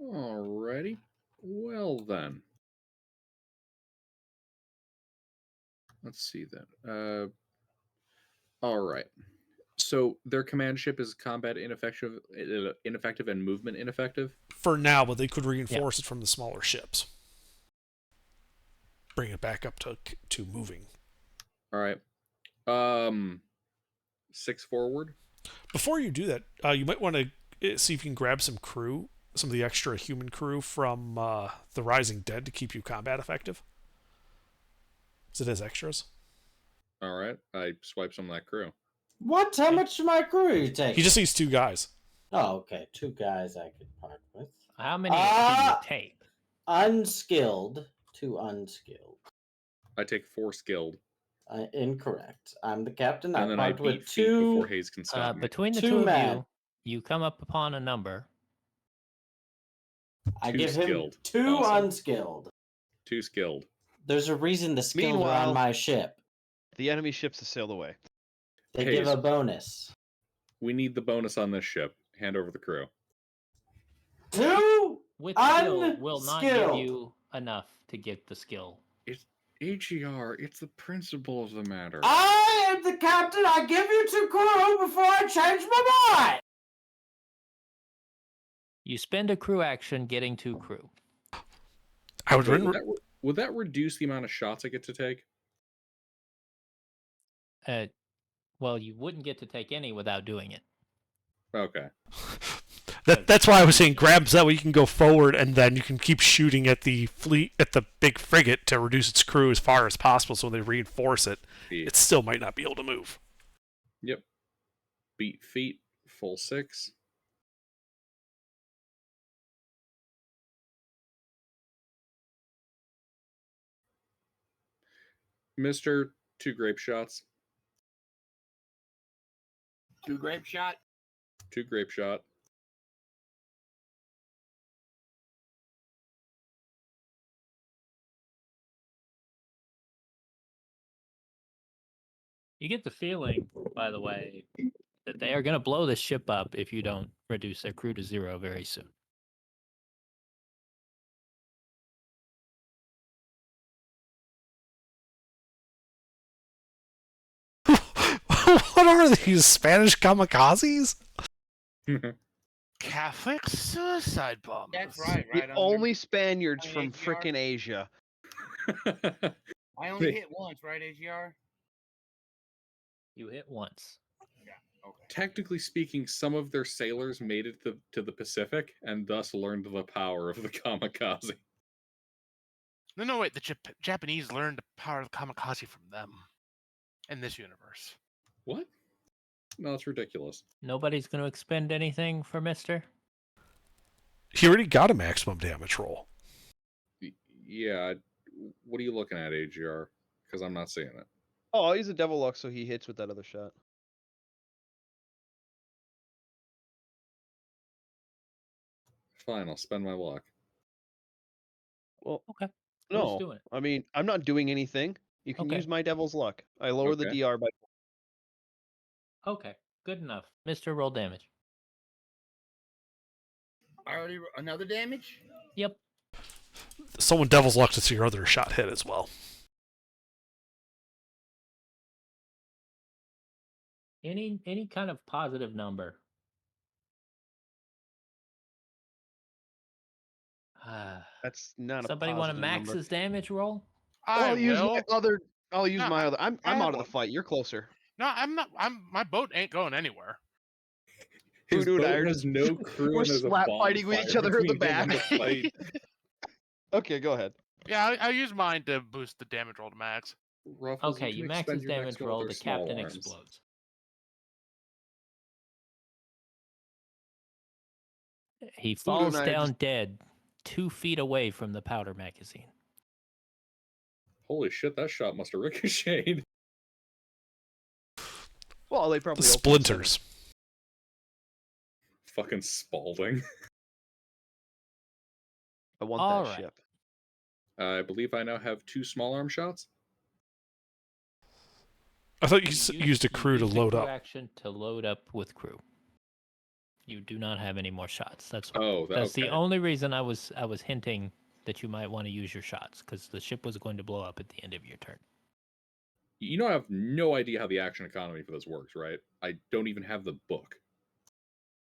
Alrighty. Well then. Let's see then. All right. So their command ship is combat ineffective, and movement ineffective. For now, but they could reinforce it from the smaller ships. Bring it back up to moving. All right. 6 forward. Before you do that, you might want to see if you can grab some crew, some of the extra human crew from the Rising Dead to keep you combat effective. So it has extras. All right. I swipe some of that crew. What? How much of my crew are you taking? He just needs 2 guys. Oh, okay. 2 guys I could part with. How many do you take? Unskilled. 2 unskilled. I take 4 skilled. Incorrect. I'm the captain. And then I part beat with feet 2. before Hayes can stop me. Between the 2 two men. of you come up upon a number. I 2 give him skilled. 2 Awesome. unskilled. 2 skilled. There's a reason the skills are Meanwhile- on my ship. The enemy ships have sailed away. They Hayes. give a bonus. We need the bonus on this ship. Hand over the crew. 2 With skill will not give unskilled. you enough to get the skill. It's AGR. It's the principle of the matter. I am the captain. I give you 2 crew before I change my mind. You spend a crew action getting 2 crew. I would Wait, run. would that reduce the amount of shots I get to take? Well, you wouldn't get to take any without doing it. Okay. That's why I was saying grabs that way you can go forward and then you can keep shooting at the fleet at the big frigate to reduce its crew as far as possible so when they reinforce it, Feet. it still might not be able to move. Yep. Beat feet. Full 6. Mr. 2 grape shots. 2 grape shot. 2 grape shot. You get the feeling, by the way, that they are going to blow this ship up if you don't reduce their crew to 0 very soon. What are these Spanish kamikazes? Catholic suicide bombers. That's right. The Right. only Spaniards on from AGR? frickin' Asia. I only hit once, right, AGR? You hit once. Yeah. Okay. Technically speaking, some of their sailors made it to the Pacific and thus learned the power of the kamikaze. No, wait. The Japanese learned the power of the kamikaze from them in this universe. What? No, it's ridiculous. Nobody's going to expend anything for Mister? He already got a maximum damage roll. Yeah. What are you looking at, AGR? Because I'm not seeing it. Oh, he's a devil luck, so he hits with that other shot. Fine, I'll spend my luck. Well, Okay. no. Who's doing it? I mean, I'm not doing anything. You can Okay. use my devil's luck. I lower the Okay. DR by. Okay, good enough. Mister, roll damage. Another damage? Yep. Someone devil's luck to see your other shot hit as well. Any kind of positive number. That's not Somebody a want to positive max number. his damage roll? I I'll use my will. other. I'll use No, my other. I'm I have out of the one. fight. You're closer. No, I'm not. My boat ain't going anywhere. His Voodoo and I boat are has just no crew we're and there's a slap fighting with bonfire each other in the between him back. and the fight. Okay, go ahead. Yeah, I'll use mine to boost the damage roll to max. Ruffles, Okay, you you can max expend his your damage next one roll, with the their small captain arms. explodes. He Voodoo and falls I are down just- dead 2 feet away from the powder magazine. Holy shit, that shot must have ricocheted. Well, they probably The opened the center. splinters. Fucking Spalding. I want All that right. ship. I believe I now have 2 small arm shots. I thought you You used a crew to used a load crew up. action to load up with crew. You do not have any more shots. That's Oh, that's the okay. only reason I was hinting that you might want to use your shots, because the ship was going to blow up at the end of your turn. You know, I have no idea how the action economy for this works, right? I don't even have the book.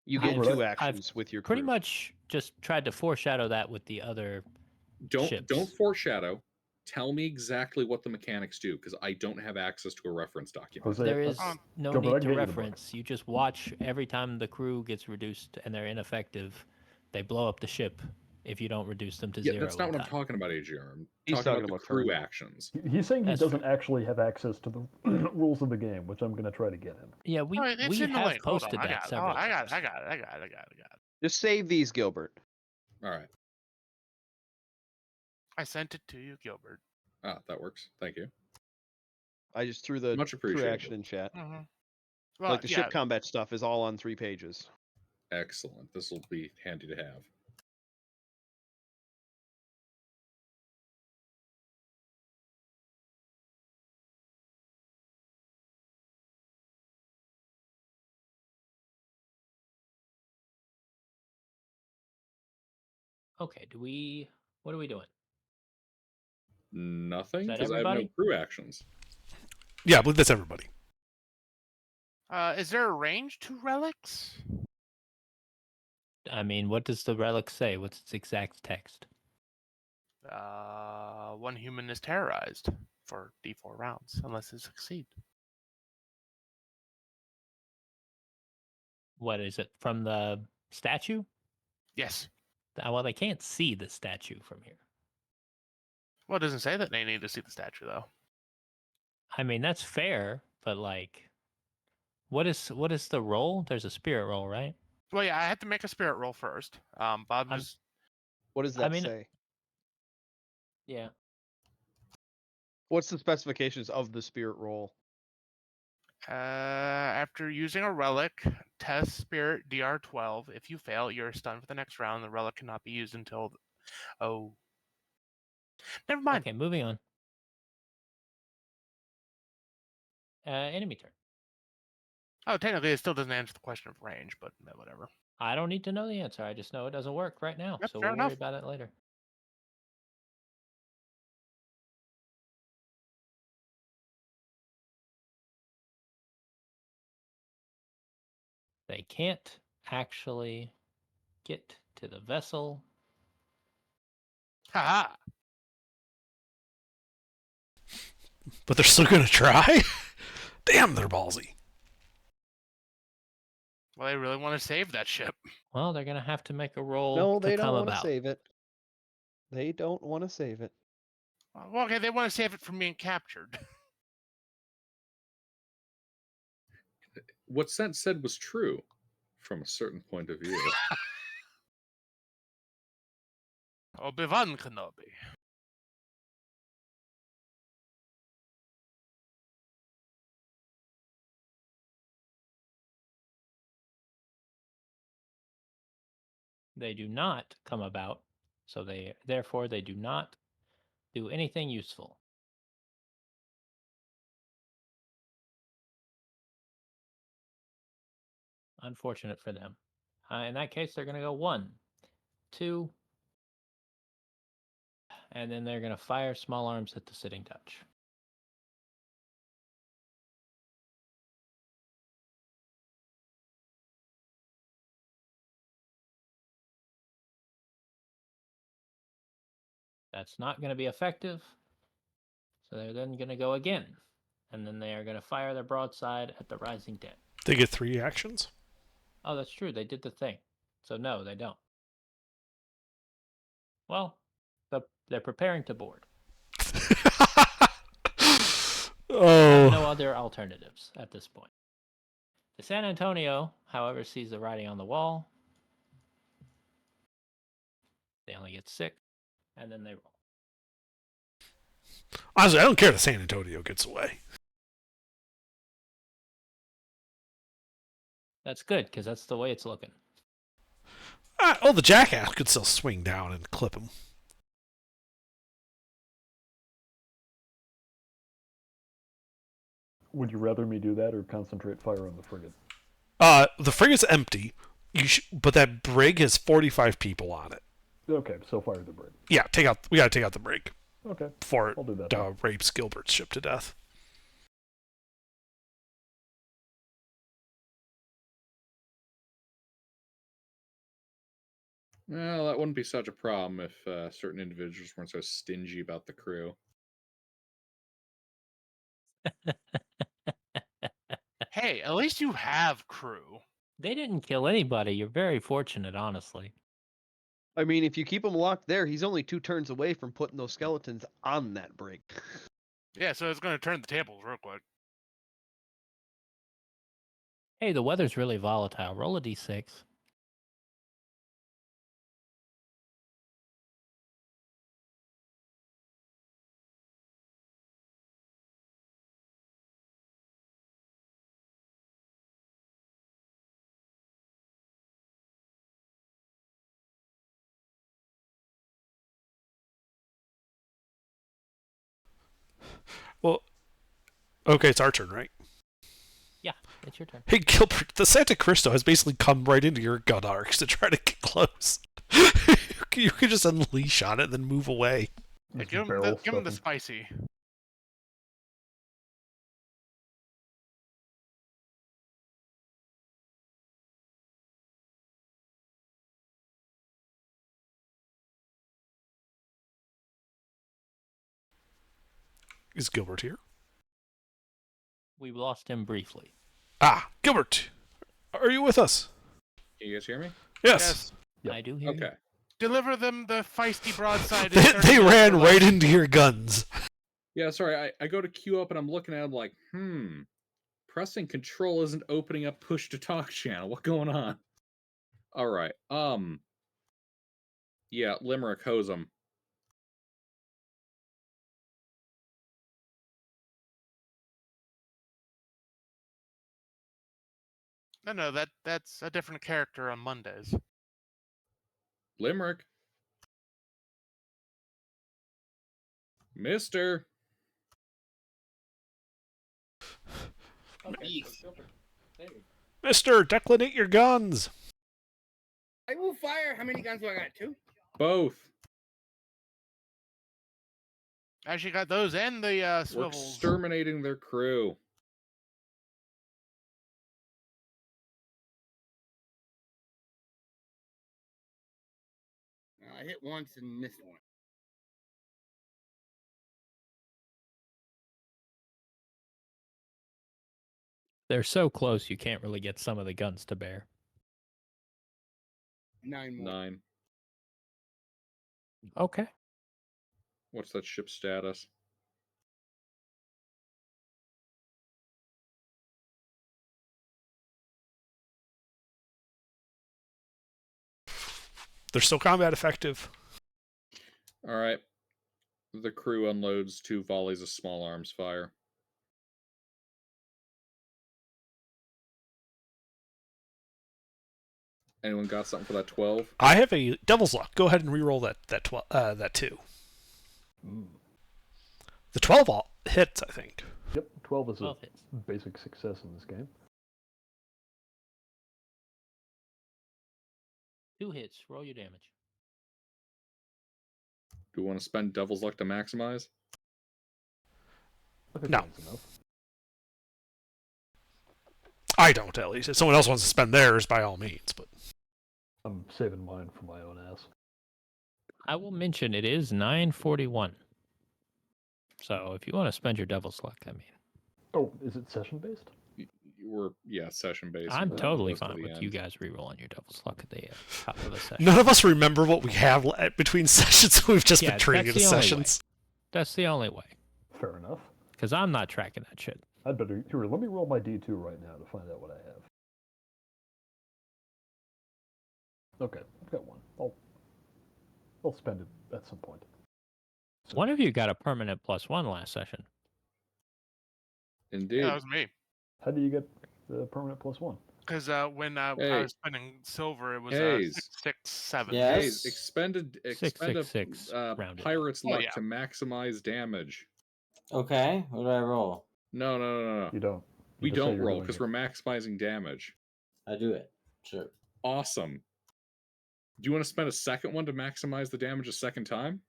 You get I've- 2 I've actions with your Pretty crew. much just tried to foreshadow that with the other Don't ships. foreshadow. Tell me exactly what the mechanics do, because I don't have access to a reference document. Jose, There is Gilbert, no I need can to get you the book. reference. You just watch every time the crew gets reduced and they're ineffective, they blow up the ship if you don't reduce them to Yeah, zero. that's not in what I'm time. talking about, AGR. I'm He's talking talking about the about crew turn. actions. He's saying he That's doesn't fair. actually have access to the rules of the game, which I'm going to try to get him. Yeah, we Alright, it's we in the have link. Hold posted on, that I several times. got it. Just save these, Gilbert. All right. I sent it to you, Gilbert. Ah, that works. Thank you. I just threw the Much crew appreciated. action in chat. Mm-hmm. Well, Like the ship combat stuff is all on 3 pages. Excellent. This will be handy to have. Okay, what are we doing? Nothing, Is that because I have no everybody? crew actions. Yeah, I believe that's everybody. Is there a range to relics? I mean, what does the relic say? What's its exact text? 1 human is terrorized for D4 rounds unless they succeed. What is it, from the statue? Yes. Well, they can't see the statue from here. Well, it doesn't say that they need to see the statue, though. I mean, that's fair, but like, what is the roll? There's a spirit roll, right? Well, yeah, I have to make a spirit roll first. Bob I'm- just What does I that mean- say? Yeah. What's the specifications of the spirit roll? after using a relic, test spirit DR12. If you fail, you're stunned for the next round. The relic cannot be used until. Oh. Never mind. Okay, moving on. Enemy turn. Oh, technically, it still doesn't answer the question of range, but whatever. I don't need to know the answer. I just know it doesn't work right now, Yep, so fair we'll worry enough. about it later. They can't actually get to the vessel. Haha. But they're still going to try? Damn, they're ballsy. Well, they really want to save that ship. Well, they're gonna have to make a roll No, they to don't come want to about. save it. They don't want to save it. Well, okay, they want to save it from being captured. what Sent said was true from a certain point of view. Obi-Wan Kenobi. They do not come about, so therefore they do not do anything useful. Unfortunate for them. In that case, they're going to go 1, 2, and then they're going to fire small arms at the Sitting Dutch. That's not going to be effective. So they're then going to go again. And then they are going to fire their broadside at the Rising Dead. They get 3 actions. Oh, that's true. They did the thing. So no, they don't. Well, they're preparing to board. They have no other alternatives at this point. The San Antonio, however, sees the writing on the wall. They only get 6, and then they roll. Honestly, I don't care if San Antonio gets away. That's good, because that's the way it's looking. The jackass could still swing down and clip him. Would you rather me do that or concentrate fire on the frigate? The frigate's empty, but that brig has 45 people on it. Okay, so fire the brig. Yeah, we gotta take out the brig. Okay, Before I'll do that. it rapes Gilbert's ship to death. Well, that wouldn't be such a problem if certain individuals weren't so stingy about the crew. Hey, at least you have crew. They didn't kill anybody. You're very fortunate, honestly. I mean, if you keep him locked there, he's only 2 turns away from putting those skeletons on that brig. Yeah, so it's going to turn the tables real quick. Hey, the weather's really volatile. Roll a d6. Well, okay, it's our turn, right? Yeah, it's your turn. Hey, Gilbert, the Santa Cristo has basically come right into your gun arcs to try to get close. You could just unleash on it and then move away. Yeah, Just give him barrel the stuffing. spicy. Is Gilbert here? We lost him briefly. Gilbert, are you with us? Can you guys hear me? Yes. Yep. I do hear you. Okay. Deliver them the feisty broadside. They ran right into your guns. Yeah, sorry. I go to queue up and I'm looking at it like, pressing control isn't opening up push to talk channel. What's going on? All right. Yeah, Limerick, hose 'em. No, that's a different character on Mondays. Limerick. Mister. Okay. Mister, declinate your guns. I will fire. How many guns do I got? 2? Both. Actually, got those and the We're swivels. exterminating their crew. I hit once and missed one. They're so close you can't really get some of the guns to bear. 9 more. 9. Okay. What's that ship status? They're still combat effective. All right. The crew unloads 2 volleys of small arms fire. Anyone got something for that 12? I have a Devil's Luck. Go ahead and re-roll that 2. The 12 all hits, I think. Yep, 12 is a 12 hits. basic success in this game. 2 hits. Roll your damage. Do we want to spend Devil's Luck to maximize? I think No. that's enough. I don't, at least. If someone else wants to spend theirs, by all means. But I'm saving mine for my own ass. I will mention it is 9:41. So if you want to spend your Devil's Luck, I mean, Oh, is it session based? We're, session based. I'm totally close to fine the with you end. guys re-rolling your Devil's Luck at the top of the session. none of us remember what we have between sessions. We've just Yeah, been treating that's it as the only sessions. That's the only way. Fair enough. Because I'm not tracking that shit. I'd better. Here, let me roll my D2 right now to find out what I have. Okay, I've got one. I'll spend it at some point. So, One of you got a permanent +1 last session. Indeed. Yeah, that was me. how do you get the permanent +1? Because when I Hey. was spending silver, it was Hayes. 667. Yeah. Hey, Yes. expend a 666 rounded. pirate's Oh, luck yeah. to maximize damage. Okay, what do I roll? No. You don't. We You just say don't you're roll doing because it. we're maximizing damage. I do it. Sure. Awesome. Do you want to spend a second one to maximize the damage a second time?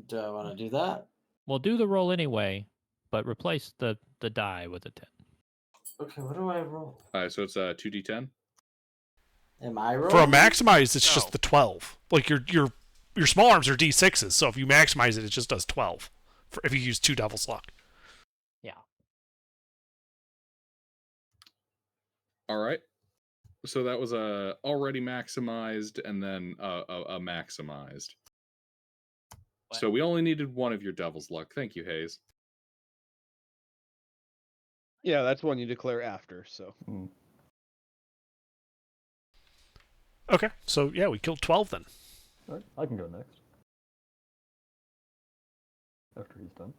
Do I want to do that? We'll do the roll anyway, but replace the die with a 10. Okay, what do I roll? Alright, so it's 2d10. Am I rolling? For a maximize, it's No. just the 12. Like your small arms are D6s, so if you maximize it, it just does 12. If you use 2 Devil's Luck. Yeah. Alright. So that was a already maximized and then a maximized. What? So we only needed one of your Devil's Luck. Thank you, Hayes. Yeah, that's one you declare after. So Mm. Okay, so yeah, we killed 12 then. All right, I can go next. After he's done.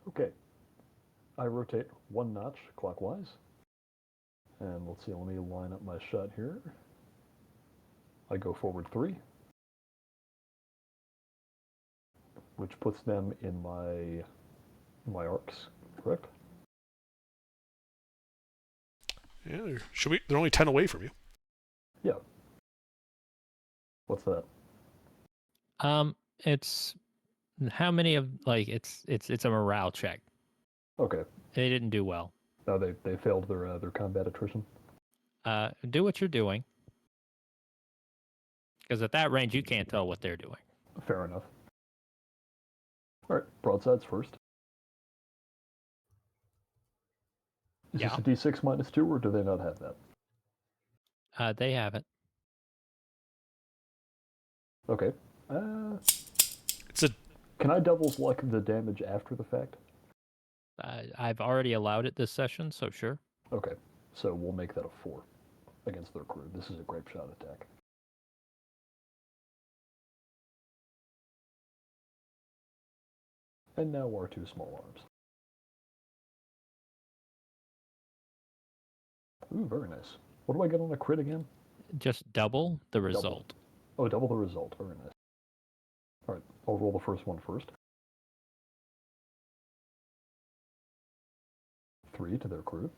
Okay. I rotate 1 notch clockwise. And let's see, let me line up my shot here. I go forward 3. Which puts them in my arcs, correct? Yeah, they're only 10 away from you. Yeah. What's that? It's how many of it's a morale check. Okay. They didn't do well. No, they failed their combat attrition. Do what you're doing. Because at that range, you can't tell what they're doing. Fair enough. All right, broadsides first. Is Yeah. this a D6 -2, or do they not have that? They have it. Okay. It's a Can I Devil's Luck the damage after the fact? I've already allowed it this session, so sure. Okay, so we'll make that a 4 against their crew. This is a grape shot attack. And now our 2 small arms. Ooh, very nice. What do I get on a crit again? Just double the result. Oh, double the result. Very nice. All right, I'll roll the first one first. 3 to their crew.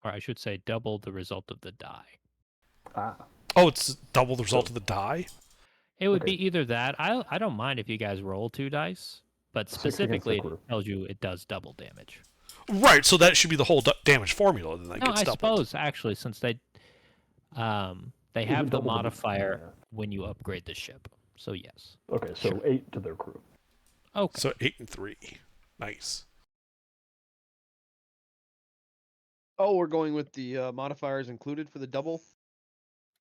Or I should say double the result of the die. Ah, Oh, it's double the result of the die? It would Okay. be either that. I don't mind if you guys roll 2 dice, but 6 against specifically the crew. it tells you it does double damage. Right, so that should be the whole damage formula then that No, gets I doubled. suppose actually since they Even have the double modifier yeah. when you upgrade the ship. So yes. Okay, so Sure. 8 to their crew. Okay. So 8 and 3. Nice. oh, we're going with the modifiers included for the double.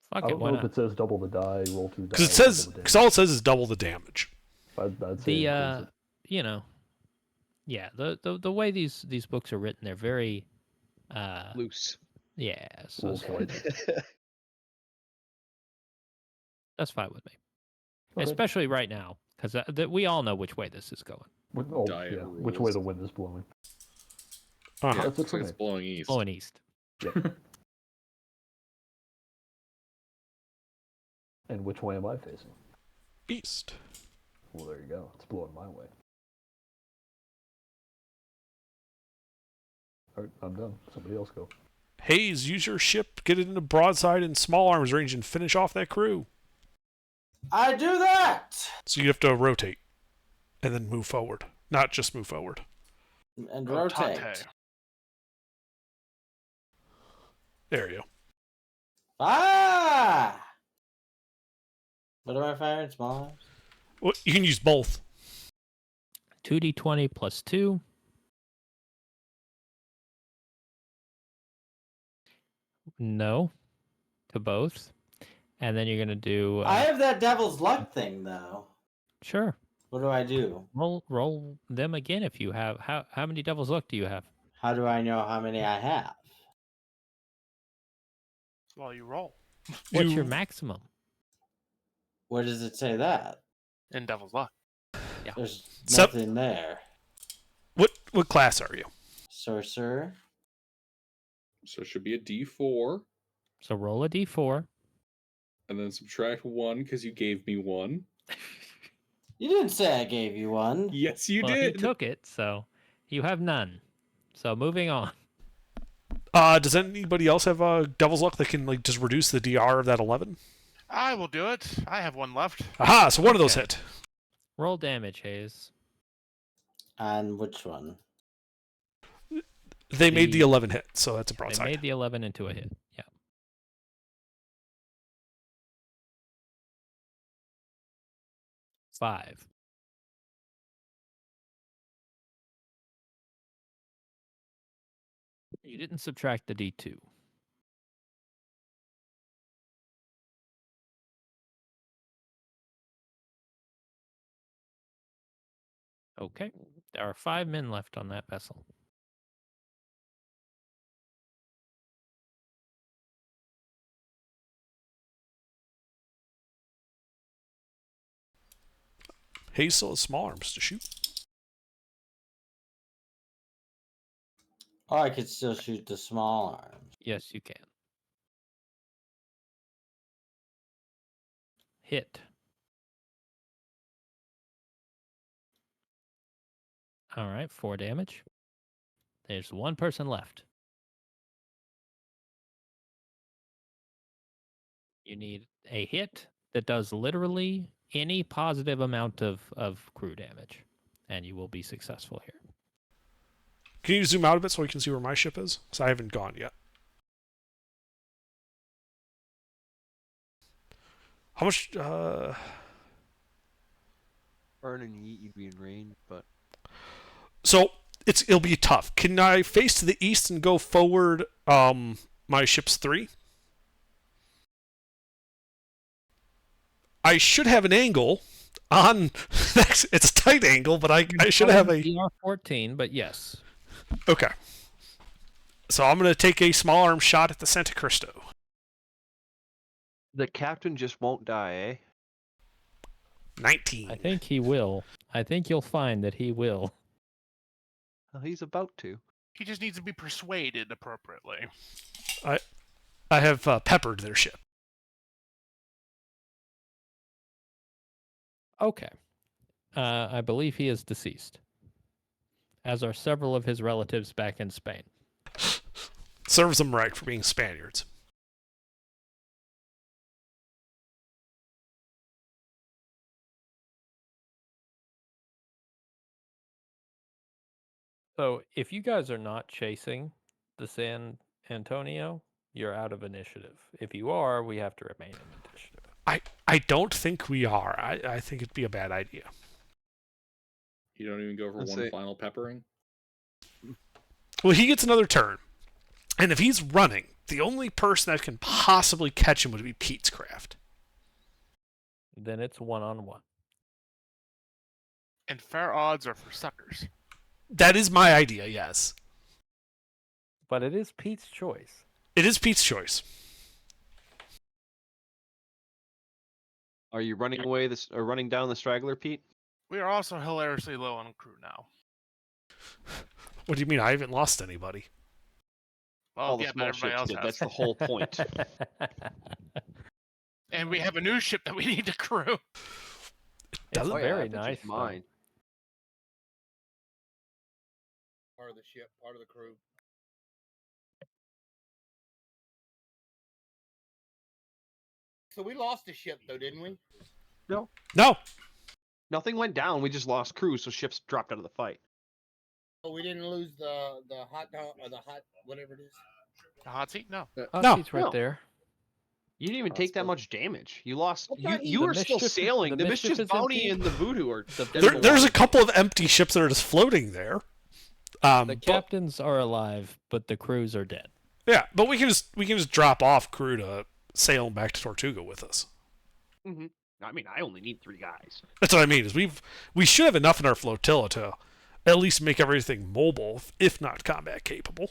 Fuck I it, don't why know if not? it says double the die, roll 2 die. Because or double the all damage. it says is double the damage. I'd say The includes it. you know, Yeah, the way these books are written, they're very Loose. yeah. A So little tight. that's fine with me, Okay. especially right now, because we all know which way this is going. Diet Yeah, which way rules. the wind is blowing. Uh-huh. That's it Looks for like me. it's blowing east. Blowing east. And which way am I facing? East. Well, there you go. It's blowing my way. All right, I'm done. Somebody else go. Hayes, use your ship, get it into broadside and small arms range, and finish off that crew. I do that. So you have to rotate and then move forward. Not just move forward. And Rotate. rotate. There you go. Ah! What am I firing? Small arms? Well, you can use both. 2d20 plus 2. No, to both. And then you're gonna do. I have that devil's luck thing though. Sure. What do I do? Roll them again if you have. How many devil's luck do you have? How do I know how many I have? Well, you roll What's your maximum? Where does it say that? in Devil's Luck. Yeah. There's Sup- nothing there. What class are you? Sorcerer. So it should be a D4, So roll a d4. and then subtract 1 because you gave me 1. You didn't say I gave you one. Yes, you Well, he did. took it, so you have none. So moving on. Does anybody else have Devil's Luck that can like just reduce the DR of that 11? I will do it. I have one left. Aha! So one of those Okay. hit. Roll damage, Hayes. And which one? They made the The- 11 hit, so that's a They broadside. made the 11 into a hit. Yeah. Five. You didn't subtract the d2. Okay. There are 5 men left on that vessel. Hayes still has small arms to shoot. Oh, I could still shoot the small arms. Yes, you can. Hit. All right, 4 damage. There's one person left. You need a hit that does literally any positive amount of crew damage, and you will be successful here. Can you zoom out a bit so we can see where my ship is? Because I haven't gone yet. How much? Burn and yeet, you'd be in range, but So it'll be tough. Can I face to the east and go forward? My ship's 3. I should have an angle on. It's a tight angle, but I should have a. DR-14, but yes. Okay. So I'm gonna take a small arm shot at the Santa Cristo. the captain just won't die, eh? 19. I think he will. I think you'll find that he will. Well, he's about to. He just needs to be persuaded appropriately. I have peppered their ship. Okay. I believe he is deceased, as are several of his relatives back in Spain. Serves them right for being Spaniards. So if you guys are not chasing the San Antonio, you're out of initiative. If you are, we have to remain in initiative. I don't think we are. I think it'd be a bad idea. You don't even go for Let's one see. final peppering? Well, he gets another turn. And if he's running, the only person that can possibly catch him would be Pete's craft. Then it's 1-on-1. And fair odds are for suckers. That is my idea, yes. But it is Pete's choice. It is Pete's choice. Are you running away or running down the straggler, Pete? We are also hilariously low on crew now. What do you mean? I haven't lost anybody. Well, All the yeah, but small everybody ships else did. has. That's the whole point. And we have a new ship that we need to crew. It's Doesn't- Oh, yeah, very that picture's nice. though. mine. Part of the ship, part of the crew. So we lost a ship though, didn't we? No. Nothing went down. We just lost crew, so ships dropped out of the fight. Oh, we didn't lose the hot dog or the hot whatever it is. The hot seat? No. Hot No. seat's right No. there. You didn't even take that Awesome. much damage. You lost. What You about you The were still Mischief- sailing. the The Mischief Mischief is Bounty empty? and the Voodoo are. The- dead in the There's a water. couple of empty ships that are just floating there. The But, captains are alive, but the crews are dead. yeah, but we can just drop off crew to sail back to Tortuga with us. I mean, I only need 3 guys. That's what I mean. Is we should have enough in our flotilla to at least make everything mobile, if not combat capable.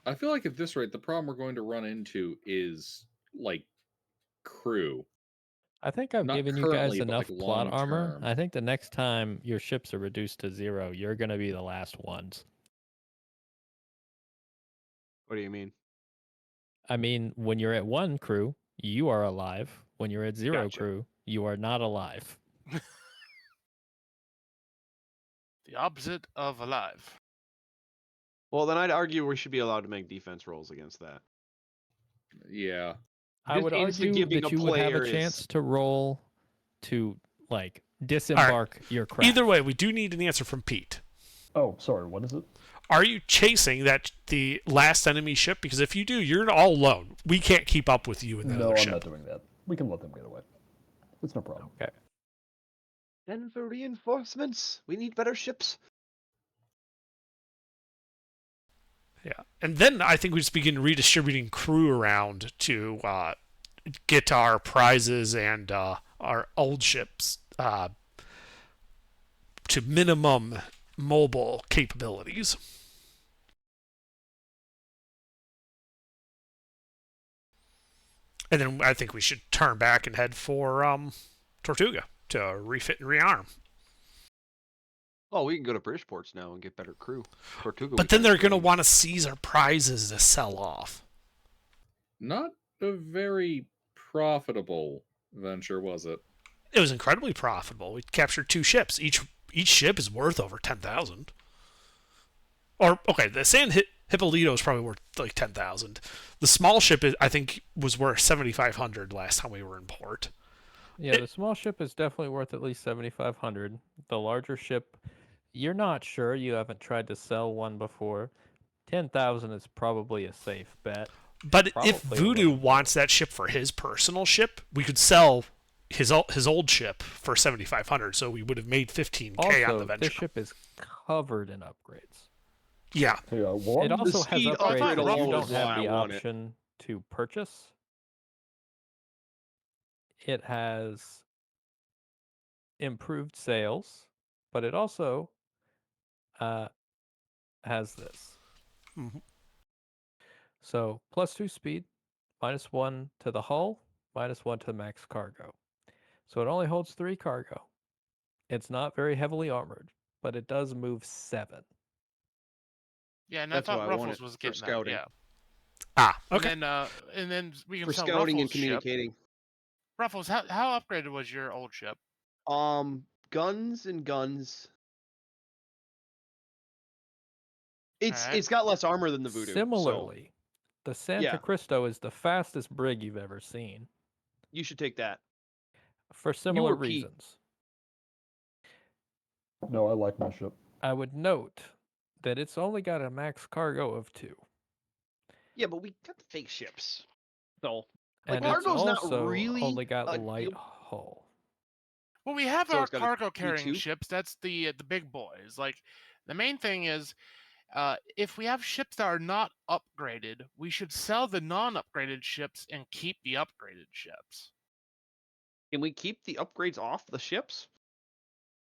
I feel like at this rate, the problem we're going to run into is like crew. I think I've Not given you guys currently, but, enough like, plot armor. long-term. I think the next time your ships are reduced to 0, you're going to be the last ones. What do you mean? I mean, when you're at 1 crew, you are alive. When you're at 0 Gotcha. crew, you are not alive. The opposite of alive. Well, then I'd argue we should be allowed to make defense rolls against that. Yeah. I Just would instant argue giving that a you would have player a is- chance to roll to, like, disembark your craft. Either way, we do need an answer from Pete. Oh, sorry. What is it? Are you chasing the last enemy ship? Because if you do, you're all alone. We can't keep up with you and that No, other I'm ship. not doing that. We can let them get away. It's no problem. Okay. Then for reinforcements, we need better ships. Yeah, and then I think we just begin redistributing crew around to get our prizes and our old ships to minimum mobile capabilities. And then I think we should turn back and head for Tortuga to refit and rearm. Oh, we can go to British ports now and get better crew. Tortuga. But then they're going to want to seize our prizes to sell off. Not a very profitable venture, was it? It was incredibly profitable. We captured 2 ships. Each ship is worth over 10,000. Or okay, the San Hippolyto is probably worth like 10,000. The small ship I think was worth 7,500 last time we were in port. Yeah, the small ship is definitely worth at least 7,500. The larger ship, you're not sure. You haven't tried to sell one before. 10,000 is probably a safe bet. But if Probably Voodoo wouldn't. wants that ship for his personal ship, we could sell his old ship for 7,500. So we would have made 15K on the Also, venture. this ship is covered in upgrades. Yeah, Yeah, well, It also has speed upgrades upgrade that you alone don't is why have I the want it. option to purchase. It has improved sales, but it also has this. Mhm. So +2 speed, -1 to the hull, -1 to the max cargo. So it only holds 3 cargo. It's not very heavily armored, but it does move 7. Yeah, and That's I why thought I want Ruffles it was for getting that. scouting. Yeah. Okay. And then we can For sell scouting and Ruffles' ship. communicating. Ruffles, how upgraded was your old ship? Guns and guns. It's Alright. it's got less armor than the Voodoo. so Similarly, the Santa Yeah. Cristo is the fastest brig you've ever seen you should take that. for similar or Pete. reasons. no, I like my ship. I would note that it's only got a max cargo of 2. Yeah, but we got the fake ships. So Like, And it's cargo's not also really only got a light deal- hull. Well, we have So our it's got a cargo carrying V2? ships. That's the big boys. Like the main thing is, if we have ships that are not upgraded, we should sell the non-upgraded ships and keep the upgraded ships. can we keep the upgrades off the ships?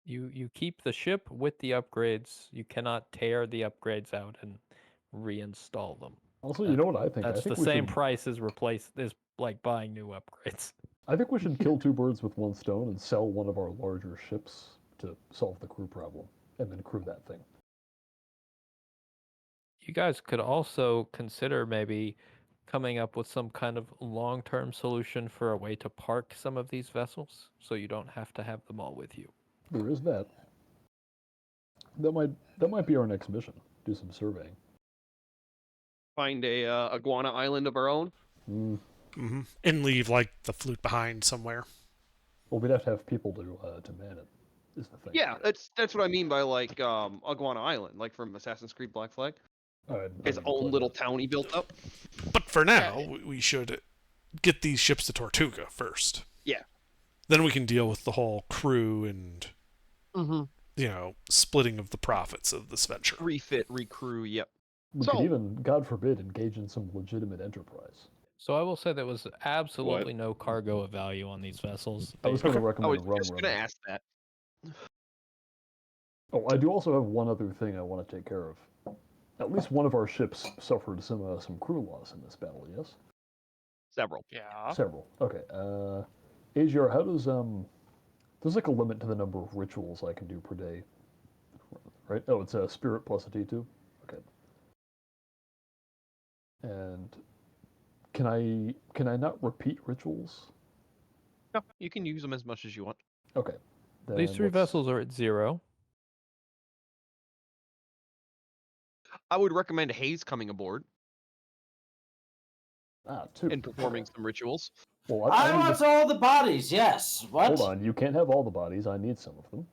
You keep the ship with the upgrades. You cannot tear the upgrades out and reinstall them. Also, you know what I think? That's I think the we same should, price as like buying new upgrades. I think we should kill two birds with one stone and sell one of our larger ships to solve the crew problem, and then crew that thing. You guys could also consider maybe coming up with some kind of long-term solution for a way to park some of these vessels so you don't have to have them all with you. There is that. That might be our next mission. Do some surveying. Find a iguana island of our own. Mm. And leave like the flute behind somewhere. Well, we'd have to have people to man it. Is the thing. Yeah, that's what I mean by like Iguana Island, like from Assassin's Creed Black Flag. His own little town he built up. But for now, we should get these ships to Tortuga first. Yeah. Then we can deal with the whole crew and splitting of the profits of this venture. Refit, recrew, yep. We could even, God forbid, engage in some legitimate enterprise. So I will say there was absolutely no cargo of value on these vessels. I was going to recommend I was just going to ask that. Oh, I do also have one other thing I want to take care of. At least one of our ships suffered some crew loss in this battle, yes? Several. Yeah. Several. Okay. Aziar, how does there's like a limit to the number of rituals I can do per day, right? Oh, it's a spirit plus a T2. Okay. And can I not repeat rituals? No, you can use them as much as you want. Okay. These three vessels are at 0. I would recommend Hayes coming aboard. 2. And performing some rituals. Well, I want all the bodies, yes. What? Hold on, you can't have all the bodies. I need some of them.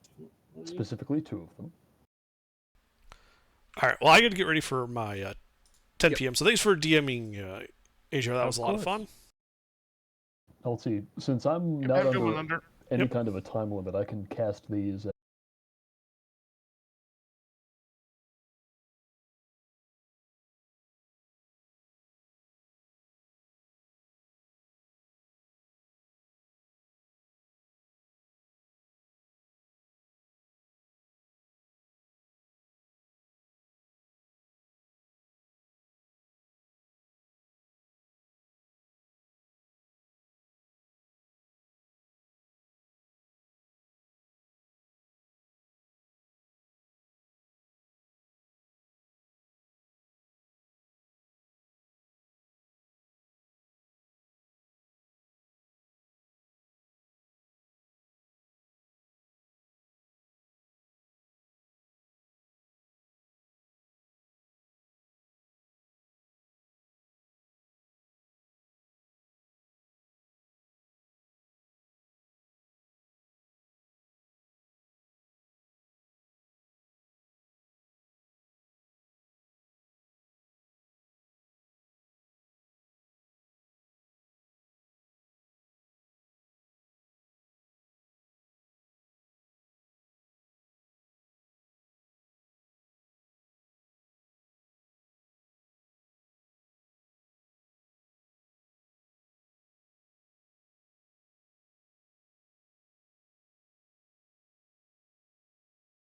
Specifically 2 of them. All right, well, I got to get ready for my 10 p.m. So thanks for DMing, Asia. That was a lot of fun. Let's see, since I'm not under any kind of a time limit, I can cast these